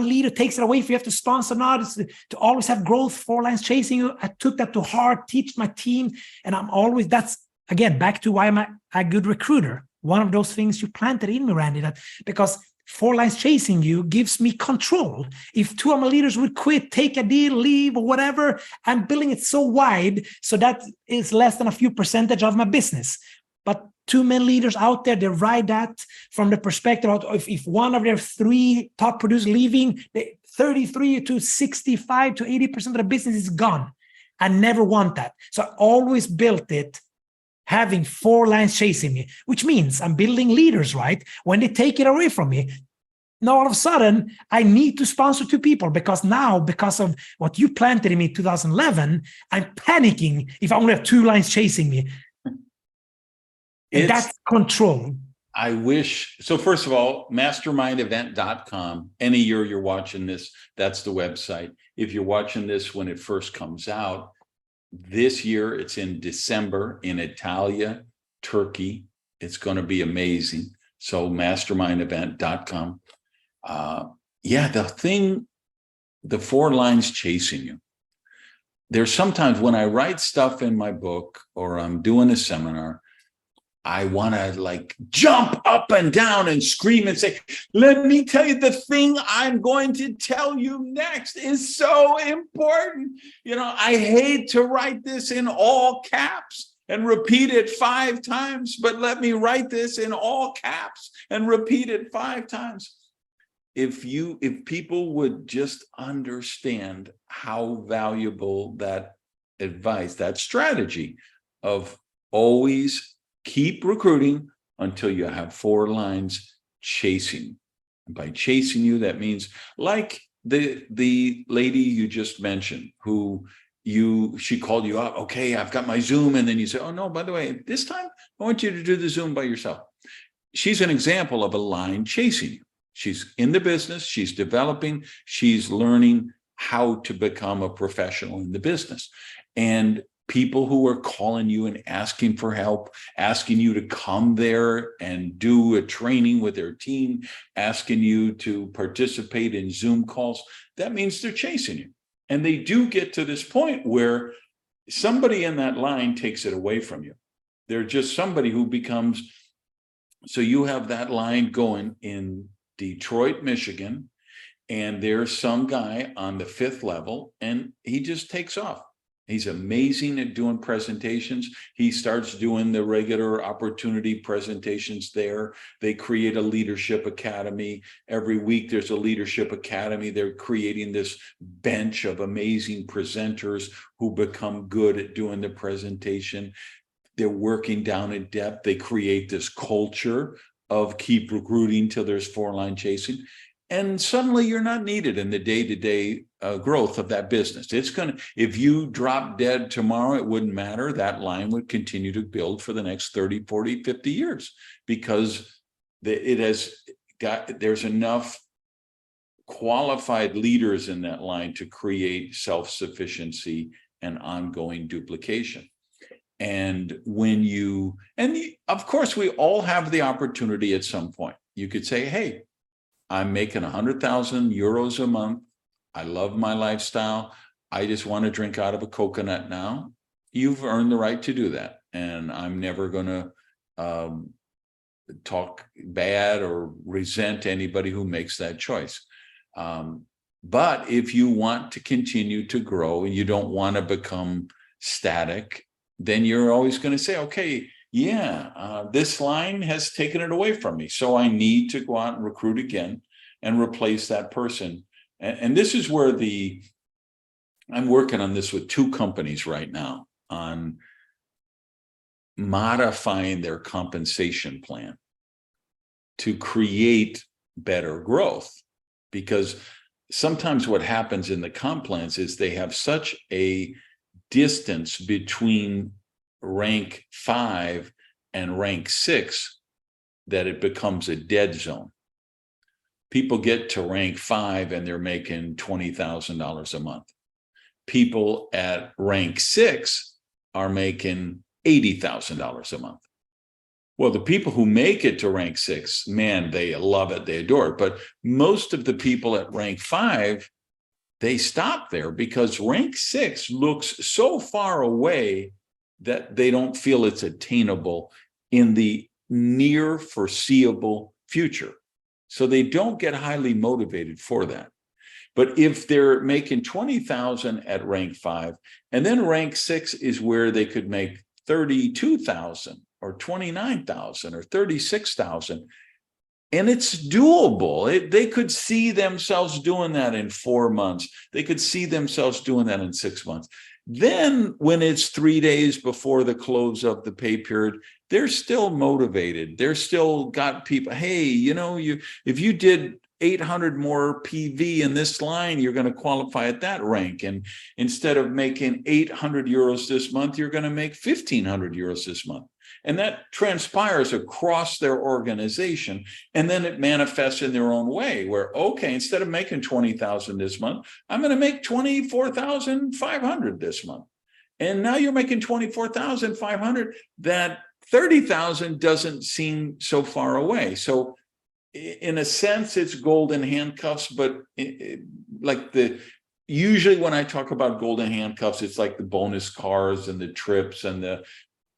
leader takes it away, if you have to sponsor not, it's to always have growth, 4 lines chasing you. I took that to heart, teach my team, and that's again back to why I'm a good recruiter. One of those things you planted in me, Randy, that because 4 lines chasing you gives me control. If 2 of my leaders would quit, take a deal, leave, or whatever, I'm building it so wide so that is less than a few percentage of my business. But 2 men leaders out there, they ride that from the perspective of if one of their 3 top producers leaving, 33 to 65 to 80% of the business is gone. I never want that. So I always built it having 4 lines chasing me, which means I'm building leaders, right? When they take it away from me, now all of a sudden I need to sponsor 2 people because of what you planted in me in 2011, I'm panicking if I only have 2 lines chasing me. And that's control. I wish. So first of all, mastermindevent.com, any year you're watching this, that's the website. If you're watching this when it first comes out, this year it's in December in Italia, Turkey. It's going to be amazing. So mastermindevent.com. The 4 lines chasing you. There's sometimes when I write stuff in my book or I'm doing a seminar, I want to jump up and down and scream and say, let me tell you, the thing I'm going to tell you next is so important. I hate to write this in all caps and repeat it 5 times, but let me write this in all caps and repeat it 5 times. If people would just understand how valuable that advice, that strategy of always keep recruiting until you have 4 lines chasing. And by chasing you, that means like the lady you just mentioned, who she called you up. Okay, I've got my Zoom. And then you say, oh no, by the way, this time I want you to do the Zoom by yourself. She's an example of a line chasing you. She's in the business, she's developing, she's learning how to become a professional in the business. And people who are calling you and asking for help, asking you to come there and do a training with their team, asking you to participate in Zoom calls, that means they're chasing you. And they do get to this point where somebody in that line takes it away from you. They're just somebody who becomes, so you have that line going in Detroit, Michigan, and there's some guy on the 5th level and he just takes off. He's amazing at doing presentations. He starts doing the regular opportunity presentations there. They create a leadership academy. Every week there's a leadership academy. They're creating this bench of amazing presenters who become good at doing the presentation. They're working down in depth. They create this culture of keep recruiting till there's 4 line chasing. And suddenly you're not needed in the day-to-day growth of that business. If you drop dead tomorrow, it wouldn't matter. That line would continue to build for the next 30, 40, 50 years because there's enough qualified leaders in that line to create self-sufficiency and ongoing duplication. And of course, we all have the opportunity at some point. You could say, hey, I'm making 100,000 euros a month. I love my lifestyle. I just want to drink out of a coconut now. You've earned the right to do that. And I'm never going to talk bad or resent anybody who makes that choice. But if you want to continue to grow and you don't want to become static, then you're always going to say, okay, this line has taken it away from me. So I need to go out and recruit again and replace that person. And this is where I'm working on this with 2 companies right now on modifying their compensation plan to create better growth. Because sometimes what happens in the comp plans is they have such a distance between rank 5 and rank 6 that it becomes a dead zone. People get to rank 5 and they're making $20,000 a month. People at rank 6 are making $80,000 a month. Well, the people who make it to rank 6, man, they love it, they adore it. But most of the people at rank 5, they stop there because rank 6 looks so far away that they don't feel it's attainable in the near foreseeable future. So they don't get highly motivated for that. But if they're making 20,000 at rank 5, and then rank 6 is where they could make 32,000 or 29,000 or 36,000, and it's doable. They could see themselves doing that in 4 months. They could see themselves doing that in 6 months. Then when it's 3 days before the close of the pay period, they're still motivated. They're still got people, hey, you know, if you did 800 more PV in this line, you're going to qualify at that rank. And instead of making 800 euros this month, you're going to make 1,500 euros this month. And that transpires across their organization. And then it manifests in their own way where, okay, instead of making 20,000 this month, I'm going to make 24,500 this month. And now you're making 24,500. That 30,000 doesn't seem so far away. So in a sense, it's golden handcuffs, but usually when I talk about golden handcuffs, it's like the bonus cars and the trips and the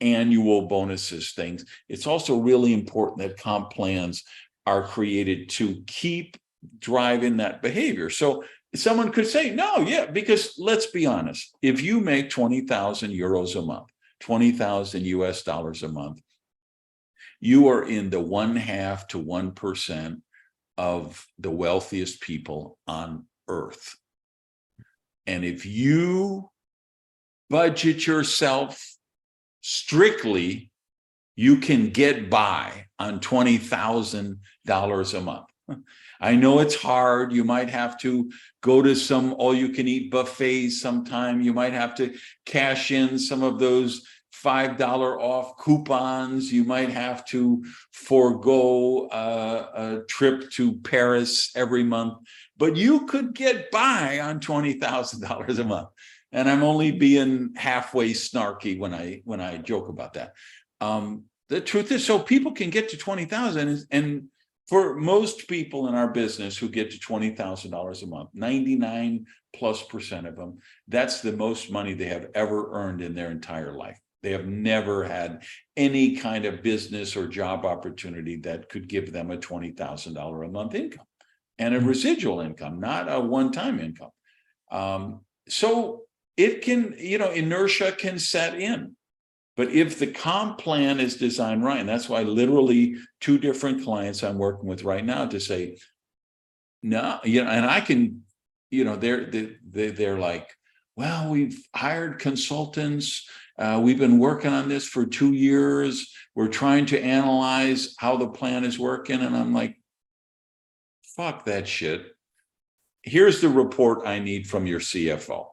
annual bonuses things. It's also really important that comp plans are created to keep driving that behavior. So someone could say, no, yeah, because let's be honest, if you make 20,000 euros a month, 20,000 US dollars a month, you are in the 0.5% to 1% of the wealthiest people on earth. And if you budget yourself strictly, you can get by on $20,000 a month. I know it's hard. You might have to go to some all-you-can-eat buffets sometime. You might have to cash in some of those $5 off coupons. You might have to forego a trip to Paris every month, but you could get by on $20,000 a month. And I'm only being halfway snarky when I joke about that. The truth is, so people can get to 20,000, and for most people in our business who get to $20,000 a month, 99+% of them, that's the most money they have ever earned in their entire life. They have never had any kind of business or job opportunity that could give them a $20,000 a month income and a residual income, not a one-time income. So it can, inertia can set in. But if the comp plan is designed right, and that's why literally 2 different clients I'm working with right now to say, no, and I can, they're like, well, we've hired consultants. We've been working on this for 2 years. We're trying to analyze how the plan is working. And I'm like, fuck that shit. Here's the report I need from your CFO.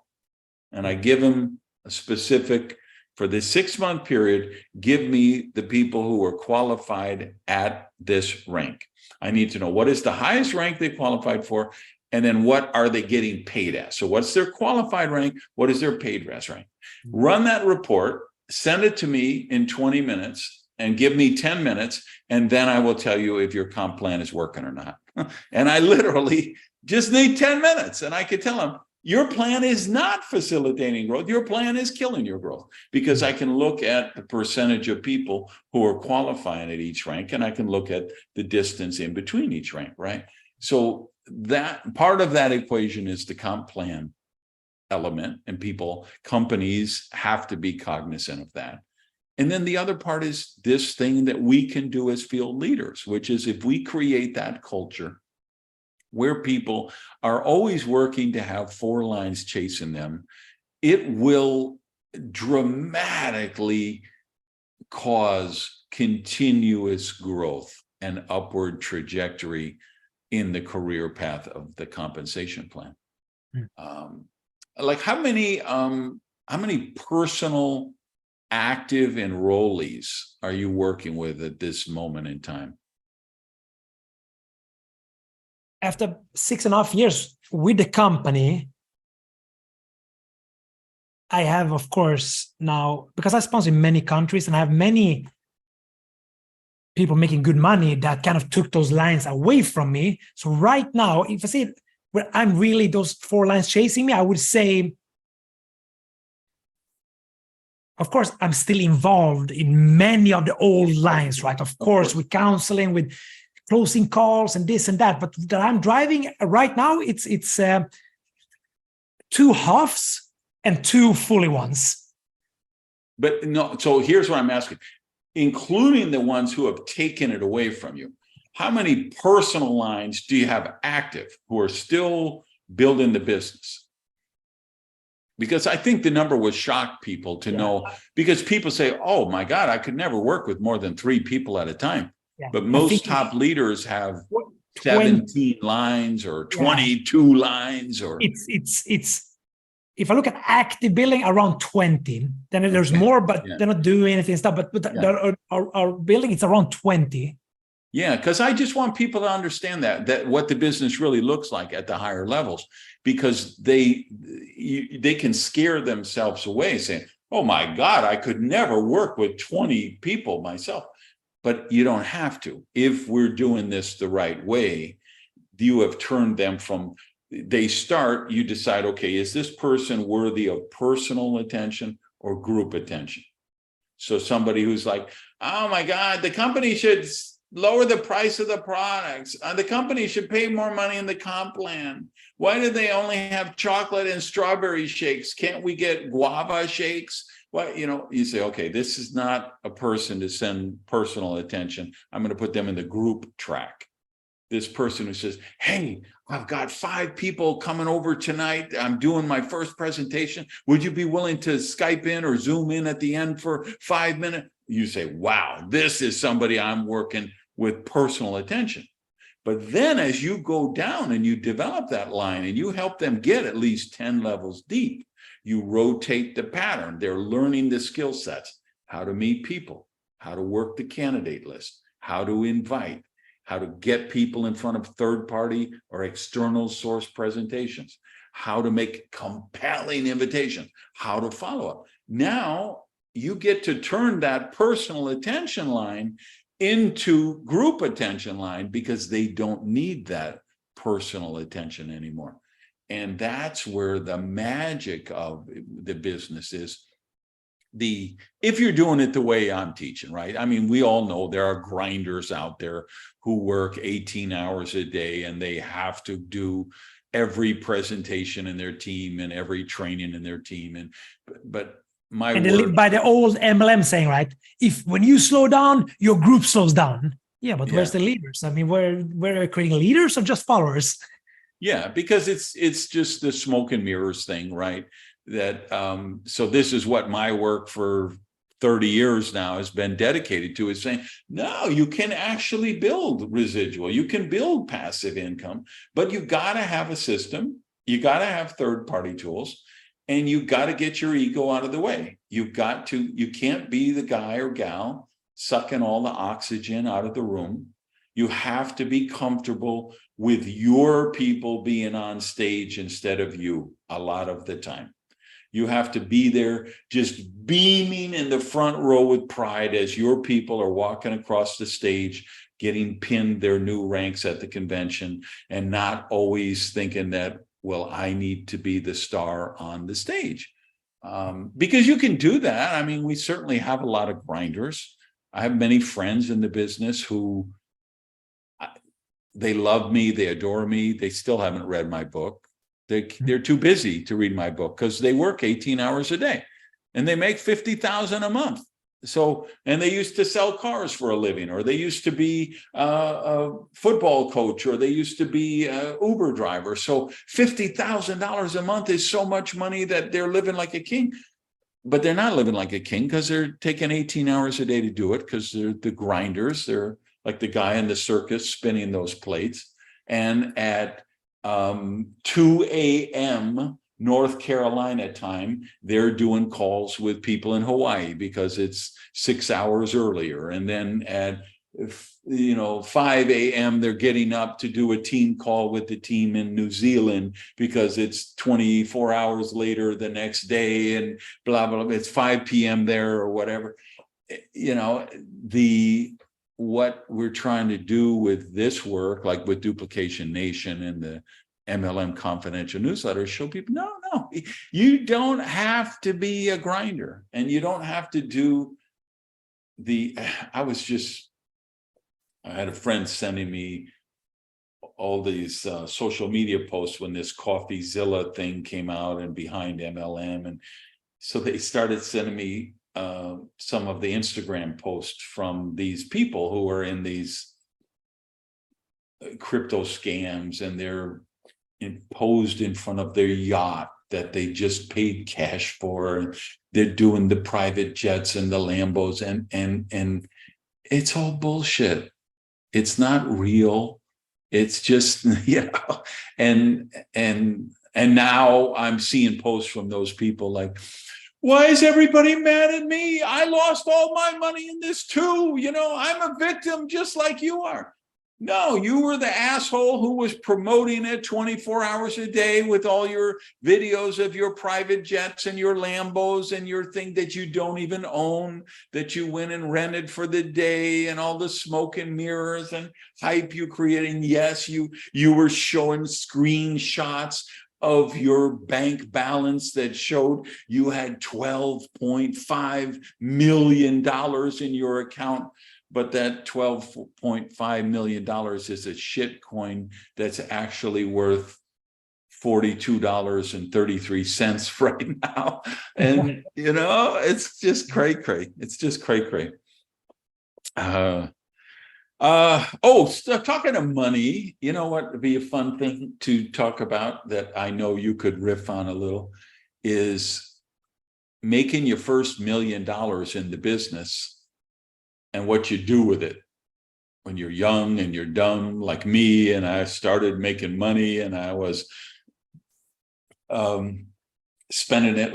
And I give him a specific, for this 6-month period, give me the people who are qualified at this rank. I need to know what is the highest rank they qualified for, and then what are they getting paid at? So what's their qualified rank? What is their paid as rank? Run that report, send it to me in 20 minutes, and give me 10 minutes, and then I will tell you if your comp plan is working or not. And I literally just need 10 minutes, and I could tell them, your plan is not facilitating growth. Your plan is killing your growth, because I can look at the percentage of people who are qualifying at each rank, and I can look at the distance in between each rank, right? So that part of that equation is the comp plan element, and companies have to be cognizant of that. And then the other part is this thing that we can do as field leaders, which is if we create that culture where people are always working to have 4 lines chasing them, it will dramatically cause continuous growth and upward trajectory in the career path of the compensation plan. Like how many personal active enrollees are you working with at this moment in time? after 6.5 years with the company, I have, of course, now, because I sponsor in many countries and I have many people making good money that kind of took those lines away from me. So right now, if I say where I'm really those 4 lines chasing me, I would say, of course, I'm still involved in many of the old lines, right? Of course, with counseling, with closing calls and this and that. But that I'm driving right now, it's 2 halves and 2 fully ones. But no, so here's what I'm asking, including the ones who have taken it away from you, how many personal lines do you have active who are still building the business? Because I think the number would shock people to know, because people say, oh my God, I could never work with more than 3 people at a time. Yeah. But most top leaders have 17 lines or 22 lines, or it's if I look at active billing, around 20, then there's more, but they're not doing anything stuff. But our billing, it's around 20. Yeah, because I just want people to understand that what the business really looks like at the higher levels, because they can scare themselves away saying, oh my God, I could never work with 20 people myself. But you don't have to. If we're doing this the right way, you have turned them from, they start, you decide, okay, is this person worthy of personal attention or group attention? So somebody who's like, oh my God, the company should lower the price of the products. The company should pay more money in the comp plan. Why do they only have chocolate and strawberry shakes? Can't we get guava shakes? Well, you say, okay, this is not a person to send personal attention. I'm going to put them in the group track. This person who says, hey, I've got 5 people coming over tonight. I'm doing my first presentation. Would you be willing to Skype in or Zoom in at the end for 5 minutes? You say, wow, this is somebody I'm working with personal attention. But then as you go down and you develop that line and you help them get at least 10 levels deep, you rotate the pattern. They're learning the skill sets, how to meet people, how to work the candidate list, how to invite, how to get people in front of third-party or external source presentations, how to make compelling invitations, how to follow up. Now you get to turn that personal attention line into group attention line, because they don't need that personal attention anymore. And that's where the magic of the business is. If you're doing it the way I'm teaching, right? I mean, we all know there are grinders out there who work 18 hours a day and they have to do every presentation in their team and every training in their team. But they live by the old MLM saying, right? If when you slow down, your group slows down. Yeah, but where's the leaders? I mean, we're creating leaders or just followers? Yeah, because it's just the smoke and mirrors thing, right? That so this is what my work for 30 years now has been dedicated to, is saying, no, you can actually build residual, you can build passive income, but you got to have a system, you got to have third-party tools, and you got to get your ego out of the way. You can't be the guy or gal sucking all the oxygen out of the room. You have to be comfortable with your people being on stage instead of you a lot of the time. You have to be there just beaming in the front row with pride as your people are walking across the stage, getting pinned their new ranks at the convention, and not always thinking that, well, I need to be the star on the stage. Because you can do that. I mean, we certainly have a lot of grinders. I have many friends in the business who, they love me, they adore me, they still haven't read my book. They're too busy to read my book because they work 18 hours a day and they make $50,000 a month. So, and they used to sell cars for a living, or they used to be a football coach, or they used to be an Uber driver. So $50,000 a month is so much money that they're living like a king. But they're not living like a king because they're taking 18 hours a day to do it, because they're the grinders. They're like the guy in the circus spinning those plates. And at 2 a.m. North Carolina time, they're doing calls with people in Hawaii because it's 6 hours earlier. And then at 5 a.m. they're getting up to do a team call with the team in New Zealand because it's 24 hours later the next day and blah, blah, blah. It's 5 p.m. there or whatever. What we're trying to do with this work, like with Duplication Nation and the MLM Confidential newsletter, show people, no, you don't have to be a grinder, and you don't have to do I had a friend sending me all these social media posts when this CoffeeZilla thing came out and behind MLM. And so they started sending me some of the Instagram posts from these people who are in these crypto scams, and they're posed in front of their yacht that they just paid cash for. And they're doing the private jets and the Lambos, and it's all bullshit. It's not real. It's just, and now I'm seeing posts from those people like, why is everybody mad at me? I lost all my money in this too. I'm a victim just like you are. No, you were the asshole who was promoting it 24 hours a day with all your videos of your private jets and your Lambos and your thing that you don't even own, that you went and rented for the day, and all the smoke and mirrors and hype you creating. Yes, you were showing screenshots of your bank balance that showed you had $12.5 million in your account. But that $12.5 million is a shit coin that's actually worth $42.33 right now. And, it's just cray-cray. It's just cray-cray. Talking of money, you know what would be a fun thing to talk about that I know you could riff on a little is making your first $1 million in the business and what you do with it when you're young and you're dumb like me. And I started making money, and I was spending it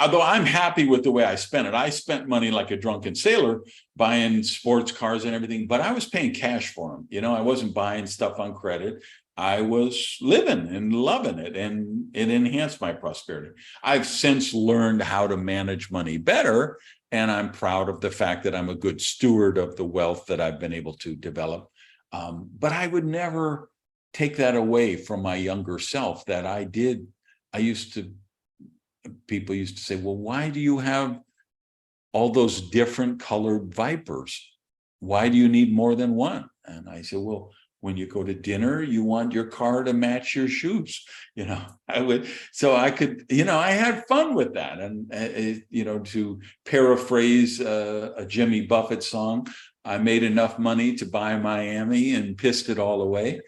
although I'm happy with the way I spent it. I spent money like a drunken sailor, buying sports cars and everything, but I was paying cash for them. I wasn't buying stuff on credit. I was living and loving it, and it enhanced my prosperity. I've since learned how to manage money better, and I'm proud of the fact that I'm a good steward of the wealth that I've been able to develop. But I would never take that away from my younger self that I did. People used to say, well, why do you have all those different colored Vipers? Why do you need more than one? And I said, well, when you go to dinner, you want your car to match your shoes. I had fun with that. And, to paraphrase a Jimmy Buffett song, I made enough money to buy Miami and pissed it all away.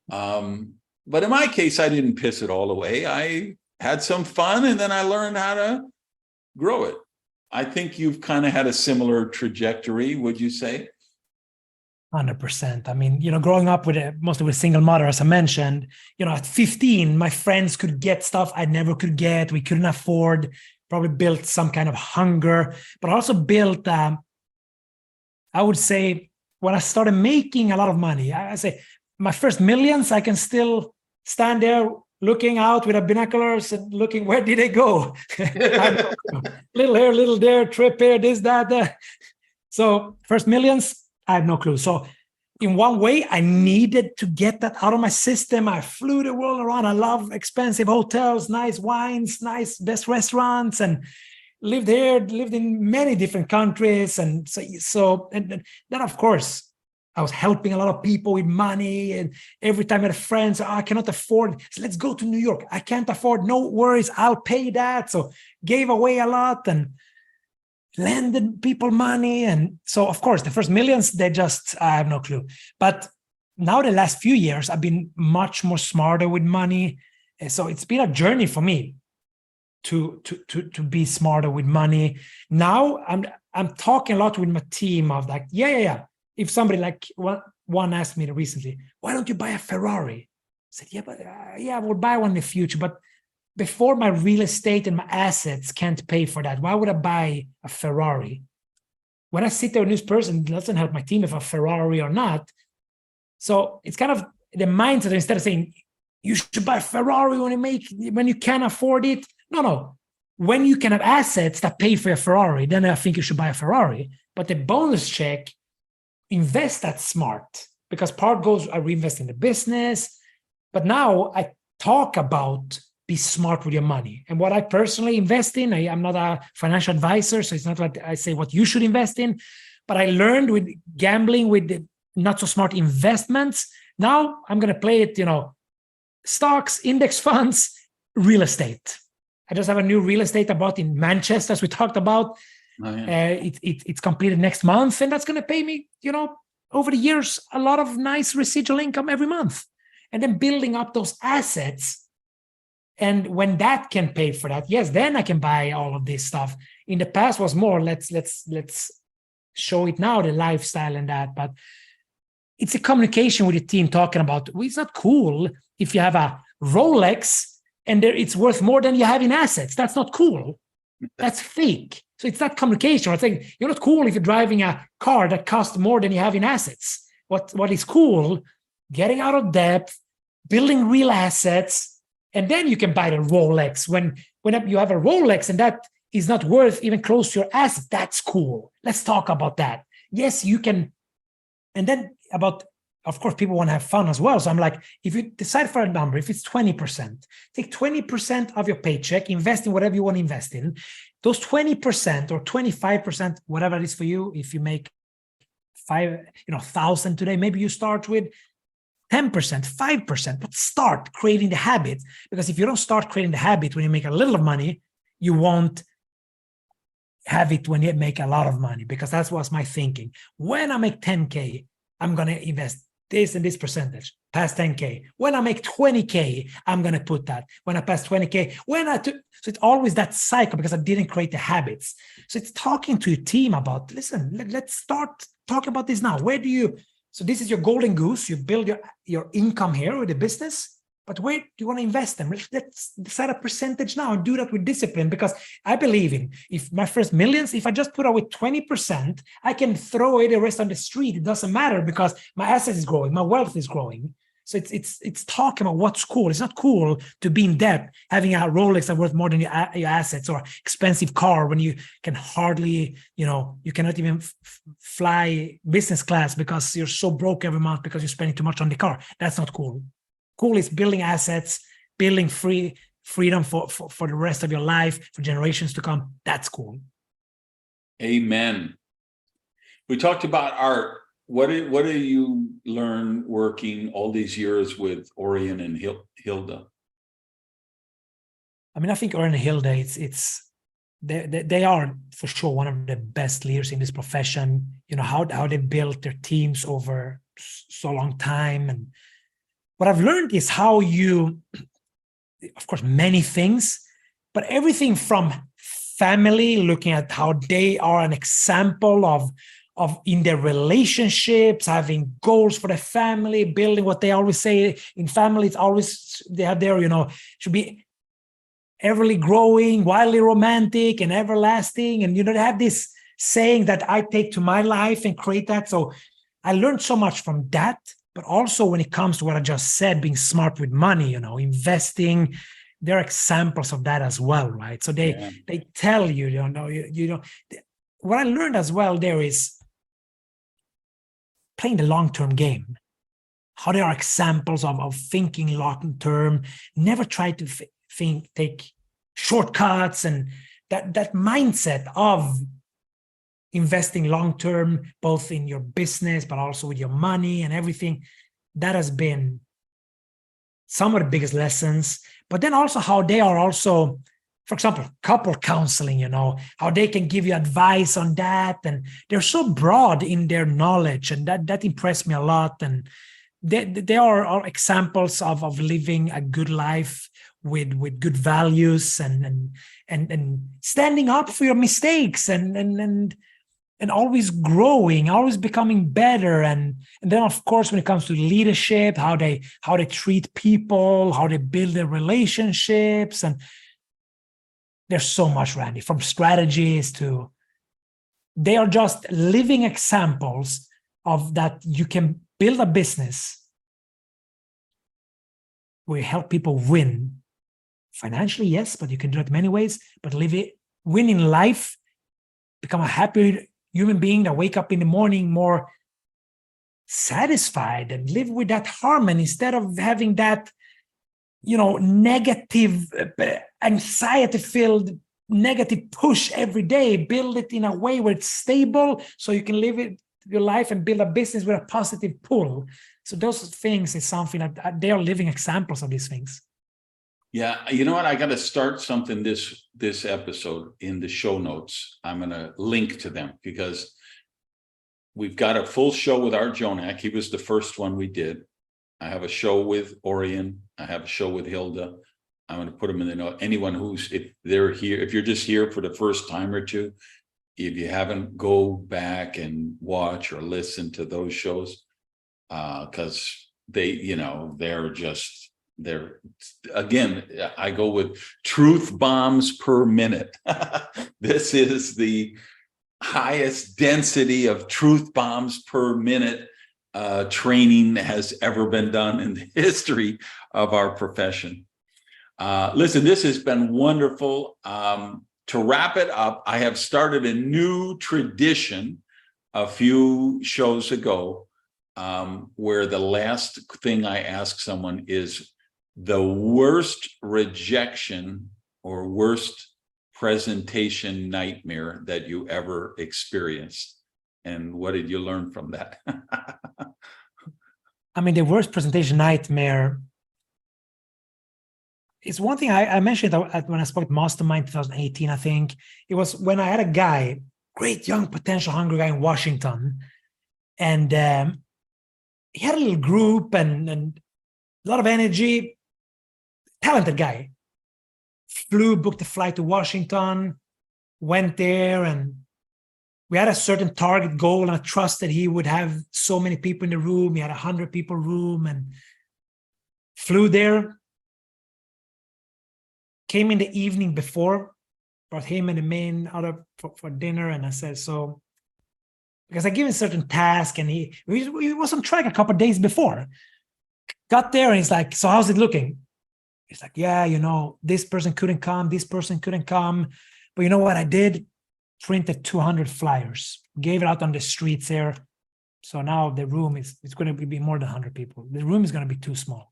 But in my case, I didn't piss it all away. I had some fun, and then I learned how to grow it. I think you've kind of had a similar trajectory, would you say? 100%. I mean, growing up mostly with a single mother, as I mentioned, at 15, my friends could get stuff I never could get. We couldn't afford, probably built some kind of hunger, but also built, I would say, when I started making a lot of money, I say my first millions, I can still stand there looking out with a binoculars and looking, where did they go? Little here, little there, trip here, this, that. So first millions, I have no clue. So in one way, I needed to get that out of my system. I flew the world around. I love expensive hotels, nice wines, nice best restaurants, and lived in many different countries. And so then, of course, I was helping a lot of people with money. And every time I had friends, I cannot afford, so let's go to New York. I can't afford, no worries, I'll pay that. So gave away a lot and lended people money. And so, of course, the first millions, I have no clue. But now the last few years, I've been much more smarter with money. And so it's been a journey for me to be smarter with money. Now I'm talking a lot with my team of like, yeah. If somebody like one asked me recently, why don't you buy a Ferrari? I said, I will buy one in the future, but before my real estate and my assets can't pay for that, why would I buy a Ferrari? when I sit there with this person, it doesn't help my team if a Ferrari or not. So it's kind of the mindset, instead of saying you should buy a Ferrari when you can afford it. No. When you can have assets that pay for a Ferrari, then I think you should buy a Ferrari. But the bonus check, invest that smart, because part goes, I reinvest in the business. But now I talk about be smart with your money. And what I personally invest in, I'm not a financial advisor, so it's not like I say what you should invest in, but I learned with gambling with the not so smart investments. Now I'm going to play it, stocks, index funds, real estate. I just have a new real estate I bought in Manchester, as we talked about. Oh, yeah. It's completed next month, and that's going to pay me, over the years, a lot of nice residual income every month. And then building up those assets. And when that can pay for that, yes, then I can buy all of this stuff. In the past was more, let's show it now, the lifestyle and that. But it's a communication with the team talking about, well, it's not cool if you have a Rolex and it's worth more than you have in assets. That's not cool. That's fake. So it's that communication. I think you're not cool if you're driving a car that costs more than you have in assets. What is cool? Getting out of debt, building real assets, and then you can buy the Rolex. When you have a Rolex and that is not worth even close to your assets, that's cool. Let's talk about that. Yes, you can. And then of course, people want to have fun as well. So I'm like, if you decide for a number, if it's 20%, take 20% of your paycheck, invest in whatever you want to invest in. Those 20% or 25%, whatever it is for you, if you make 1,000 today, maybe you start with 10%, 5%, but start creating the habit. Because if you don't start creating the habit when you make a little money, you won't have it when you make a lot of money, because that was my thinking. When I make 10K, I'm going to invest this and this percentage, past 10K. When I make 20K, I'm going to put that. When I pass 20K, so it's always that cycle, because I didn't create the habits. So it's talking to your team about, listen, let's start talking about this now. So this is your golden goose. You build your income here with the business, but where do you want to invest them? Let's decide a percentage now and do that with discipline, because I believe if my first millions, if I just put out with 20%, I can throw it the rest on the street. It doesn't matter, because my asset is growing, my wealth is growing. So it's talking about what's cool. It's not cool to be in debt, having a Rolex that's worth more than your assets, or expensive car when you can hardly, you cannot even fly business class because you're so broke every month because you're spending too much on the car. That's not cool. Cool is building assets, building freedom for the rest of your life, for generations to come. That's cool. Amen. We talked about art. What do you learn working all these years with Orjan and Hilda? I mean, I think Orjan and Hilda, they are for sure one of the best leaders in this profession. How they built their teams over so long time. And what I've learned is how of course, many things, but everything from family, looking at how they are an example of in their relationships, having goals for the family, building what they always say in family. It's always, they have their, should be everly growing, wildly romantic and everlasting. And, they have this saying that I take to my life and create that. So I learned so much from that, but also when it comes to what I just said, being smart with money, investing, they're examples of that as well, right? So they tell you, what I learned as well there is playing the long-term game, how there are examples of thinking long-term, never try to take shortcuts, and that mindset of investing long-term, both in your business, but also with your money and everything, that has been some of the biggest lessons. But then also how they are also, for example, couple counseling, how they can give you advice on that. And they're so broad in their knowledge, and that impressed me a lot. And they are examples of living a good life with good values and standing up for your mistakes and always growing, always becoming better. And then, of course, when it comes to leadership, how they treat people, how they build their relationships. And there's so much, Randy, from strategies to They are just living examples of that you can build a business where you help people win financially, yes, but you can do it many ways, but win in life, become a happier human being that wake up in the morning more satisfied and live with that harmony instead of having that, negative, anxiety-filled, negative push every day. Build it in a way where it's stable so you can live your life and build a business with a positive pull. So those things is something that they are living examples of these things. Yeah, you know what? I got to start something this episode in the show notes. I'm going to link to them because we've got a full show with our Jonak. He was the first one we did. I have a show with Orjan. I have a show with Hilda. I'm going to put them in the note. Anyone if they're here, if you're just here for the first time or two, if you haven't, go back and watch or listen to those shows because they're again, I go with truth bombs per minute. This is the highest density of truth bombs per minute training has ever been done in the history of our profession. Listen, this has been wonderful. To wrap it up, I have started a new tradition a few shows ago where the last thing I ask someone is the worst rejection or worst presentation nightmare that you ever experienced. And what did you learn from that? I mean, the worst presentation nightmare is one thing I mentioned when I spoke at Mastermind 2018, I think. It was when I had a guy, great young potential hungry guy in Washington. And he had a little group and a lot of energy, talented guy. Booked a flight to Washington, went there, and we had a certain target goal, and I trusted he would have so many people in the room. He had 100 people room and flew there. Came in the evening before, brought him and the main other for dinner, and I said, so, because I gave him a certain task, and he was on track a couple of days before. Got there, and he's like, so how's it looking? He's like, yeah, this person couldn't come, this person couldn't come. But you know what I did? Printed 200 flyers, gave it out on the streets there. So now the room it's going to be more than 100 people. The room is going to be too small.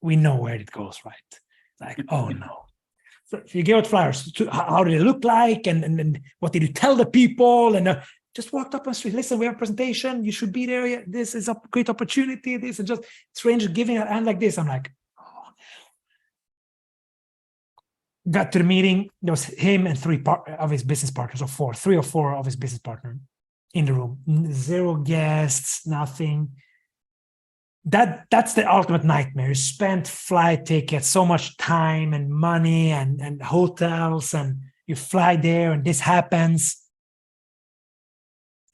We know where it goes, right? Like, oh no. So you gave out flyers. How did it look like? And what did you tell the people? And just walked up on the street. Listen, we have a presentation. You should be there. This is a great opportunity. This is just stranger giving a hand like this. I'm like, oh. Got to the meeting. There was him and three of his business partners, or three or four of his business partners in the room. Zero guests, nothing. That's the ultimate nightmare. You spend flight tickets, so much time and money and hotels, and you fly there and this happens.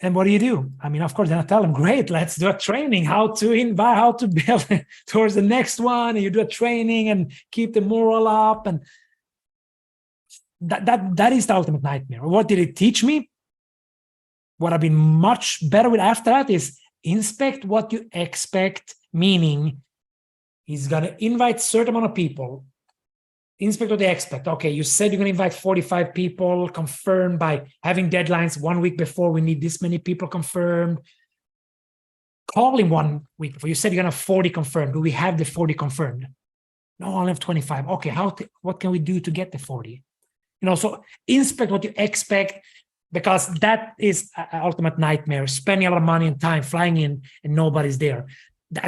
And what do? I mean, of course, then I tell them, great, let's do a training, how to build towards the next one. And you do a training and keep the morale up. And that is the ultimate nightmare. What did it teach me? What I've been much better with after that is inspect what you expect, meaning he's going to invite a certain amount of people. Inspect what they expect. Okay, you said you're going to invite 45 people, confirmed by having deadlines 1 week before. We need this many people confirmed. Call him 1 week before. You said you're going to have 40 confirmed. Do we have the 40 confirmed? No, I only have 25. Okay, what can we do to get the 40? So inspect what you expect, because that is an ultimate nightmare. Spending a lot of money and time flying in and nobody's there.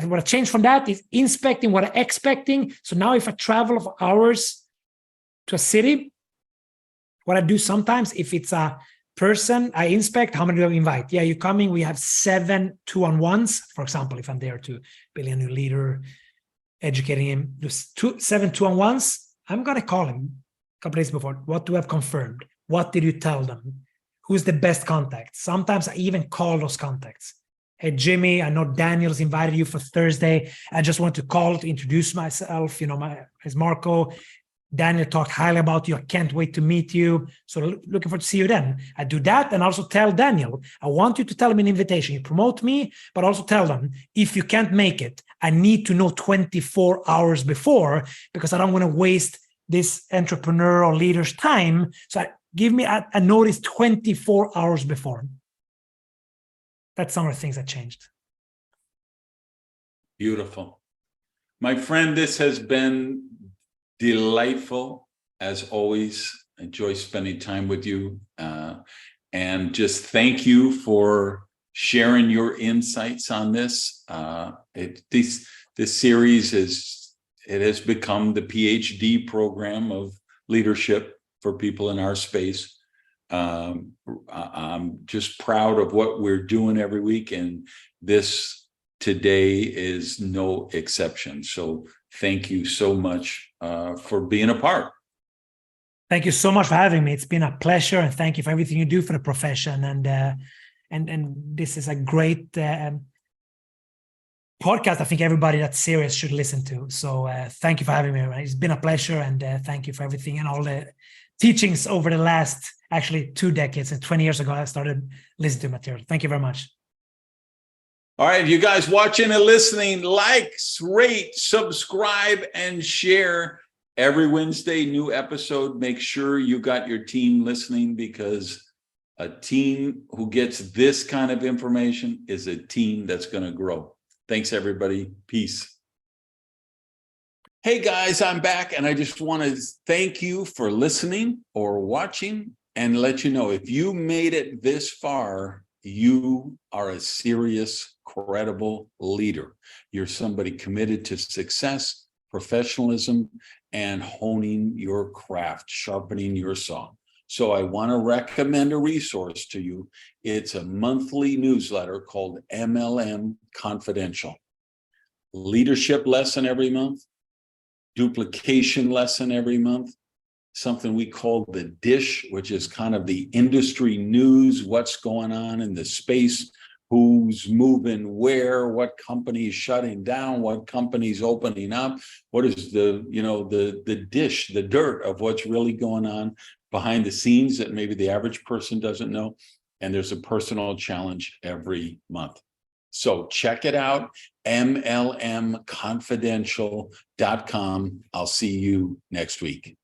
What I changed from that is inspecting what I'm expecting. So now if I travel for hours to a city, what I do sometimes, if it's a person, I inspect how many do I invite. Yeah, you're coming. We have 7 2-on-1s. For example, if I'm there to build a new leader, educating him, just 7 2-on-1s, I'm going to call him a couple days before. What do I have confirmed? What did you tell them? Who's the best contact? Sometimes I even call those contacts. Hey, Jimmy, I know Daniel's invited you for Thursday. I just want to call to introduce myself. My name is Marco. Daniel talked highly about you. I can't wait to meet you. So looking forward to see you then. I do that and also tell Daniel, I want you to tell him an invitation. You promote me, but also tell them, if you can't make it, I need to know 24 hours before, because I don't want to waste this entrepreneur or leader's time. So give me a notice 24 hours before. That's some of the things that changed. Beautiful. My friend, this has been delightful. As always, enjoy spending time with you. And just thank you for sharing your insights on this. This series has become the PhD program of leadership for people in our space. I'm just proud of what we're doing every week, and this today is no exception. So thank you so much for being a part. Thank you so much for having me. It's been a pleasure, and thank you for everything you do for the profession. And this is a great podcast. I think everybody that's serious should listen to. So thank you for having me. It's been a pleasure, and thank you for everything and all the teachings over the last, actually 2 decades. And 20 years ago, I started listening to material. Thank you very much. All right, you guys watching and listening, like, rate, subscribe, and share. Every Wednesday, new episode. Make sure you got your team listening, because a team who gets this kind of information is a team that's going to grow. Thanks, everybody. Peace. Hey, guys, I'm back, and I just want to thank you for listening or watching and let you know, if you made it this far, you are a serious, credible leader. You're somebody committed to success, professionalism, and honing your craft, sharpening your saw. So I want to recommend a resource to you. It's a monthly newsletter called MLM Confidential. Leadership lesson every month, duplication lesson every month, something we call the dish, which is kind of the industry news, what's going on in the space, who's moving where, what company is shutting down, what company's opening up, what is the dish, the dirt of what's really going on behind the scenes that maybe the average person doesn't know. And there's a personal challenge every month. So check it out, mlmconfidential.com. I'll see you next week.